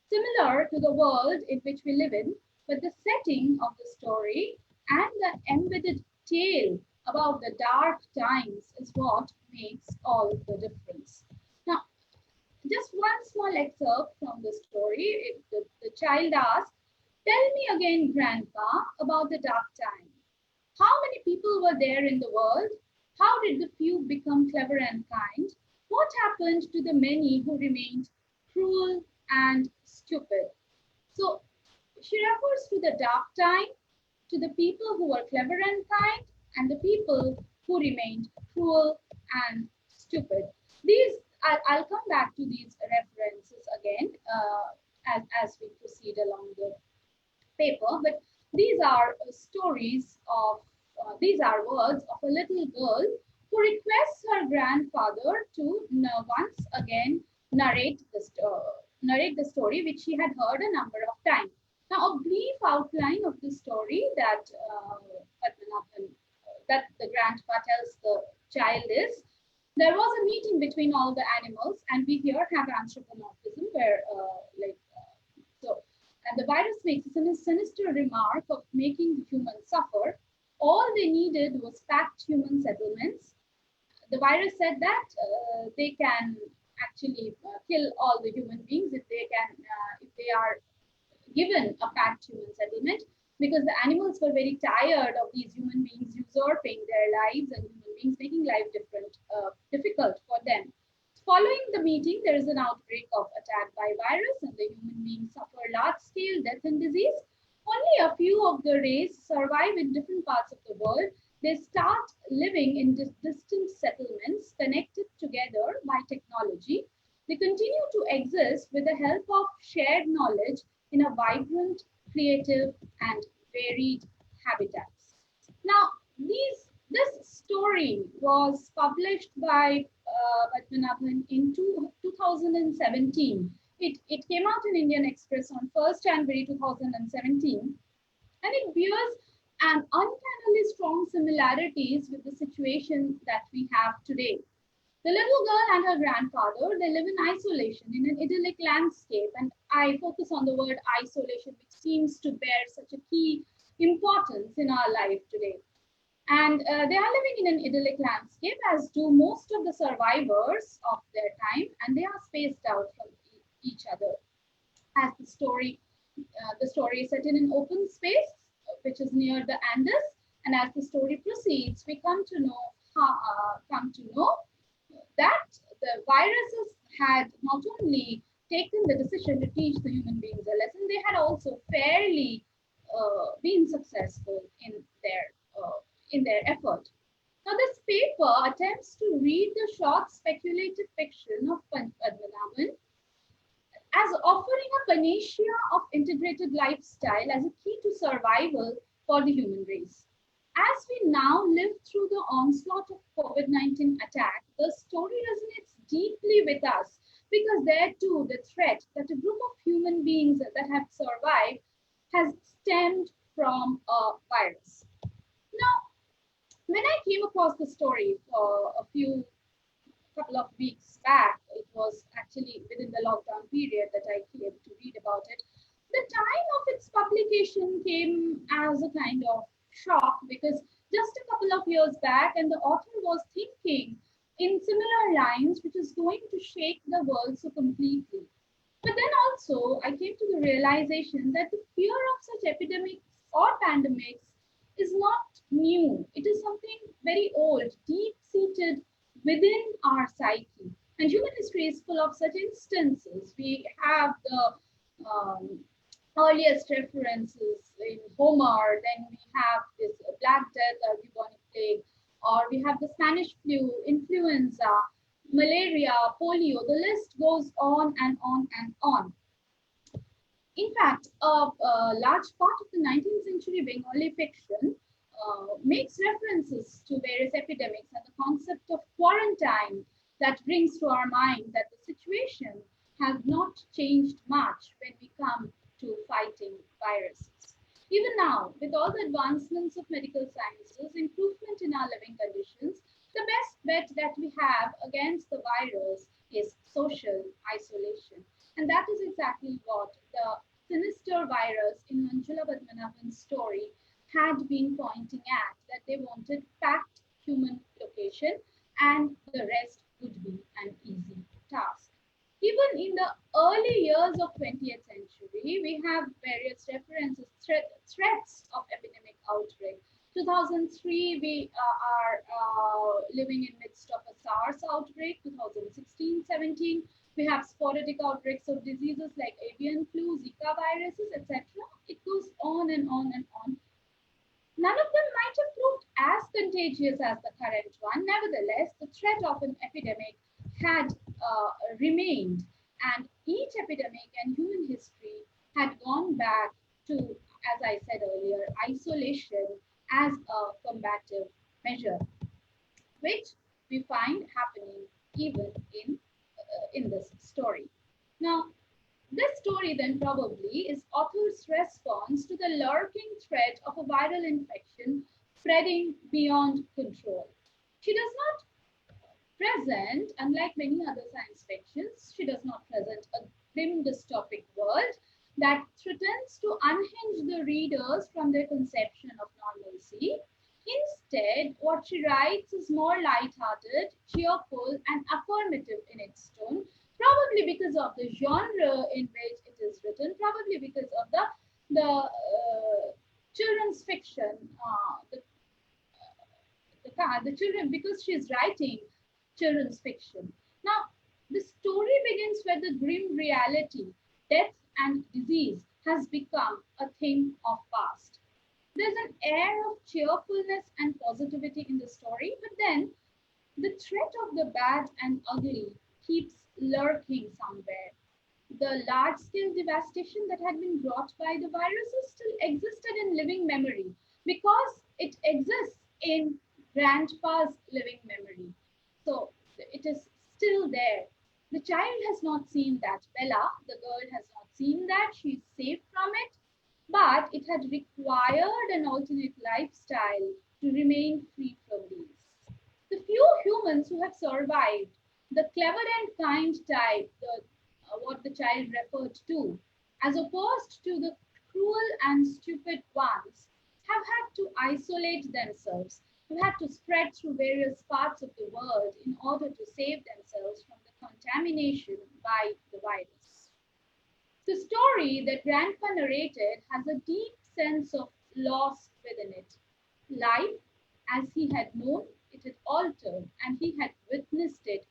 similar to the world in which we live in, but the setting of the story and the embedded tale about the dark times is what makes all the difference. Now, just one small excerpt from the story. The child asks, "Tell me again, Grandpa, about the dark time. How many people were there in the world? How did the few become clever and kind? What happened to the many who remained cruel and stupid?" So she refers to the dark time, to the people who were clever and kind, and the people who remained cruel and stupid. I'll come back to these references again as we proceed along the paper, but these are stories of, these are words of a little girl who requests her grandfather to once again narrate the story which she had heard a number of times. Now, a brief outline of the story that that the grandpa tells the child is, there was a meeting between all the animals, and we here have anthropomorphism where and the virus makes a sinister remark of making the humans suffer. All they needed was packed human settlements. The virus said that they can actually kill all the human beings if they are given a packed human settlement. because the animals were very tired of these human beings usurping their lives and human beings making life difficult for them. Following the meeting, there is an outbreak of attack by virus and the human beings suffer large-scale death and disease. Only a few of the race survive in different parts of the world. They start living in distant settlements connected together by technology. They continue to exist with the help of shared knowledge in a vibrant, creative, and varied habitats. Now, this story was published by Padmanabhan in 2017. It came out in Indian Express on 1st January 2017, and it bears an uncannily strong similarities with the situation that we have today. The little girl and her grandfather, they live in isolation in an idyllic landscape, and I focus on the word isolation, which seems to bear such a key importance in our life today. And they are living in an idyllic landscape, as do most of the survivors of their time, and they are spaced out from each other. As the story is set in an open space, which is near the Andes, and as the story proceeds, we come to know that the viruses had not only taken the decision to teach the human beings a lesson, they had also fairly been successful in their effort. Now, this paper attempts to read the short speculative fiction of Padmanabhan as offering a panacea of integrated lifestyle as a key to survival for the human race. As we now live through the onslaught of COVID-19 attack, the story resonates deeply with us because there too the threat that a group of human beings that have survived has stemmed from a virus. Now, when I came across the story for a couple of weeks back, it was actually within the lockdown period that I came to read about it. The time of its publication came as a kind of shock because just a couple of years back, and the author was thinking in similar lines, which is going to shake the world so completely. But then also, I came to the realization that the fear of such epidemics or pandemics is not new. It is something very old, deep-seated within our psyche. And human history is full of such instances. We have the earliest references in Homer, then we have this Black Death or bubonic plague, or we have the Spanish flu, influenza, malaria, polio, the list goes on and on and on. In fact, a large part of the 19th century Bengali fiction makes references to various epidemics and the concept of quarantine that brings to our mind that the situation has not changed much when we come to fighting viruses. Even now, with all the advancements of medical sciences, improvement in our living conditions, the best bet that we have against the virus is social isolation. And that is exactly what the sinister virus in Manjula Padmanabhan's story had been pointing at, that they wanted packed human location and the rest would be an easy task. Even in the early years of 20th century, we have various references, threats of epidemic outbreak. 2003, we are living in midst of a SARS outbreak. 2016-17, we have sporadic outbreaks of diseases like avian flu, Zika viruses, etc. It goes on and on and on. None of them might have proved as contagious as the current one. Nevertheless, the threat of an epidemic had remained, and each epidemic and human history had gone back to, as I said earlier, isolation as a combative measure, which we find happening even in this story. Now, this story then probably is author's response to the lurking threat of a viral infection spreading beyond control. She does not present, unlike many other science fictions, she does not present a grim dystopic world that threatens to unhinge the readers from their conception of normalcy. Instead, what she writes is more light-hearted, cheerful, and affirmative in its tone, probably because of the genre in which it is written, probably because of the children's fiction, the children, because she's writing children's fiction. Now, the story begins where the grim reality, death and disease, has become a thing of past. There's an air of cheerfulness and positivity in the story, but then the threat of the bad and ugly keeps lurking somewhere. The large-scale devastation that had been brought by the viruses still existed in living memory because it exists in grandpa's living memory. So it is still there. The child has not seen that. Bella, the girl, has not seen that. She's safe from it. But it had required an alternate lifestyle to remain free from these. The few humans who have survived, the clever and kind type, what the child referred to, as opposed to the cruel and stupid ones, have had to isolate themselves, have had to spread through various parts of the world in order to save themselves from the contamination by the virus. The story that Grandpa narrated has a deep sense of loss within it. Life, as he had known, it had altered, and he had witnessed it,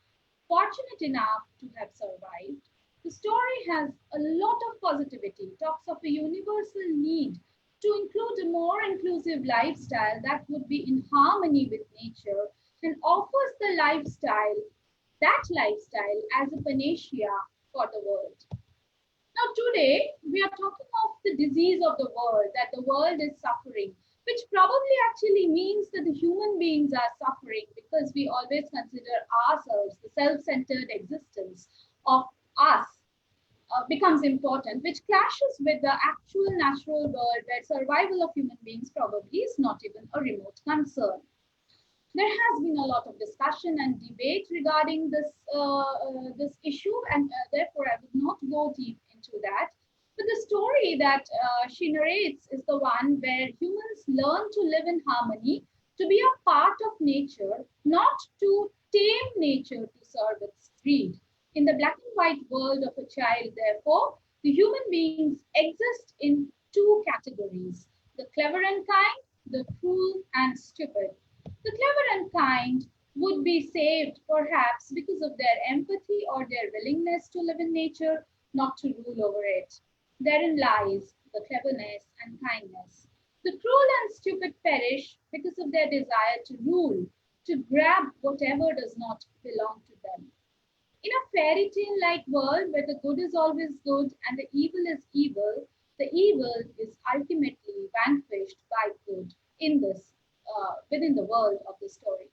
fortunate enough to have survived. The story has a lot of positivity, talks of a universal need to include a more inclusive lifestyle that would be in harmony with nature, and offers the lifestyle, that lifestyle, as a panacea for the world. Now, today, we are talking of the disease of the world, that the world is suffering, which probably actually means that the human beings are suffering because we always consider ourselves, the self-centered existence of us becomes important, which clashes with the actual natural world where survival of human beings probably is not even a remote concern. There has been a lot of discussion and debate regarding this issue, and therefore I would not go deep into that. But the story that she narrates is the one where humans learn to live in harmony, to be a part of nature, not to tame nature to serve its greed. In the black and white world of a child, therefore, the human beings exist in two categories: the clever and kind, the cruel and stupid. The clever and kind would be saved perhaps because of their empathy or their willingness to live in nature, not to rule over it. Therein lies the cleverness and kindness. The cruel and stupid perish because of their desire to rule, to grab whatever does not belong to them. In a fairy tale like world where the good is always good and the evil is evil, the evil is ultimately vanquished by good in this within the world of the story.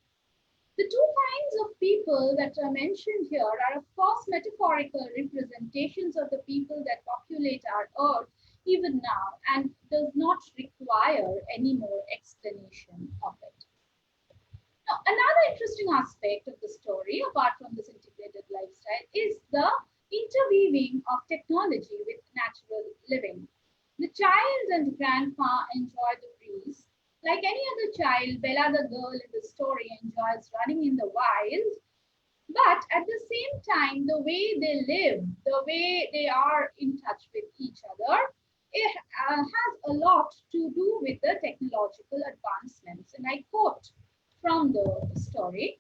The two kinds of people that are mentioned here are, of course, metaphorical representations of the people that populate our earth even now, and does not require any more explanation of it. Now, another interesting aspect of the story, apart from this integrated lifestyle, is the interweaving of technology with natural living. The child and grandpa enjoy the breeze. Like any other child, Bella, the girl in the story, enjoys running in the wild. But at the same time, the way they live, the way they are in touch with each other, it has a lot to do with the technological advancements. And I quote from the story: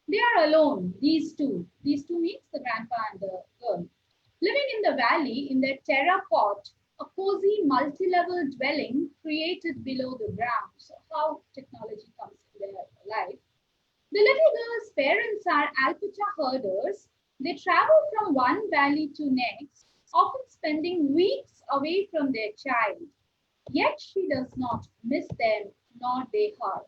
they are alone, these two. These two means the grandpa and the girl, living in the valley in their terra pot, a cozy multi-level dwelling created below the ground. So how technology comes in their life. The little girl's parents are alpaca herders. They travel from one valley to next, often spending weeks away from their child. Yet she does not miss them, nor they her.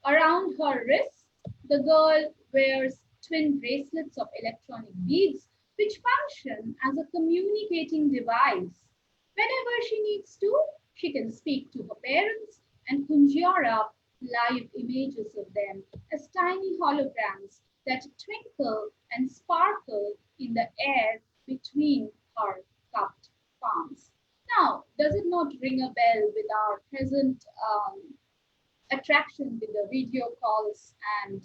Around her wrists, the girl wears twin bracelets of electronic beads, which function as a communicating device. Whenever she needs to, she can speak to her parents and conjure up live images of them as tiny holograms that twinkle and sparkle in the air between her cupped palms. Now, does it not ring a bell with our present attraction with the video calls and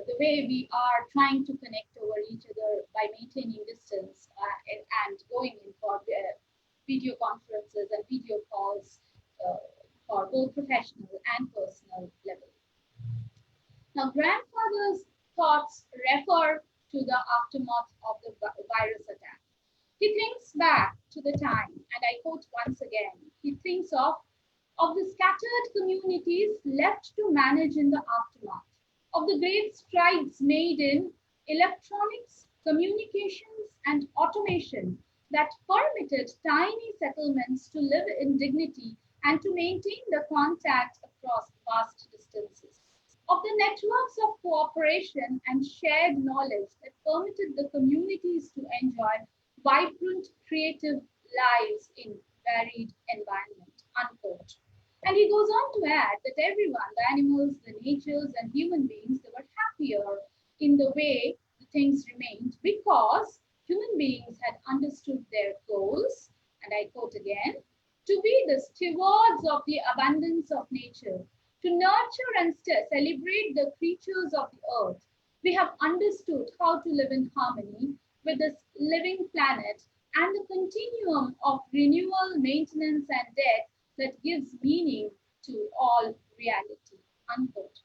the way we are trying to connect over each other by maintaining distance and going in for video conferences and video calls for both professional and personal level. Now, grandfather's thoughts refer to the aftermath of the virus attack. He thinks back to the time, and I quote once again, he thinks of the scattered communities left to manage in the aftermath, of the great strides made in electronics, communications, and automation that permitted tiny settlements to live in dignity and to maintain the contact across vast distances, of the networks of cooperation and shared knowledge that permitted the communities to enjoy vibrant, creative lives in varied environment, unquote. And he goes on to add that everyone, the animals, the natures, and human beings, they were happier in the way the things remained because human beings had understood their goals, and I quote again, to be the stewards of the abundance of nature, to nurture and celebrate the creatures of the earth. We have understood how to live in harmony with this living planet and the continuum of renewal, maintenance, and death that gives meaning to all reality, unquote.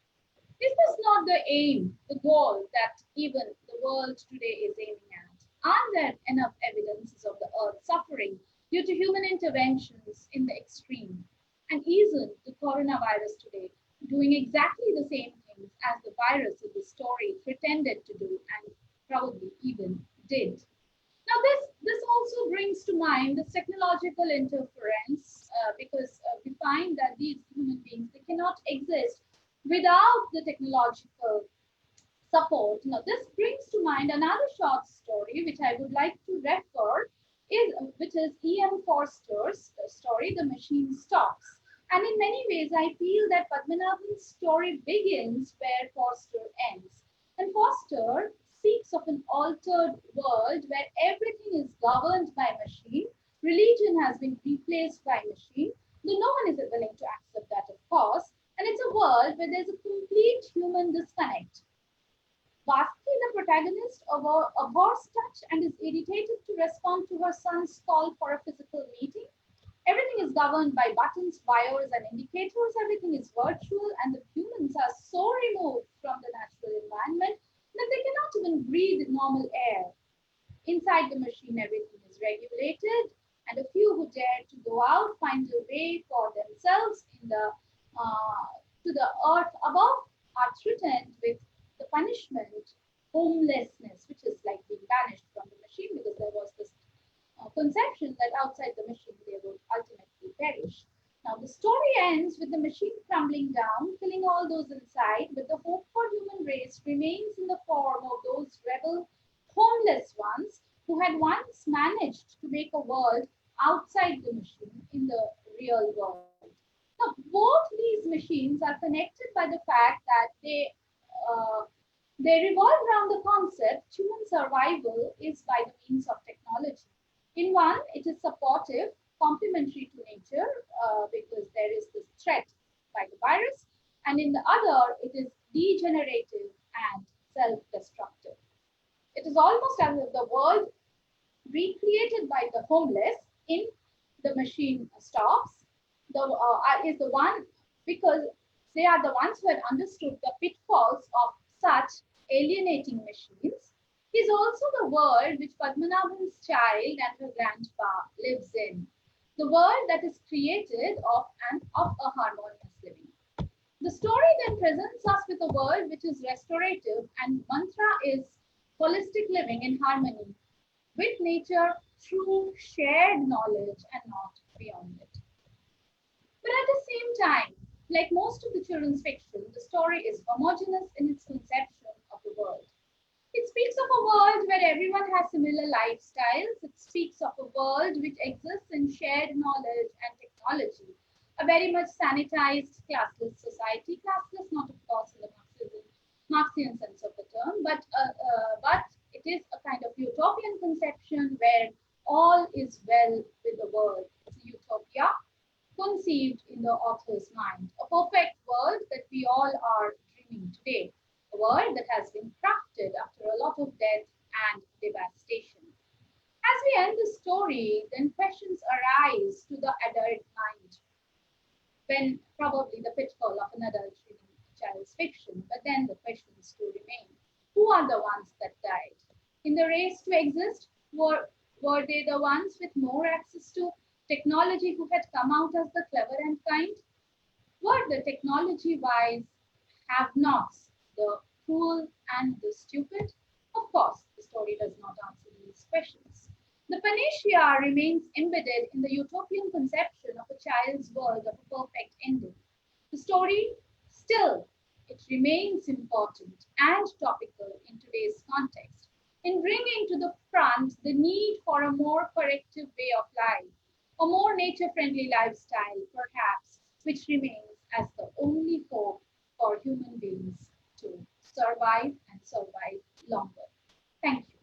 Is this not the aim, the goal that even the world today is aiming at? Are there enough evidences of the earth suffering due to human interventions in the extreme? And isn't the coronavirus today doing exactly the same things as the virus in the story pretended to do and probably even did? Now, this also brings to mind the technological interference because we find that these human beings, they cannot exist without the technological support. Now, this brings to mind another short story which I would like to refer, which is E.M. Forster's story, The Machine Stops. And in many ways, I feel that Padmanabhan's story begins where Forster ends. And Forster speaks of an altered world where everything is governed by machine, religion has been replaced by machine, though no one is willing to accept that, of course, and it's a world where there's a complete human disconnect. Vasti, the protagonist, abhors touch and is irritated to respond to her son's call for a physical meeting. Everything is governed by buttons, wires, and indicators. Everything is virtual, and the humans are so removed from the natural environment that they cannot even breathe normal air. Inside the machine, everything is regulated, and a few who dare to go out find a way for themselves to the earth above are threatened with the punishment, homelessness, which is like being banished from the machine, because there was this conception that outside the machine they would ultimately perish. Now, the story ends with the machine crumbling down, killing all those inside, but the hope for human race remains in the form of those rebel, homeless ones who had once managed to make a world outside the machine in the real world. Now, both these machines are connected by the fact that they revolve around the concept human survival is by the means of technology. In one, it is supportive, complementary to nature because there is this threat by the virus, and in the other, it is degenerative and self-destructive. It is almost as if the world recreated by the homeless in the machine stops is the one, because they are the ones who had understood the pitfalls of such alienating machines, is also the world which Padmanabhan's child and her grandpa lives in, the world that is created of a harmonious living. The story then presents us with a world which is restorative, and mantra is holistic living in harmony with nature through shared knowledge and not beyond it. But at the same time, like most of the children's fiction, the story is homogeneous in its conception of the world. It speaks of a world where everyone has similar lifestyles. It speaks of a world which exists in shared knowledge and technology, a very much sanitized classless society. Classless, not of course in the Marxian sense of the term, but it is a kind of utopian conception where all is well with the world. It's a utopia conceived in the author's mind, a perfect world that we all are dreaming today, a world that has been crafted after a lot of death and devastation. As we we end the story, then questions arise to the adult mind. When probably the pitfall of an adult reading child's fiction, but then the questions still remain. Who are the ones that died? In the race to exist, were they the ones with more access to technology who had come out as the clever and kind? Were the technology-wise have-nots, the cruel and the stupid? Of course, the story does not answer these questions. The panacea remains embedded in the utopian conception of a child's world of a perfect ending. The story still, it remains important and topical in today's context, in bringing to the front the need for a more corrective way of life, a more nature-friendly lifestyle, perhaps, which remains as the only hope for human beings to survive and survive longer. Thank you.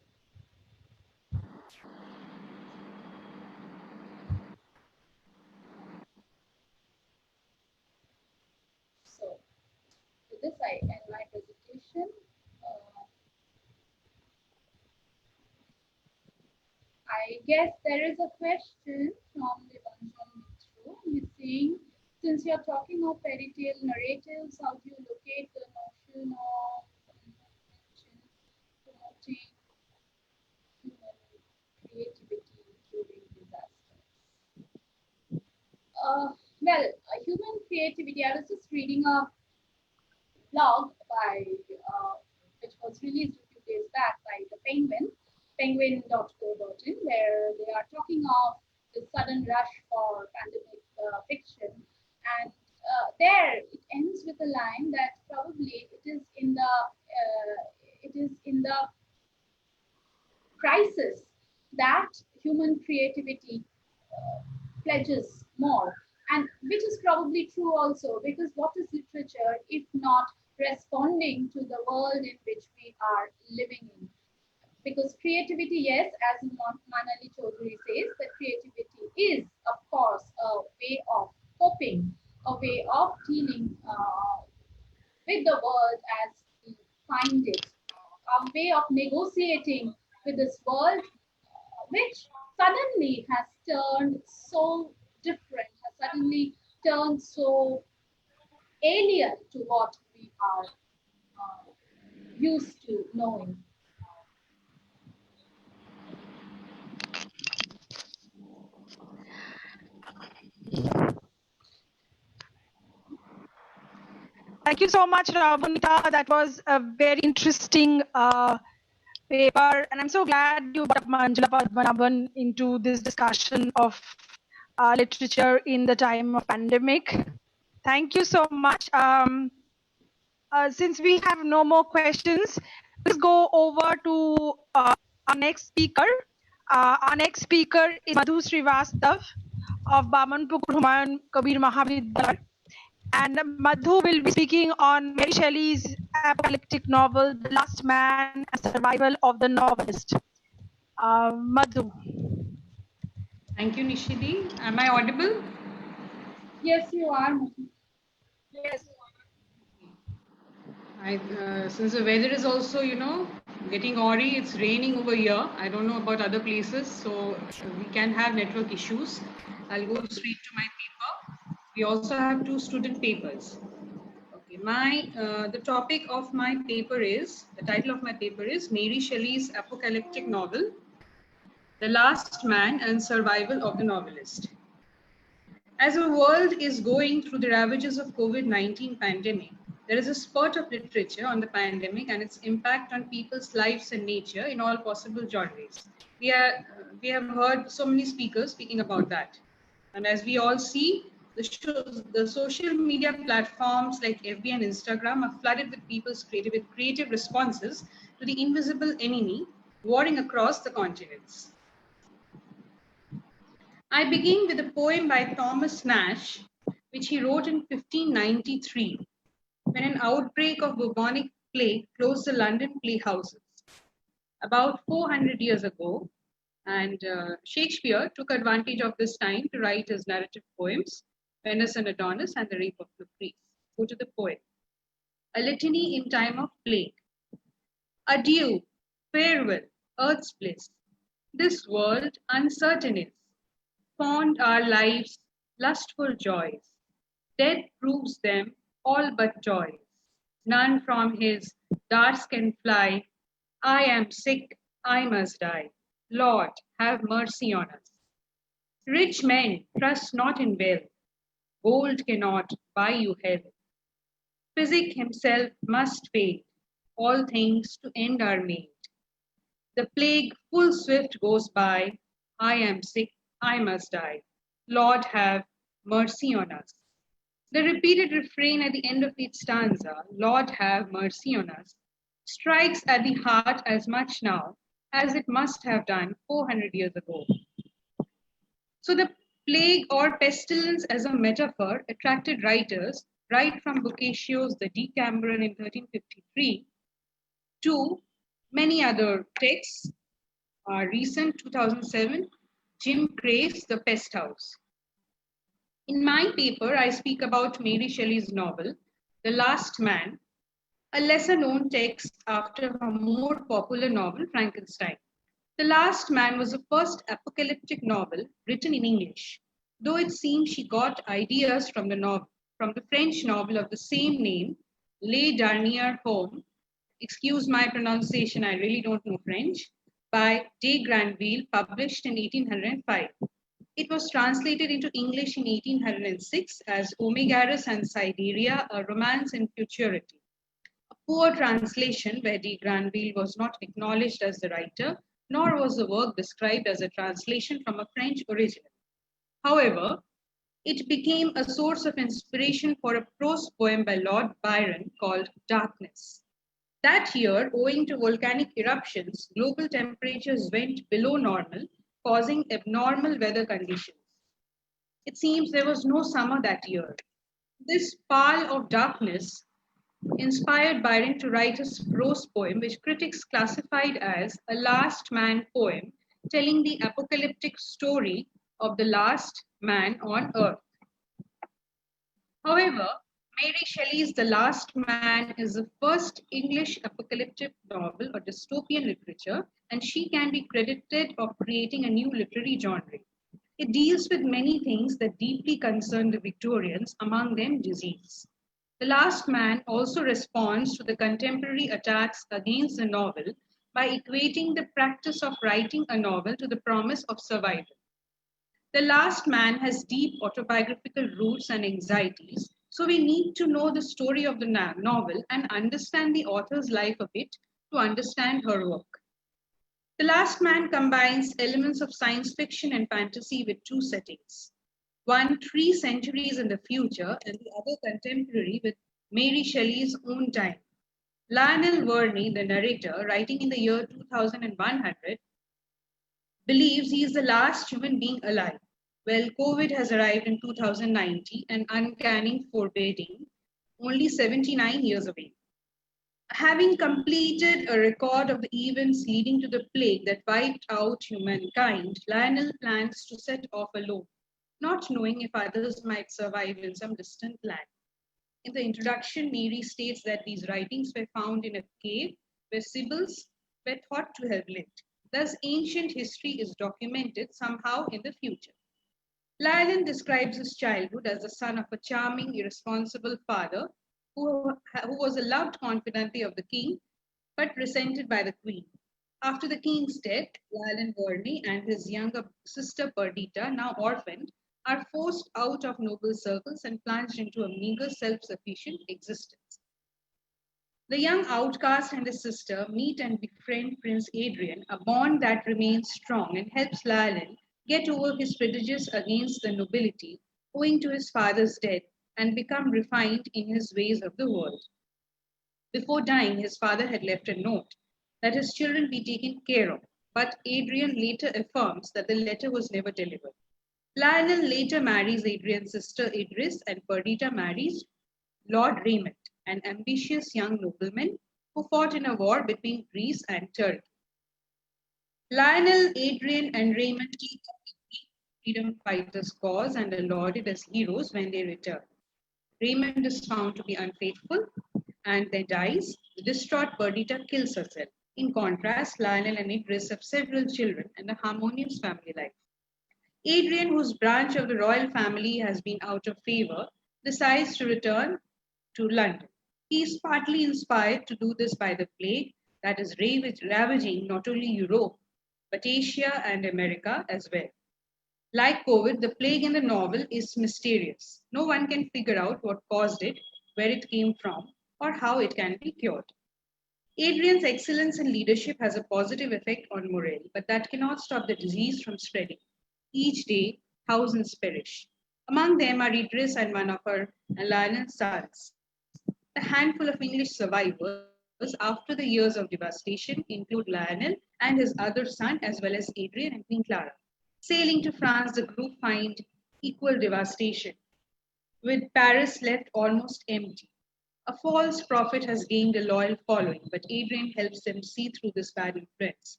So, with this, I end my presentation. I guess there is a question from the Banjan Mitru. He's saying, since you're talking of fairy tale narratives, how do you locate the notion of promoting human creativity during disasters? Well, human creativity, I was just reading a blog by, which was released a few days back by the penguin.co.in, where they are talking of the sudden rush for pandemic fiction. And there it ends with a line that probably it is in the crisis that human creativity pledges more, and which is probably true also, because what is literature if not responding to the world in which we are living in? Because creativity, yes, as Manali Chaudhary says, that creativity is, of course, a way of coping, a way of dealing with the world as we find it, a way of negotiating with this world, which suddenly has turned so different, has suddenly turned so alien to what we are used to knowing. Thank you so much, Ravunita. That was a very interesting paper, and I'm so glad you brought up Manjula Padmanabhan into this discussion of literature in the time of pandemic. Thank you so much. Since we have no more questions, let's go over to our next speaker. Our next speaker is Madhu Srivastav of Bamanpukur Humayun Kabir Mahavidyalaya. And Madhu will be speaking on Mary Shelley's apocalyptic novel, The Last Man and Survival of the Novelist. Madhu. Thank you, Nishidi. Am I audible? Yes, you are. Yes. Since the weather is also, getting awry, it's raining over here. I don't know about other places, so we can have network issues. I'll go straight to my paper. We also have 2 student papers. Okay, the topic of my paper is, the title of my paper is Mary Shelley's apocalyptic novel, The Last Man and Survival of the Novelist. As the world is going through the ravages of COVID-19 pandemic, there is a spurt of literature on the pandemic and its impact on people's lives and nature in all possible genres. We have heard so many speakers speaking about that. And as we all see, the social media platforms like FB and Instagram are flooded with people's creative responses to the invisible enemy warring across the continents. I begin with a poem by Thomas Nash, which he wrote in 1593, when an outbreak of bubonic plague closed the London playhouses. About 400 years ago, and Shakespeare took advantage of this time to write his narrative poems, Venus and Adonis and the Rape of Lucrece. Go to the poem. A litany in time of plague. Adieu, farewell, earth's bliss. This world uncertain is, fond our lives, lustful joys. Death proves them all but toys. None from his darts can fly. I am sick, I must die. Lord, have mercy on us. Rich men trust not in wealth. Gold cannot buy you health. Physic himself must fade. All things to end are made. The plague full swift goes by. I am sick, I must die. Lord, have mercy on us. The repeated refrain at the end of each stanza, Lord, have mercy on us, strikes at the heart as much now as it must have done 400 years ago. So the plague or pestilence as a metaphor attracted writers right from Boccaccio's The Decameron in 1353 to many other texts. Recent 2007, Jim Crave's The Pest House. In my paper, I speak about Mary Shelley's novel, The Last Man, a lesser known text after her more popular novel, Frankenstein. The Last Man was the first apocalyptic novel written in English, though it seems she got ideas from the French novel of the same name, Les Derniers Hommes, excuse my pronunciation, I really don't know French, by de Granville, published in 1805. It was translated into English in 1806 as Omegarus and Siberia, a romance in futurity. A poor translation where de Granville was not acknowledged as the writer, nor was the work described as a translation from a French original. However, it became a source of inspiration for a prose poem by Lord Byron called Darkness. That year, owing to volcanic eruptions, global temperatures went below normal, causing abnormal weather conditions. It seems there was no summer that year. This pall of darkness inspired Byron to write a prose poem, which critics classified as a last man poem, telling the apocalyptic story of the last man on earth. However, Mary Shelley's The Last Man is the first English apocalyptic novel or dystopian literature, and she can be credited of creating a new literary genre. It deals with many things that deeply concern the Victorians, among them disease. The Last Man also responds to the contemporary attacks against the novel by equating the practice of writing a novel to the promise of survival. The Last Man has deep autobiographical roots and anxieties, so we need to know the story of the novel and understand the author's life of it to understand her work. The Last Man combines elements of science fiction and fantasy with two settings. One 3 centuries in the future and the other contemporary with Mary Shelley's own time. Lionel Verney, the narrator, writing in the year 2100, believes he is the last human being alive. Well, COVID has arrived in 2090 and uncanny forbidding, only 79 years away. Having completed a record of the events leading to the plague that wiped out humankind, Lionel plans to set off alone, not knowing if others might survive in some distant land. In the introduction, Mary states that these writings were found in a cave where sibyls were thought to have lived. Thus, ancient history is documented somehow in the future. Lionel describes his childhood as the son of a charming, irresponsible father who was a loved confidante of the king, but resented by the queen. After the king's death, Lionel Verney and his younger sister Perdita, now orphaned, are forced out of noble circles and plunged into a meager, self-sufficient existence. The young outcast and his sister meet and befriend Prince Adrian, a bond that remains strong and helps Lionel get over his prejudice against the nobility owing to his father's death and become refined in his ways of the world. Before dying, his father had left a note that his children be taken care of, but Adrian later affirms that the letter was never delivered. Lionel later marries Adrian's sister Idris, and Perdita marries Lord Raymond, an ambitious young nobleman who fought in a war between Greece and Turkey. Lionel, Adrian, and Raymond take up the freedom fighters' cause and are lauded as heroes when they return. Raymond is found to be unfaithful and then dies. The distraught Perdita kills herself. In contrast, Lionel and Idris have several children and a harmonious family life. Adrian, whose branch of the royal family has been out of favor, decides to return to London. He is partly inspired to do this by the plague that is ravaging not only Europe, but Asia and America as well. Like COVID, the plague in the novel is mysterious. No one can figure out what caused it, where it came from, or how it can be cured. Adrian's excellence in leadership has a positive effect on morale, but that cannot stop the disease from spreading. Each day, thousands perish. Among them are Idris and one of her and Lionel's sons. The handful of English survivors after the years of devastation include Lionel and his other son, as well as Adrian and Queen Clara. Sailing to France, the group find equal devastation, with Paris left almost empty. A false prophet has gained a loyal following, but Adrian helps them see through this bad influence.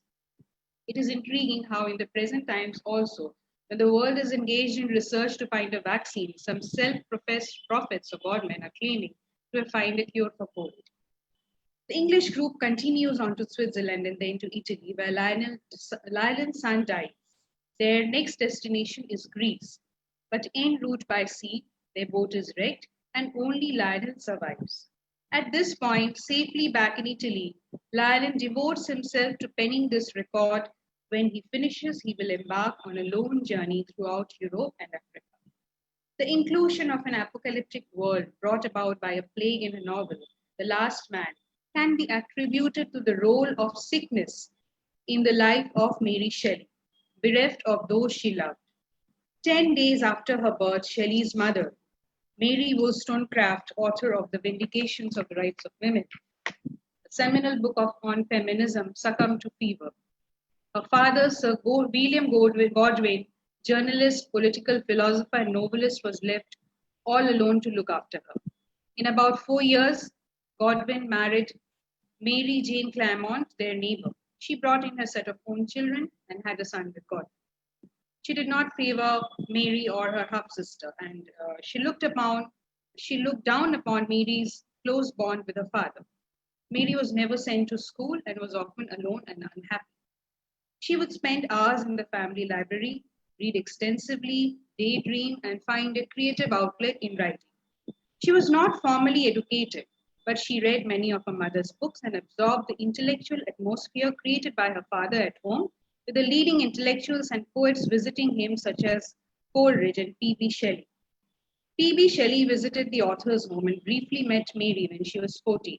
It is intriguing how in the present times also, when the world is engaged in research to find a vaccine, some self-professed prophets or godmen are claiming to find a cure for COVID. The English group continues on to Switzerland and then to Italy, where Lionel's son dies. Their next destination is Greece, but en route by sea, their boat is wrecked and only Lionel survives. At this point, safely back in Italy, Lionel devotes himself to penning this record. When he finishes, he will embark on a lone journey throughout Europe and Africa. The inclusion of an apocalyptic world brought about by a plague in a novel, The Last Man, can be attributed to the role of sickness in the life of Mary Shelley, bereft of those she loved. 10 days after her birth, Shelley's mother, Mary Wollstonecraft, author of The Vindications of the Rights of Women, a seminal book on feminism, succumbed to fever. Her father, Sir William Godwin, journalist, political philosopher, and novelist, was left all alone to look after her. In about 4 years, Godwin married Mary Jane Claremont, their neighbor. She brought in her set of own children and had a son with Godwin. She did not favor Mary or her half-sister, and she looked down upon Mary's close bond with her father. Mary was never sent to school and was often alone and unhappy. She would spend hours in the family library, read extensively, daydream, and find a creative outlet in writing. She was not formally educated, but she read many of her mother's books and absorbed the intellectual atmosphere created by her father at home, with the leading intellectuals and poets visiting him, such as Coleridge and P.B. Shelley. P.B. Shelley visited the author's home and briefly met Mary when she was 14.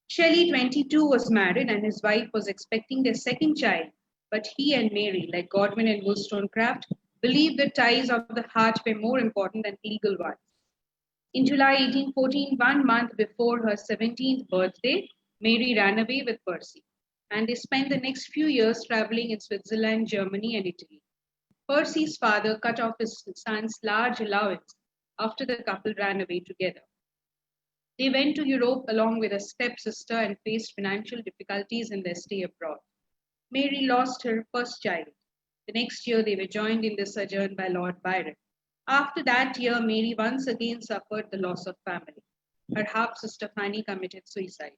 Shelley, 22, was married and his wife was expecting their second child, but he and Mary, like Godwin and Wollstonecraft, believed the ties of the heart were more important than legal ones. In July 1814, 1 month before her 17th birthday, Mary ran away with Percy, and they spent the next few years traveling in Switzerland, Germany, and Italy. Percy's father cut off his son's large allowance after the couple ran away together. They went to Europe along with a stepsister and faced financial difficulties in their stay abroad. Mary lost her first child. The next year, they were joined in their sojourn by Lord Byron. After that year, Mary once again suffered the loss of family. Her half-sister Fanny committed suicide.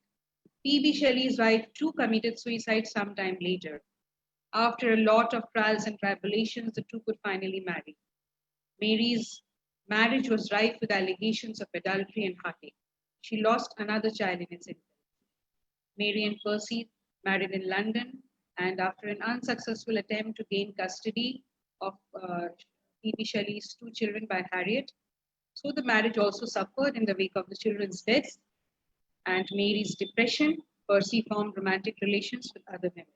P.B. Shelley's wife too committed suicide sometime later. After a lot of trials and tribulations, the two could finally marry. Mary's marriage was rife with allegations of adultery and heartache. She lost another child in its infancy. Mary and Percy married in London, and after an unsuccessful attempt to gain custody of P.B. Shelley's 2 children by Harriet, so the marriage also suffered in the wake of the children's deaths and Mary's depression. Percy formed romantic relations with other women.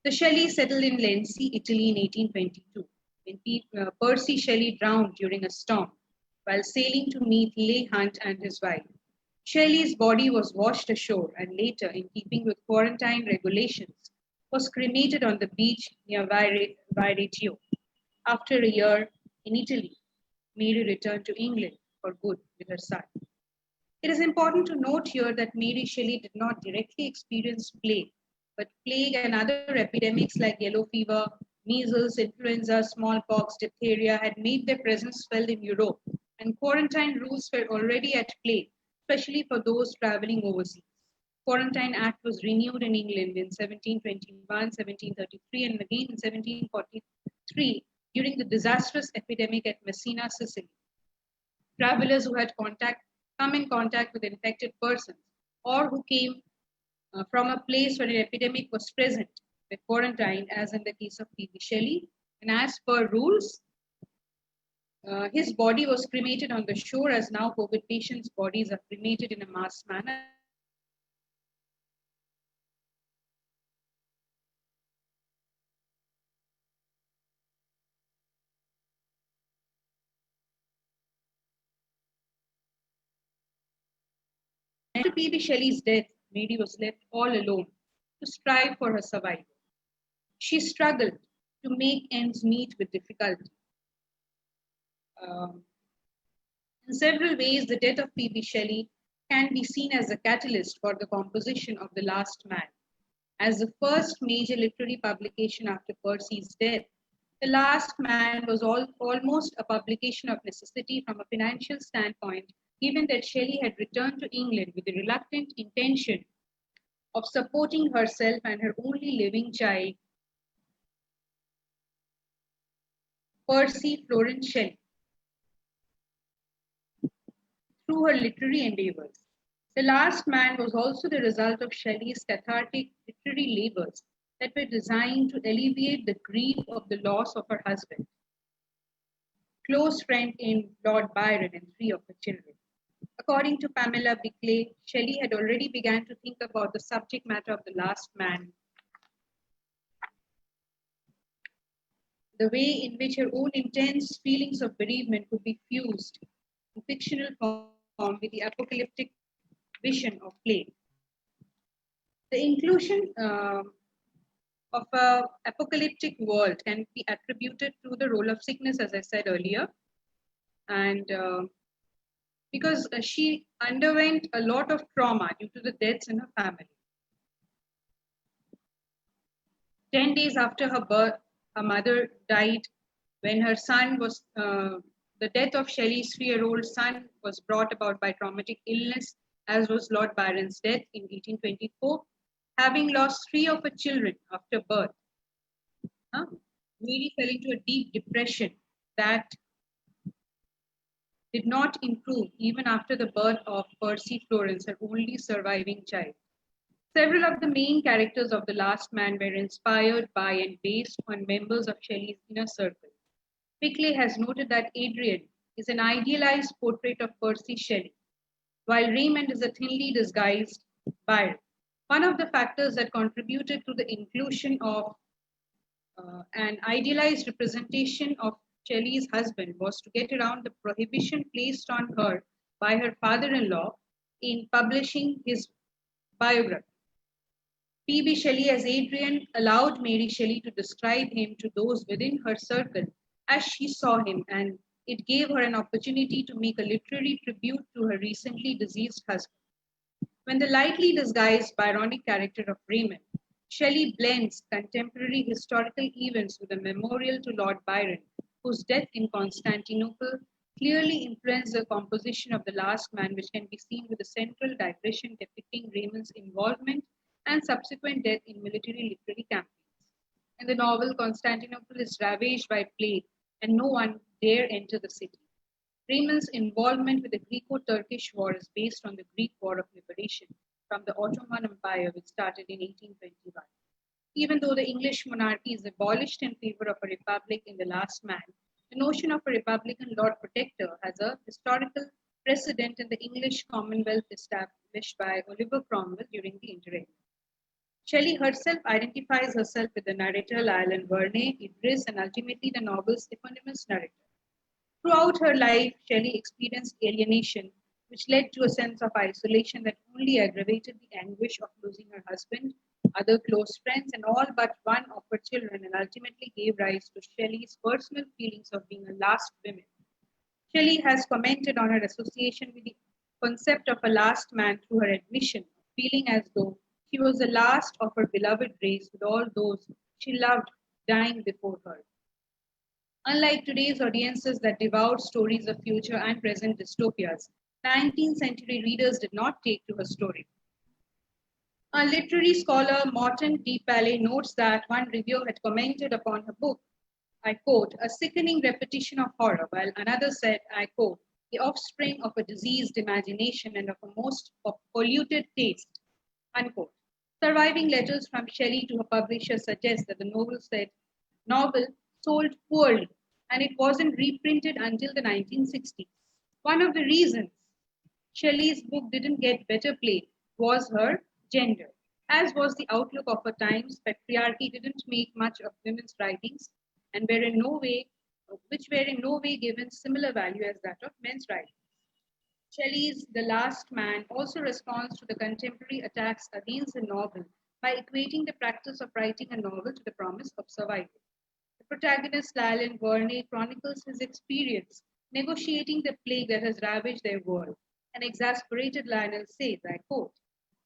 The Shelleys settled in Lenzi, Italy in 1822, when Percy Shelley drowned during a storm while sailing to meet Leigh Hunt and his wife. Shelley's body was washed ashore and later, in keeping with quarantine regulations, was cremated on the beach near Viareggio. After a year in Italy, Mary returned to England for good with her son. It is important to note here that Mary Shelley did not directly experience plague, but plague and other epidemics like yellow fever, measles, influenza, smallpox, diphtheria had made their presence felt in Europe, and quarantine rules were already at play, especially for those traveling overseas. Quarantine Act was renewed in England in 1721, 1733, and again in 1743 during the disastrous epidemic at Messina, Sicily. Travelers who had come in contact with infected persons or who came from a place where an epidemic was present were quarantined, as in the case of P.B. Shelley. And as per rules, his body was cremated on the shore, as now COVID patients' bodies are cremated in a mass manner. After P.B. Shelley's death, Mary was left all alone to strive for her survival. She struggled to make ends meet with difficulty. In several ways, the death of P.B. Shelley can be seen as a catalyst for the composition of The Last Man. As the first major literary publication after Percy's death, The Last Man was almost a publication of necessity from a financial standpoint, given that Shelley had returned to England with the reluctant intention of supporting herself and her only living child, Percy Florence Shelley, through her literary endeavors. The Last Man was also the result of Shelley's cathartic literary labors that were designed to alleviate the grief of the loss of her husband, close friend in Lord Byron, and 3 of her children. According to Pamela Bickley, Shelley had already begun to think about the subject matter of The Last Man, the way in which her own intense feelings of bereavement could be fused in fictional form with the apocalyptic vision of plague. The inclusion of an apocalyptic world can be attributed to the role of sickness, as I said earlier, and because she underwent a lot of trauma due to the deaths in her family. 10 days after her birth, her mother died when her son was, the death of Shelley's 3-year-old son was brought about by traumatic illness, as was Lord Byron's death in 1824. Having lost 3 of her children after birth, Mary fell into a deep depression that did not improve even after the birth of Percy Florence, her only surviving child. Several of the main characters of The Last Man were inspired by and based on members of Shelley's inner circle. Bickley has noted that Adrian is an idealized portrait of Percy Shelley, while Raymond is a thinly disguised Byron. One of the factors that contributed to the inclusion of an idealized representation of Shelley's husband was to get around the prohibition placed on her by her father-in-law in publishing his biography. P.B. Shelley as Adrian allowed Mary Shelley to describe him to those within her circle as she saw him, and it gave her an opportunity to make a literary tribute to her recently deceased husband. When the lightly disguised Byronic character of Raymond, Shelley blends contemporary historical events with a memorial to Lord Byron, whose death in Constantinople clearly influenced the composition of The Last Man, which can be seen with a central digression depicting Raymond's involvement and subsequent death in military literary campaigns. In the novel, Constantinople is ravaged by plague and no one dare enter the city. Raymond's involvement with the Greco-Turkish War is based on the Greek War of Liberation from the Ottoman Empire, which started in 1821. Even though the English monarchy is abolished in favor of a republic in The Last Man, the notion of a Republican Lord Protector has a historical precedent in the English Commonwealth established by Oliver Cromwell during the Interregnum. Shelley herself identifies herself with the narrator Lyle Verney, Idris, and ultimately the novel's eponymous narrator. Throughout her life, Shelley experienced alienation, which led to a sense of isolation that only aggravated the anguish of losing her husband, other close friends, and all but one of her children, and ultimately gave rise to Shelley's personal feelings of being a last woman. Shelley has commented on her association with the concept of a last man through her admission of feeling as though she was the last of her beloved race, with all those she loved dying before her. Unlike today's audiences that devoured stories of future and present dystopias, 19th century readers did not take to her story. A literary scholar, Morton D. Paley, notes that one reviewer had commented upon her book, I quote, a sickening repetition of horror, while another said, I quote, the offspring of a diseased imagination and of a most polluted taste, unquote. Surviving letters from Shelley to her publisher suggest that the novel sold poorly and it wasn't reprinted until the 1960s. One of the reasons Shelley's book didn't get better play was her gender. As was the outlook of her times, patriarchy didn't make much of women's writings and which were in no way given similar value as that of men's writings. Shelley's The Last Man also responds to the contemporary attacks against the novel by equating the practice of writing a novel to the promise of survival. The protagonist, Lylan Verney, chronicles his experience negotiating the plague that has ravaged their world. An exasperated Lionel says, I quote,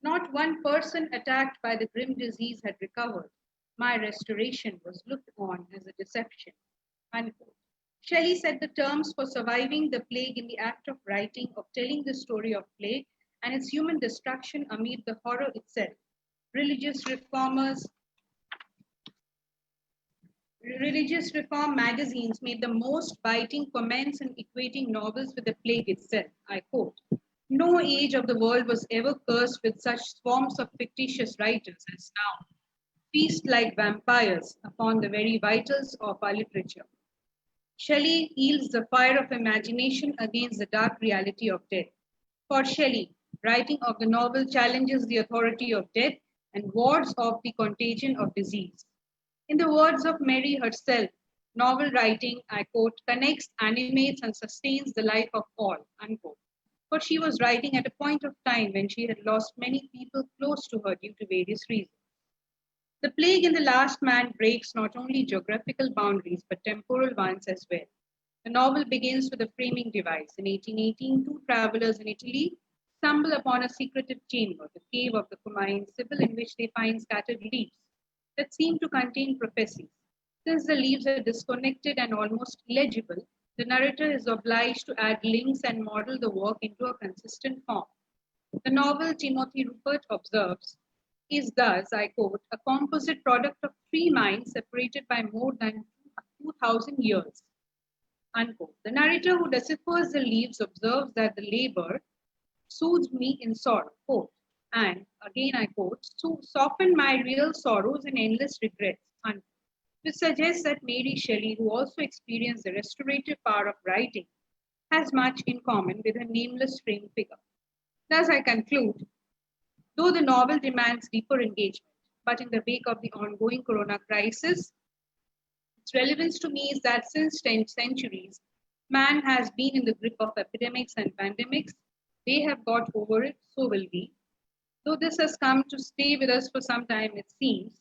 not one person attacked by the grim disease had recovered. My restoration was looked on as a deception. Unquote. Shelley set the terms for surviving the plague in the act of writing, of telling the story of plague and its human destruction amid the horror itself. Religious reform magazines made the most biting comments in equating novels with the plague itself. I quote, no age of the world was ever cursed with such swarms of fictitious writers as now, feast like vampires upon the very vitals of our literature. Shelley yields the fire of imagination against the dark reality of death. For Shelley, writing of the novel challenges the authority of death and wards off the contagion of disease. In the words of Mary herself, novel writing, I quote, connects, animates, and sustains the life of all, unquote. For she was writing at a point of time when she had lost many people close to her due to various reasons. The plague in The Last Man breaks not only geographical boundaries, but temporal ones as well. The novel begins with a framing device. In 1818, two travelers in Italy stumble upon a secretive chamber, the cave of the Humayun Sibyl, in which they find scattered leaves that seem to contain prophecies. Since the leaves are disconnected and almost illegible, the narrator is obliged to add links and model the work into a consistent form. The novel, Timothy Rupert observes, is thus, I quote, a composite product of three minds separated by more than 2,000 years, unquote. The narrator who deciphers the leaves observes that the labor soothes me in sorrow, quote, and again I quote, soften my real sorrows and endless regrets, unquote. This suggests that Mary Shelley, who also experienced the restorative power of writing, has much in common with her nameless framed figure. Thus I conclude, though the novel demands deeper engagement, but in the wake of the ongoing corona crisis, its relevance to me is that since 10 centuries, man has been in the grip of epidemics and pandemics. They have got over it, so will we. Though this has come to stay with us for some time, it seems,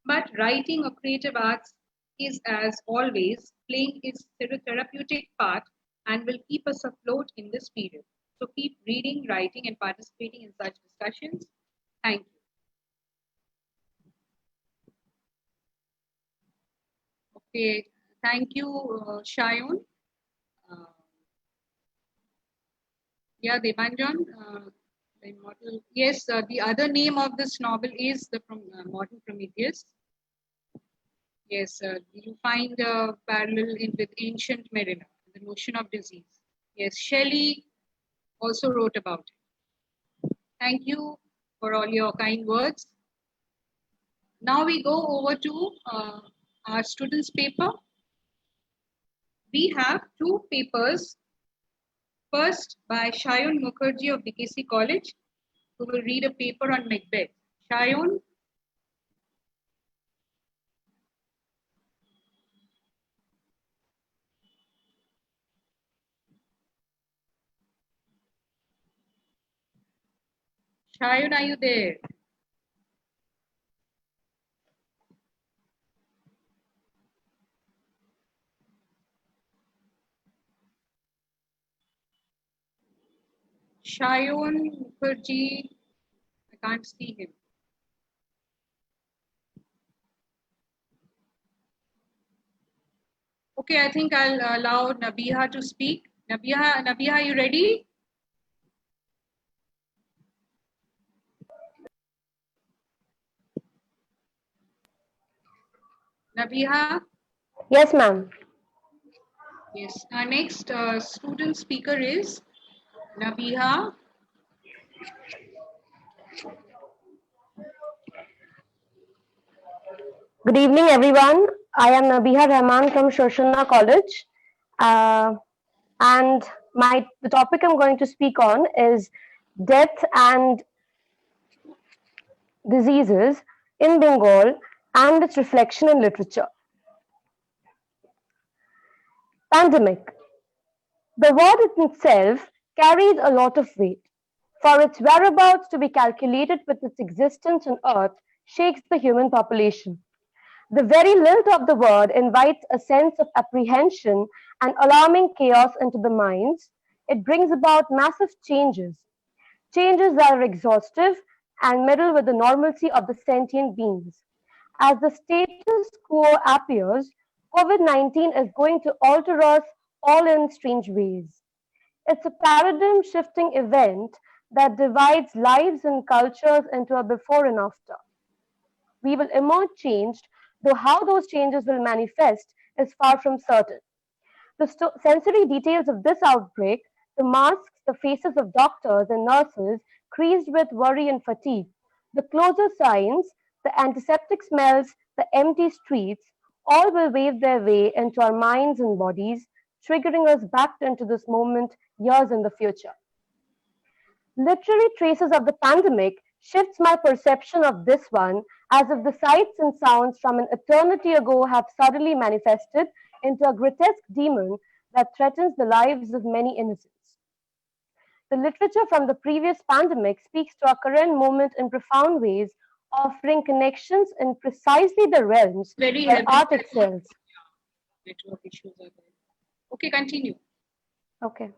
but writing or creative arts is, as always, playing its therapeutic part and will keep us afloat in this period. So keep reading, writing, and participating in such discussions. Thank you. Okay, thank you, Shayun. Yeah, Debanjan, the immortal. Yes, the other name of this novel is the Modern Prometheus. Yes, you find a parallel with ancient Marina, the notion of disease. Yes, Shelley also wrote about it. Thank you for all your kind words. Now we go over to our students' paper. We have two papers. First, by Shayun Mukherjee of BKC College, who will read a paper on Macbeth. Shayun. Shayun, are you there? Shayun Mukherjee, I can't see him. Okay, I think I'll allow Nabiha to speak. Nabiha, are you ready? Nabiha? Yes, ma'am. Yes. Our next student speaker is Nabiha. Good evening, everyone. I am Nabiha Rahman from Sarsuna College. Uh, and the topic I'm going to speak on is death and diseases in Bengal and its reflection in literature. Pandemic. The word in itself carries a lot of weight, for its whereabouts to be calculated with its existence on Earth shakes the human population. The very lilt of the word invites a sense of apprehension and alarming chaos into the minds. It brings about massive changes, changes that are exhaustive and meddle with the normalcy of the sentient beings. As the status quo appears, COVID-19 is going to alter us all in strange ways. It's a paradigm shifting event that divides lives and cultures into a before and after. We will emerge changed, though how those changes will manifest is far from certain. The sensory details of this outbreak, the masks, the faces of doctors and nurses creased with worry and fatigue, the closer signs, the antiseptic smells, the empty streets, all will wave their way into our minds and bodies, triggering us back into this moment years in the future. Literary traces of the pandemic shifts my perception of this one as if the sights and sounds from an eternity ago have suddenly manifested into a grotesque demon that threatens the lives of many innocents. The literature from the previous pandemic speaks to our current moment in profound ways, offering connections in precisely the realms Very where heavy. art excels. Network issues are there. Okay, continue. Okay.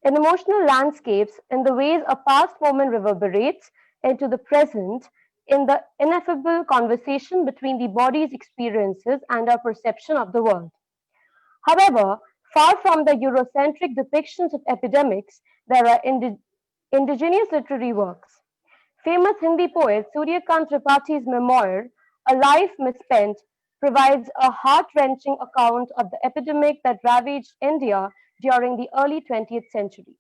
In emotional landscapes, in the ways a past moment reverberates into the present, in the ineffable conversation between the body's experiences and our perception of the world. However, far from the Eurocentric depictions of epidemics, there are indigenous literary works. Famous Hindi poet Suryakant Tripathi's memoir, A Life Misspent, provides a heart-wrenching account of the epidemic that ravaged India during the early 20th century.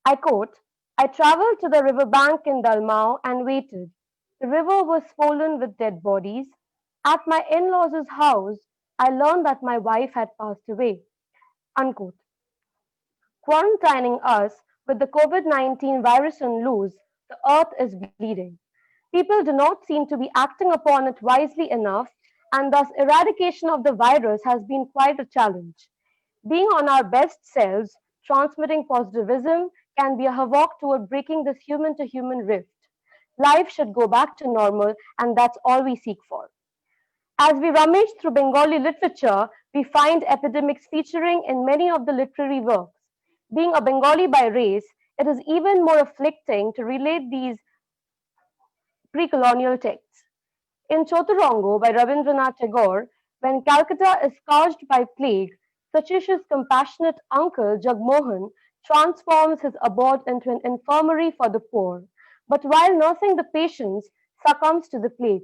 I quote, I traveled to the river bank in Dalmau and waited. The river was swollen with dead bodies. At my in-laws' house, I learned that my wife had passed away. Unquote. Quarantining us with the COVID-19 virus on loose, the earth is bleeding. People do not seem to be acting upon it wisely enough, and thus eradication of the virus has been quite a challenge. Being on our best selves, transmitting positivism, can be a havoc toward breaking this human to human rift. Life should go back to normal, and that's all we seek for. As we rummage through Bengali literature, we find epidemics featuring in many of the literary works. Being a Bengali by race, it is even more afflicting to relate these pre-colonial texts. In Choturango by Rabindranath Tagore, when Calcutta is scourged by plague, Sachish's compassionate uncle Jagmohan transforms his abode into an infirmary for the poor, but while nursing the patients, succumbs to the plague.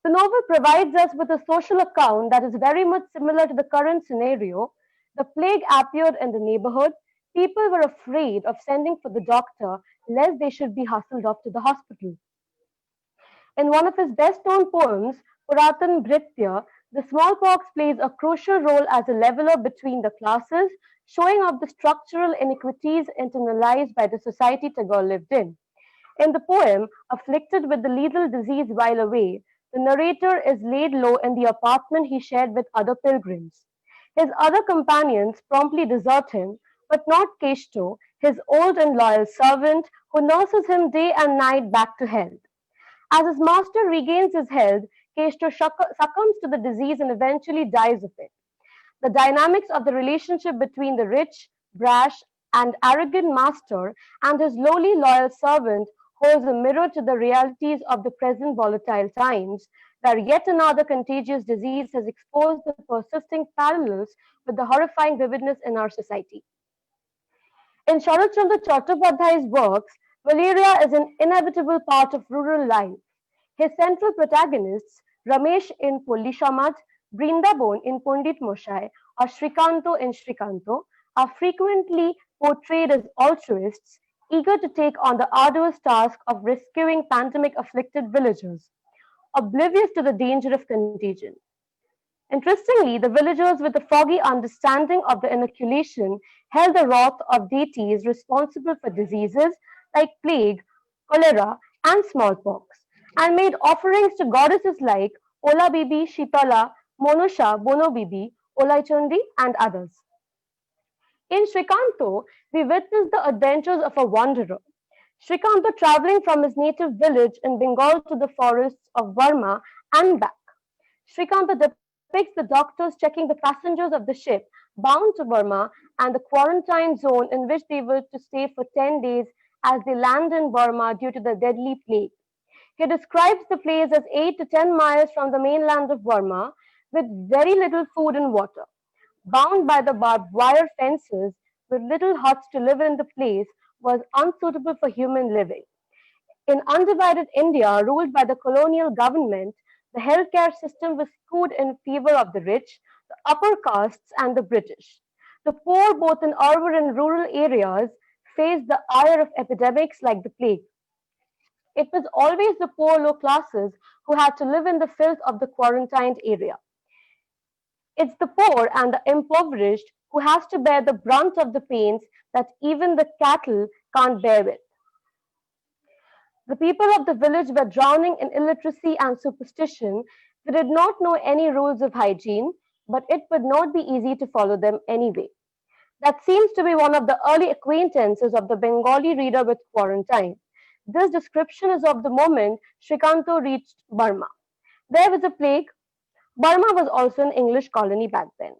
The novel provides us with a social account that is very much similar to the current scenario. The plague appeared in the neighborhood. People were afraid of sending for the doctor lest they should be hustled off to the hospital. In one of his best known poems, Puratan Bhritya, the smallpox plays a crucial role as a leveler between the classes, showing up the structural inequities internalized by the society Tagore lived in. In the poem, afflicted with the lethal disease while away, the narrator is laid low in the apartment he shared with other pilgrims. His other companions promptly desert him, but not Keshto, his old and loyal servant, who nurses him day and night back to health. As his master regains his health, Keshto succumbs to the disease and eventually dies of it. The dynamics of the relationship between the rich, brash, and arrogant master and his lowly, loyal servant holds a mirror to the realities of the present volatile times, where yet another contagious disease has exposed the persisting parallels with the horrifying vividness in our society. In Sharat Chandra Chattopadhyay's works, malaria is an inevitable part of rural life. His central protagonists, Ramesh in Pulli Samaj, Brindabon in Pundit Moshai, or Srikanto in Srikanto are frequently portrayed as altruists eager to take on the arduous task of rescuing pandemic afflicted villagers, oblivious to the danger of contagion. Interestingly, the villagers with a foggy understanding of the inoculation held the wrath of deities responsible for diseases like plague, cholera, and smallpox, and made offerings to goddesses like Ola Bibi, Shitala, Monusha, Bono Bibi, Olaichandi, and others. In Srikanto, we witness the adventures of a wanderer. Srikanto traveling from his native village in Bengal to the forests of Burma and back. Srikanto depicts the doctors checking the passengers of the ship bound to Burma and the quarantine zone in which they were to stay for 10 days as they land in Burma due to the deadly plague. He describes the place as 8 to 10 miles from the mainland of Burma with very little food and water. Bound by the barbed wire fences with little huts to live in, the place was unsuitable for human living. In undivided India, ruled by the colonial government, the healthcare system was skewed in favor of the rich, the upper castes, and the British. The poor, both in urban and rural areas, faced the ire of epidemics like the plague. It was always the poor low classes who had to live in the filth of the quarantined area. It's the poor and the impoverished who has to bear the brunt of the pains that even the cattle can't bear with. The people of the village were drowning in illiteracy and superstition. They did not know any rules of hygiene, but it would not be easy to follow them anyway. That seems to be one of the early acquaintances of the Bengali reader with quarantine. This description is of the moment Srikanto reached Burma. There was a plague. Burma was also an English colony back then.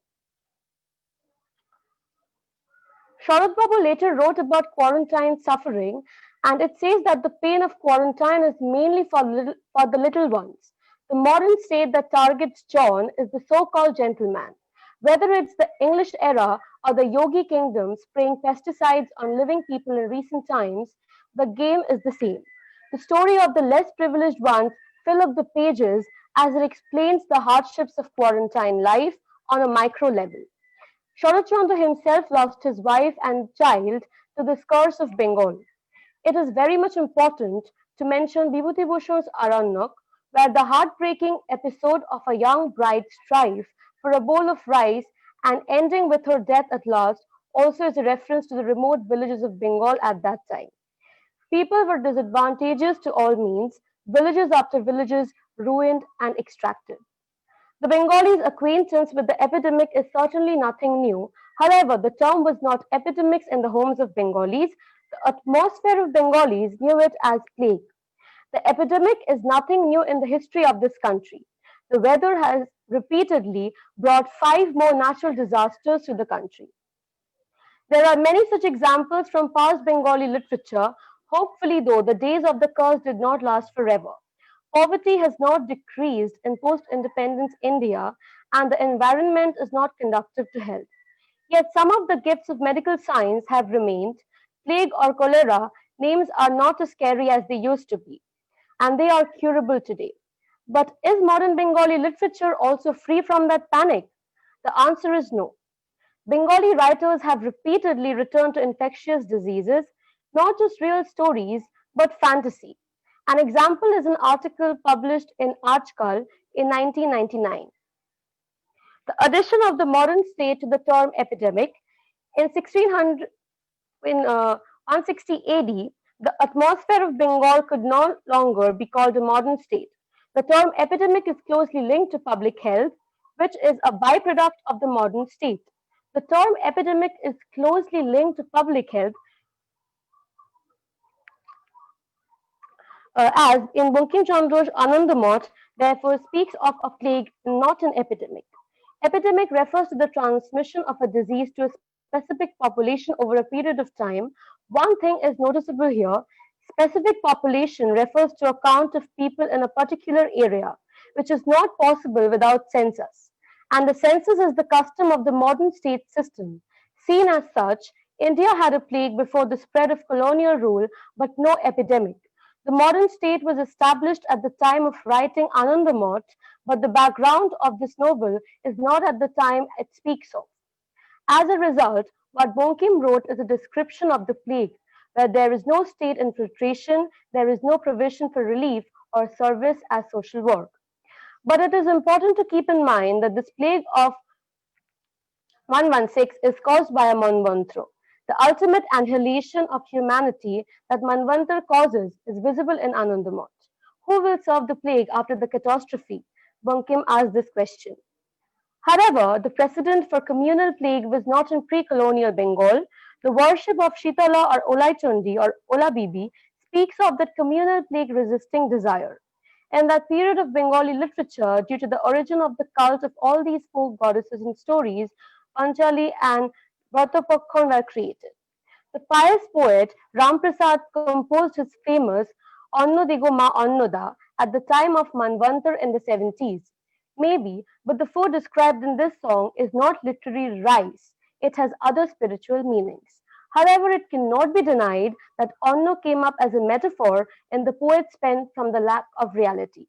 Sharat Babu later wrote about quarantine suffering, and it says that the pain of quarantine is mainly for the little ones. The modern state that targets John is the so-called gentleman. Whether it's the English era or the Yogi kingdom spraying pesticides on living people in recent times, the game is the same. The story of the less privileged ones fill up the pages as it explains the hardships of quarantine life on a micro level. Sharat Chandra himself lost his wife and child to the scourge of Bengal. It is very much important to mention Vibhuti Bhushan's Aranyak, where the heartbreaking episode of a young bride's strife for a bowl of rice and ending with her death at last also is a reference to the remote villages of Bengal at that time. People were disadvantaged to all means, villages after villages ruined and extracted. The Bengalis' acquaintance with the epidemic is certainly nothing new. However, the term was not epidemics in the homes of Bengalis. The atmosphere of Bengalis knew it as plague. The epidemic is nothing new in the history of this country. The weather has repeatedly brought 5 more natural disasters to the country. There are many such examples from past Bengali literature. Hopefully, though, the days of the curse did not last forever. Poverty has not decreased in post-independence India, and the environment is not conducive to health. Yet some of the gifts of medical science have remained. Plague or cholera names are not as scary as they used to be, and they are curable today. But is modern Bengali literature also free from that panic? The answer is no. Bengali writers have repeatedly returned to infectious diseases, not just real stories, but fantasy. An example is an article published in Ajkal in 1999. The addition of the modern state to the term epidemic in 160 AD, the atmosphere of Bengal could no longer be called a modern state. The term epidemic is closely linked to public health, which is a byproduct of the modern state. The term epidemic is closely linked to public health, as in Bankim Chandra's Anandamath, therefore speaks of a plague, not an epidemic. Epidemic refers to the transmission of a disease to a specific population over a period of time. One thing is noticeable here. Specific population refers to a count of people in a particular area, which is not possible without census. And the census is the custom of the modern state system. Seen as such, India had a plague before the spread of colonial rule, but no epidemic. The modern state was established at the time of writing Anandamot, but the background of this novel is not at the time it speaks of. As a result, what Bonkim wrote is a description of the plague, where there is no state infiltration, there is no provision for relief or service as social work. But it is important to keep in mind that this plague of 116 is caused by a Manvantro. The ultimate annihilation of humanity that Manvantar causes is visible in Anandamot. Who will serve the plague after the catastrophe? Bankim asked this question. However, the precedent for communal plague was not in pre-colonial Bengal. The worship of Shitala or Olaichundi or Ola Bibi speaks of that communal plague resisting desire. In that period of Bengali literature, due to the origin of the cult of all these folk goddesses and stories, Panchali and Vatapakhan were created. The pious poet Ramprasad composed his famous Onno Digo Ma Onnoda at the time of Manvantar in the 70s. Maybe, but the food described in this song is not literally rice. It has other spiritual meanings. However, it cannot be denied that Onno came up as a metaphor in the poet's pen from the lack of reality.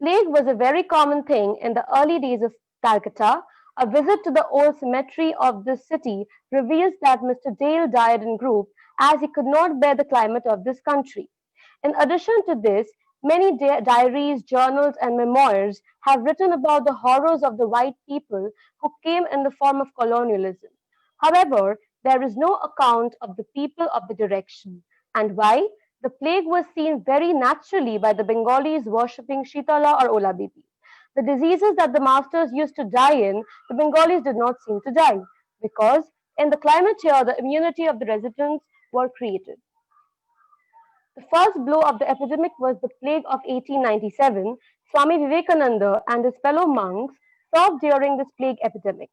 Plague was a very common thing in the early days of Calcutta. A visit to the old cemetery of this city reveals that Mr. Dale died in group as he could not bear the climate of this country. In addition to this, many diaries, journals, and memoirs have written about the horrors of the white people who came in the form of colonialism. However, there is no account of the people of the direction. And why? The plague was seen very naturally by the Bengalis worshipping Shitala or Ola Bibi. The diseases that the masters used to die in, the Bengalis did not seem to die because in the climate here, the immunity of the residents were created. The first blow of the epidemic was the plague of 1897. Swami Vivekananda and his fellow monks served during this plague epidemic.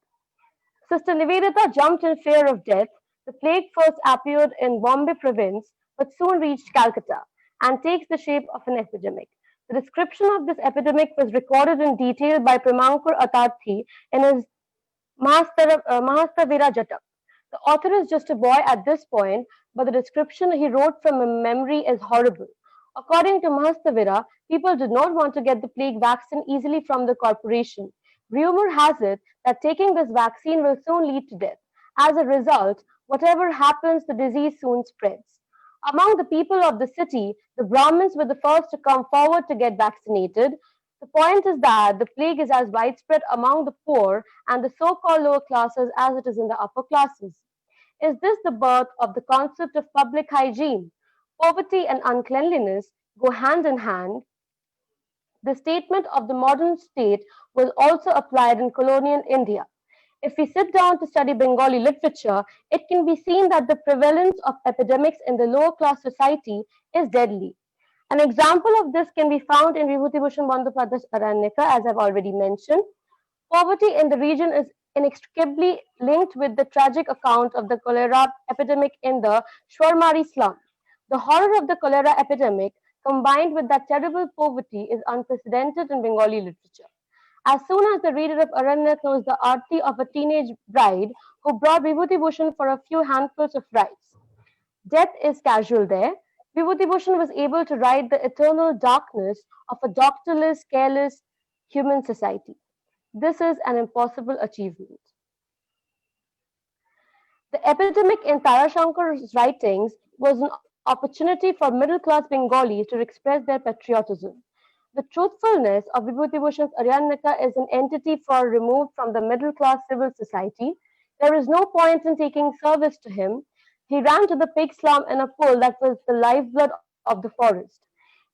Sister Nivedita jumped in fear of death. The plague first appeared in Bombay province but soon reached Calcutta and takes the shape of an epidemic. The description of this epidemic was recorded in detail by Pramankur Atathi in his Mahastavira Jatak. The author is just a boy at this point, but the description he wrote from memory is horrible. According to Mahastavira, people did not want to get the plague vaccine easily from the corporation. Rumor has it that taking this vaccine will soon lead to death. As a result, whatever happens, the disease soon spreads. Among the people of the city, the Brahmins were the first to come forward to get vaccinated. The point is that the plague is as widespread among the poor and the so-called lower classes as it is in the upper classes. Is this the birth of the concept of public hygiene? Poverty and uncleanliness go hand in hand. The statement of the modern state was also applied in colonial India. If we sit down to study Bengali literature, it can be seen that the prevalence of epidemics in the lower class society is deadly. An example of this can be found in Vibhutibhushan Bandopadaya's Aranyaka, as I've already mentioned. Poverty in the region is inextricably linked with the tragic account of the cholera epidemic in the Shwarmari slum. The horror of the cholera epidemic, combined with that terrible poverty, is unprecedented in Bengali literature. As soon as the reader of Aranyak knows the arti of a teenage bride who brought Vibhutibhushan for a few handfuls of rice, death is casual there. Vibhutibhushan was able to write the eternal darkness of a doctorless, careless human society. This is an impossible achievement. The epidemic in Tarashankar's writings was an opportunity for middle-class Bengalis to express their patriotism. The truthfulness of Vibhutibhushan's Aryanyaka is an entity far removed from the middle-class civil society. There is no point in taking service to him. He ran to the pig slum in a pool that was the lifeblood of the forest.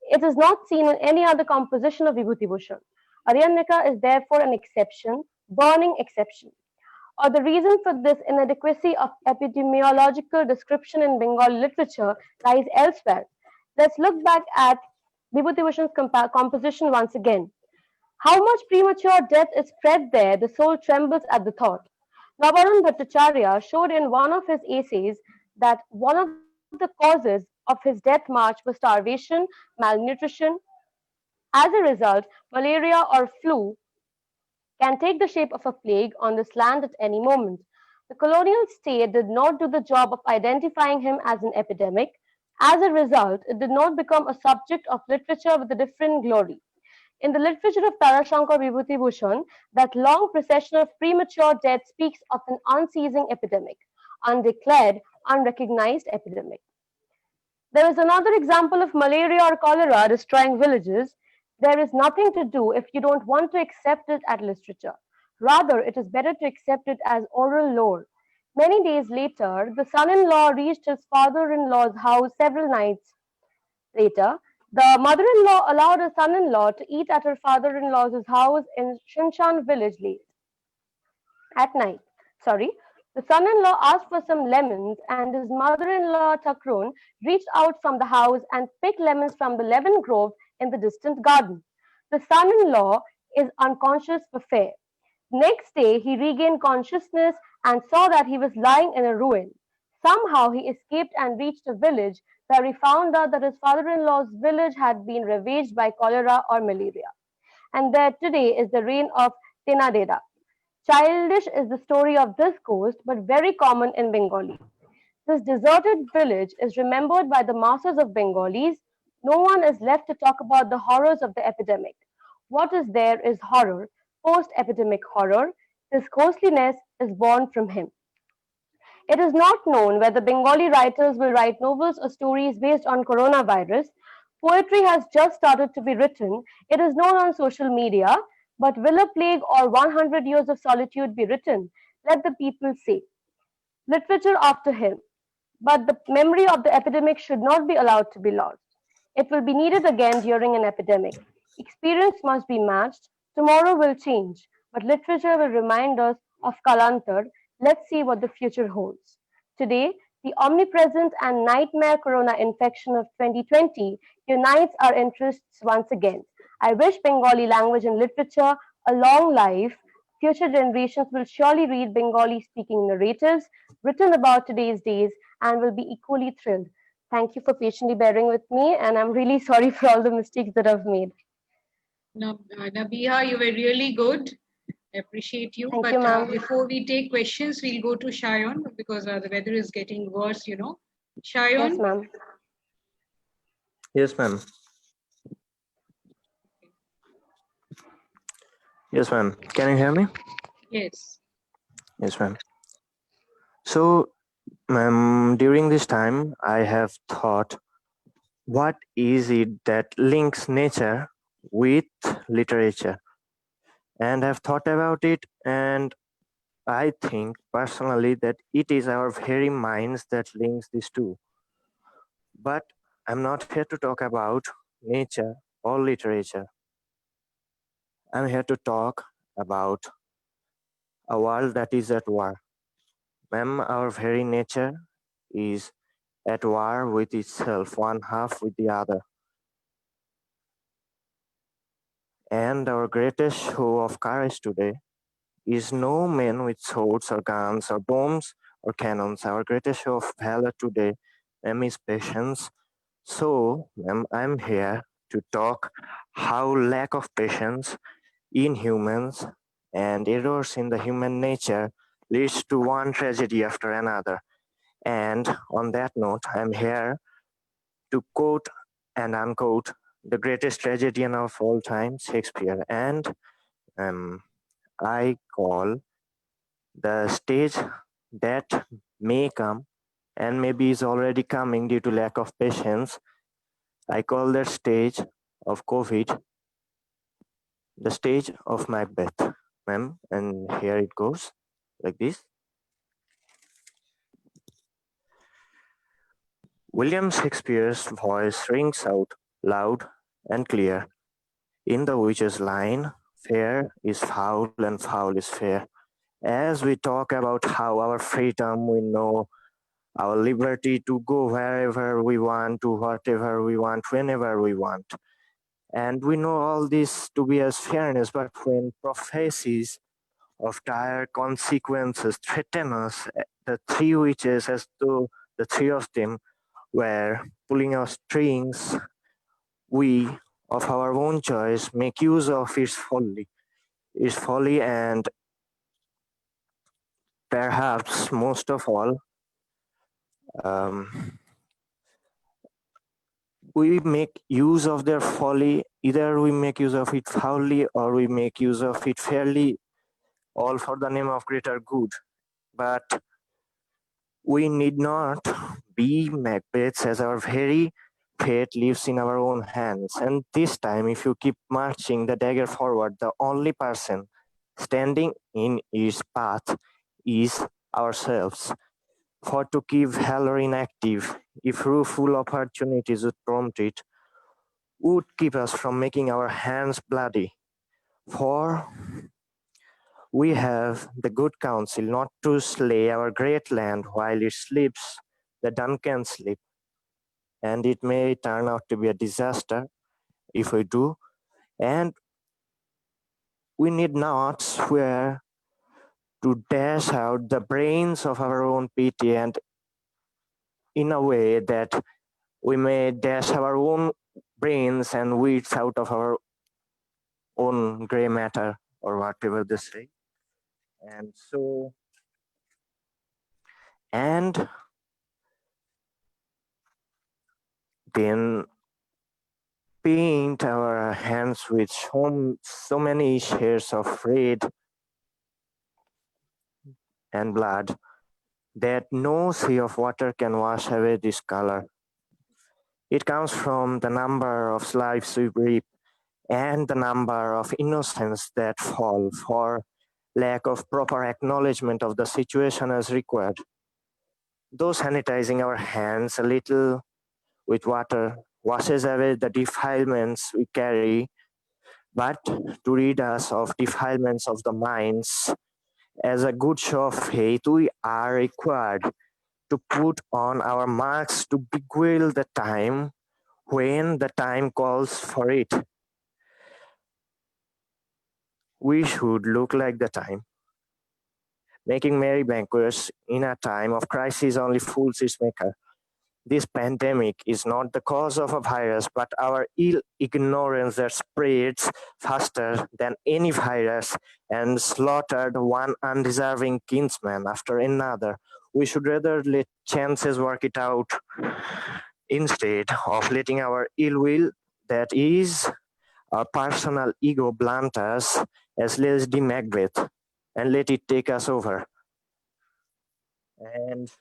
It is not seen in any other composition of Vibhutibhushan. Aryanyaka is therefore an exception, burning exception. Or the reason for this inadequacy of epidemiological description in Bengali literature lies elsewhere. Let's look back at Vibhutibhushan's composition once again. How much premature death is spread there, the soul trembles at the thought. Navaran Bhattacharya showed in one of his essays that one of the causes of his death march was starvation, malnutrition. As a result, malaria or flu can take the shape of a plague on this land at any moment. The colonial state did not do the job of identifying him as an epidemic. As a result, it did not become a subject of literature with a different glory. In the literature of Tarashankar Vibhuti Bhushan, that long procession of premature death speaks of an unceasing epidemic, undeclared, unrecognized epidemic. There is another example of malaria or cholera destroying villages. There is nothing to do if you don't want to accept it as literature. Rather, it is better to accept it as oral lore. Many days later, the son in law reached his father in law's house several nights later. The mother in law allowed her son in law to eat at her father in law's house in Shinshan village late at night. Sorry. The son in law asked for some lemons, and his mother in law, Takron, reached out from the house and picked lemons from the lemon grove in the distant garden. The son in law is unconscious for fear. Next day, he regained consciousness and saw that he was lying in a ruin. Somehow, he escaped and reached a village where he found out that his father in law's village had been ravaged by cholera or malaria. And there today is the reign of Tenadera. Childish is the story of this ghost, but very common in Bengali. This deserted village is remembered by the masses of Bengalis. No one is left to talk about the horrors of the epidemic. What is there is horror, post epidemic horror. This ghostliness is born from him. It is not known whether Bengali writers will write novels or stories based on coronavirus. Poetry has just started to be written. It is known on social media. But will a plague or 100 years of solitude be written? Let the people say. Literature after him. But the memory of the epidemic should not be allowed to be lost. It will be needed again during an epidemic. Experience must be matched. Tomorrow will change, but literature will remind us of Kalantar. Let's see what the future holds. Today, the omnipresent and nightmare corona infection of 2020 unites our interests once again. I wish Bengali language and literature a long life. Future generations will surely read Bengali speaking narratives written about today's days and will be equally thrilled. Thank you for patiently bearing with me, and I'm really sorry for all the mistakes that I've made. No, Nabiha, you were really good. I appreciate you. Thank But you, ma'am. before we take questions, we'll go to Shayon because the weather is getting worse, you know. Shayon? Yes, ma'am. Yes, ma'am. Yes, ma'am. Can you hear me? Yes. Yes, ma'am. So, ma'am, during this time, I have thought, what is it that links nature with literature? And I've thought about it, and I think personally that it is our very minds that links these two. But I'm not here to talk about nature or literature. I'm here to talk about a world that is at war. Ma'am, our very nature is at war with itself, one half with the other. And our greatest show of courage today is no man with swords or guns or bombs or cannons. Our greatest show of valor today, ma'am, is patience. So, ma'am, I'm here to talk how lack of patience in humans and errors in the human nature leads to one tragedy after another. And on that note, I'm here to quote and unquote the greatest tragedian of all time, Shakespeare. And I call the stage that may come and maybe is already coming due to lack of patience. I call that stage of COVID the stage of Macbeth, ma'am. And here it goes like this. William Shakespeare's voice rings out loud and clear. In the witch's line, fair is foul and foul is fair. As we talk about how our freedom, we know our liberty to go wherever we want, to whatever we want, whenever we want. And we know all this to be as fairness, but when prophecies of dire consequences threaten us, the three witches, as though the three of them were pulling our strings, we, of our own choice, make use of its folly, and perhaps most of all, we make use of their folly. Either we make use of it foully or we make use of it fairly, all for the name of greater good. But we need not be Macbeths, as our very fate lives in our own hands. And this time, if you keep marching the dagger forward, the only person standing in its path is ourselves. For to keep valor inactive, if rueful opportunities would prompt it, would keep us from making our hands bloody. For we have the good counsel not to slay our great land while it sleeps, the dun can sleep, and it may turn out to be a disaster if we do, and we need not swear to dash out the brains of our own pity, and in a way that we may dash our own brains and weeds out of our own gray matter, or whatever they say. And so, and then paint our hands with so many shades of red and blood that no sea of water can wash away this color. It comes from the number of lives we reap and the number of innocents that fall for lack of proper acknowledgement of the situation as required. Though sanitizing our hands a little with water washes away the defilements we carry, but to rid us of defilements of the minds, as a good show of faith, we are required to put on our masks to beguile the time when the time calls for it. We should look like the time. Making merry banquets in a time of crisis only fools its maker. This pandemic is not the cause of a virus, but our ill ignorance that spreads faster than any virus and slaughtered one undeserving kinsman after another. We should rather let chances work it out instead of letting our ill will, that is, our personal ego, blunt us as Lady Macbeth and let it take us over. And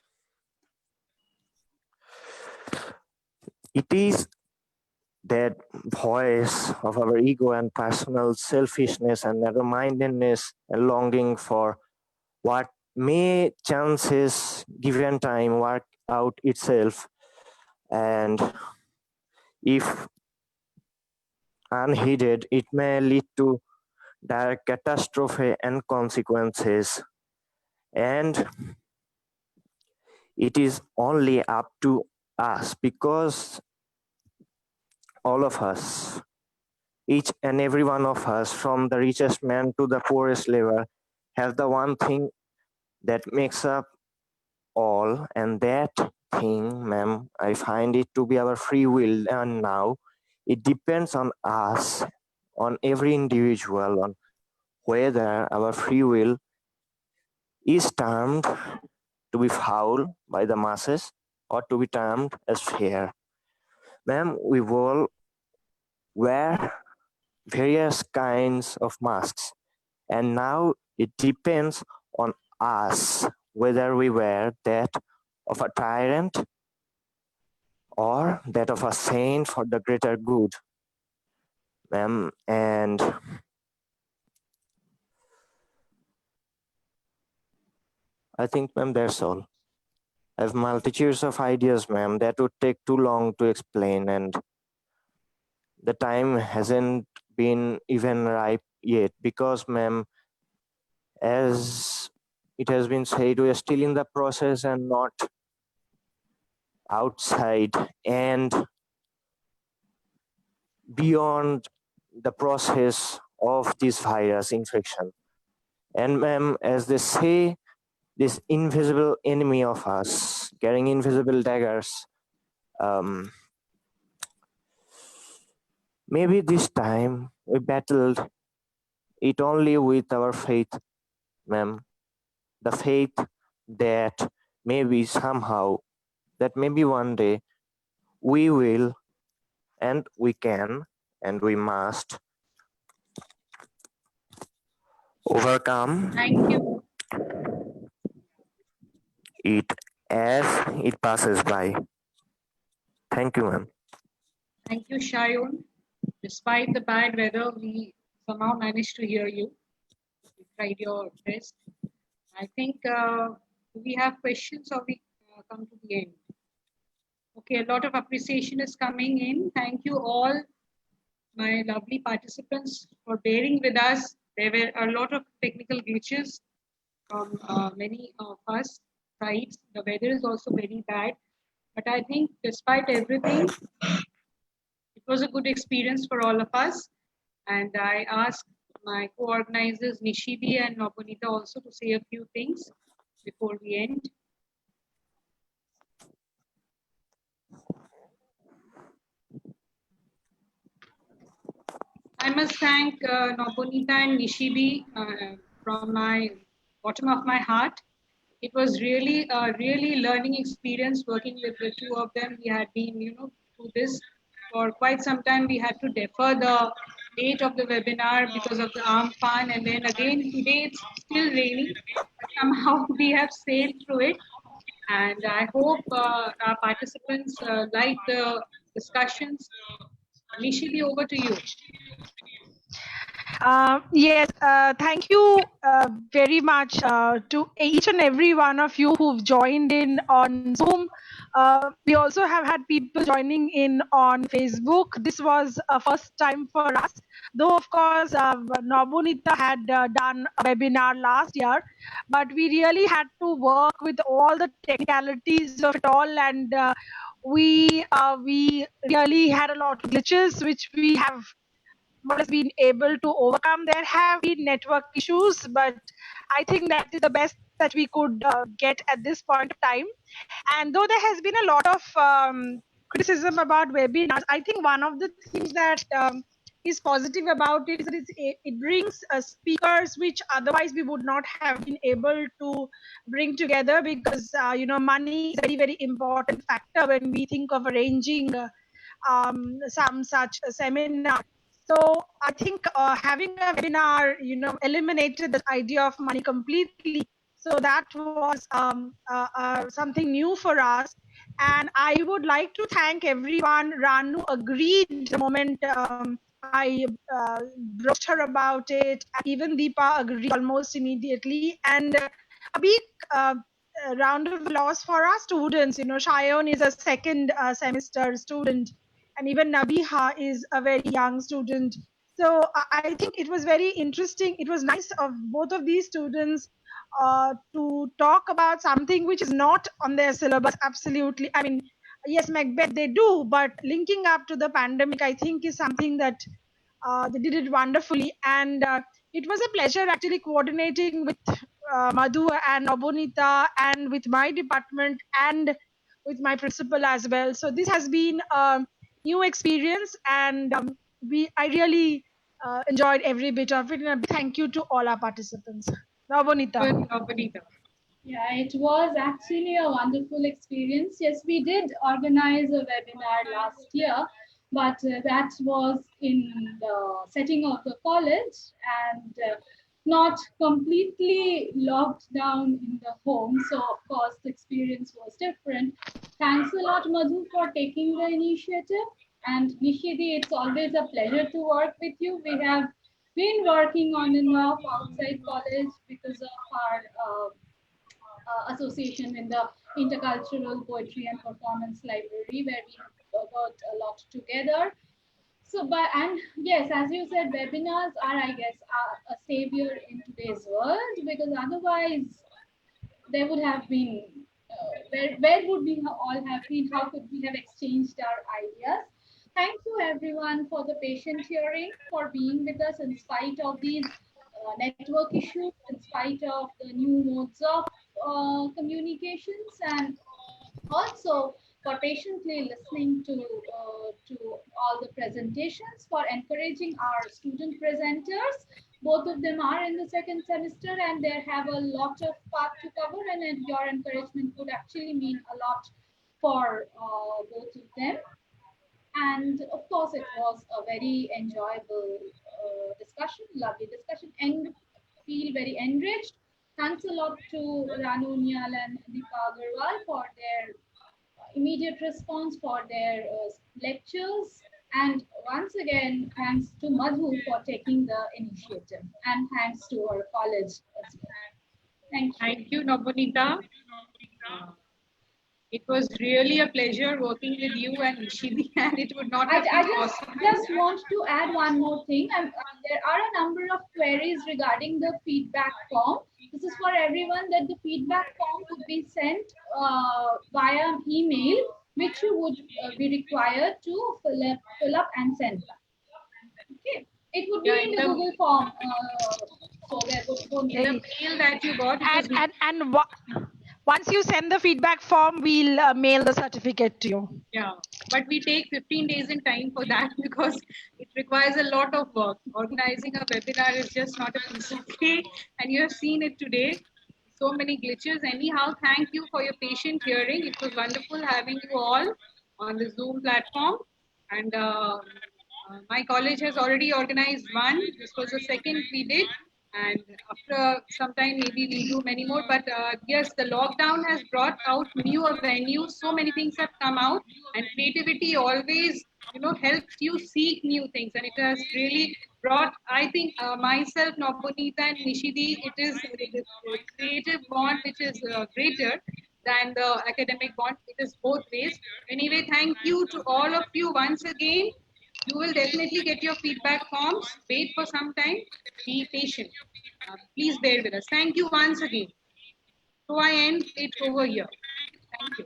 it is that voice of our ego and personal selfishness and narrow-mindedness and longing for what may chances given time work out itself, and if unheeded it may lead to dire catastrophe and consequences, and it is only up to us, because all of us, each and every one of us, from the richest man to the poorest labor, have the one thing that makes up all, and that thing, ma'am, I find it to be our free will. And now it depends on us, on every individual, on whether our free will is termed to be foul by the masses or to be termed as fair. Ma'am, we all wear various kinds of masks, and now it depends on us whether we wear that of a tyrant or that of a saint for the greater good, ma'am. And I think, ma'am, that's all. I have multitudes of ideas, ma'am, that would take too long to explain, and the time hasn't been even ripe yet, because, ma'am, as it has been said, we are still in the process and not outside and beyond the process of this virus infection. And ma'am, as they say, this invisible enemy of us, carrying invisible daggers, maybe this time we battled it only with our faith, ma'am. The faith that maybe somehow, that maybe one day we will and we can and we must overcome Thank you. it as it passes by. Thank you, ma'am. Thank you, Shayun. Despite the bad weather, we somehow managed to hear you. You tried your best. I think we have questions or we come to the end. Okay, a lot of appreciation is coming in. Thank you all, my lovely participants, for bearing with us. There were a lot of technical glitches from many of us sides. The weather is also very bad. But I think despite everything, it was a good experience for all of us. And I asked my co-organizers, Nishibi and Nobunita, also to say a few things before we end. I must thank Nobunita and Nishibi from my bottom of my heart. It was really a really learning experience working with the two of them. We had been, through this for quite some time. We had to defer the date of the webinar because of the Amphan, and then again today it's still raining. But somehow we have sailed through it, and I hope our participants like the discussions. Nishibi, over to you. Yes, thank you very much to each and every one of you who've joined in on Zoom. We also have had people joining in on Facebook. This was a first time for us, though of course Nobunita had done a webinar last year, but we really had to work with all the technicalities of it all, and we really had a lot of glitches which we have more or less been able to overcome. There have been network issues, but I think that is the best that we could get at this point of time. And though there has been a lot of criticism about webinars, I think one of the things that is positive about it is that it brings speakers which otherwise we would not have been able to bring together, because money is a very, very important factor when we think of arranging some such seminar. So I think having a webinar, eliminated the idea of money completely. So that was something new for us. And I would like to thank everyone. Ranu agreed the moment I broached her about it. Even Deepa agreed almost immediately. And a big round of applause for our students. Shayon is a second semester student, and even Nabiha is a very young student. So I think it was very interesting. It was nice of both of these students to talk about something which is not on their syllabus. Absolutely. I mean, yes, Macbeth they do, but linking up to the pandemic, I think, is something that they did it wonderfully. And it was a pleasure actually coordinating with Madhu and Nobunita and with my department and with my principal as well. So this has been a new experience, and I really enjoyed every bit of it. And a big thank you to all our participants. Nobunita. Good, Nobunita. Yeah, it was actually a wonderful experience. Yes, we did organize a webinar last year, but that was in the setting of the college and not completely locked down in the home. So, of course, the experience was different. Thanks a lot, Madhu, for taking the initiative. And Nishidi, it's always a pleasure to work with you. We have been working on and off outside college because of our association in the Intercultural Poetry and Performance Library, where we worked a lot together. So, and yes, as you said, webinars are, I guess, a savior in today's world, because otherwise there would have been, where would we all have been? How could we have exchanged our ideas? Thank you, everyone, for the patient hearing, for being with us in spite of these network issues, in spite of the new modes of communications, and also for patiently listening to all the presentations, for encouraging our student presenters. Both of them are in the second semester and they have a lot of path to cover, and your encouragement would actually mean a lot for both of them. And of course, it was a very enjoyable discussion, lovely discussion, and feel very enriched. Thanks a lot to Ranu Nial and Deepa Agarwal for their immediate response, for their lectures. And once again, thanks to Madhu for taking the initiative. And thanks to our college as well. Thank you. Thank you, Navonita. It was really a pleasure working with you and Nishidi, and it would not have been possible. I just want to add one more thing. There are a number of queries regarding the feedback form. This is for everyone, that the feedback form would be sent via email, which you would be required to fill up and send back. Okay. It would be in the Google form. So there would be the mail that you got. Once you send the feedback form, we'll mail the certificate to you. Yeah, but we take 15 days in time for that because it requires a lot of work. Organizing a webinar is just not a piece of cake, and you have seen it today. So many glitches. Anyhow, thank you for your patient hearing. It was wonderful having you all on the Zoom platform. And my college has already organized one. This was the second we did. And after some time, maybe we'll do many more. But yes, the lockdown has brought out newer venues. So many things have come out, and creativity always, helps you seek new things. And it has really brought, I think, myself, Nobonita, and Nishidi, it is the creative bond which is greater than the academic bond. It is both ways. Anyway, thank you to all of you once again. You will definitely get your feedback forms. Wait for some time. Be patient. Please bear with us. Thank you once again. So I end it over here. Thank you.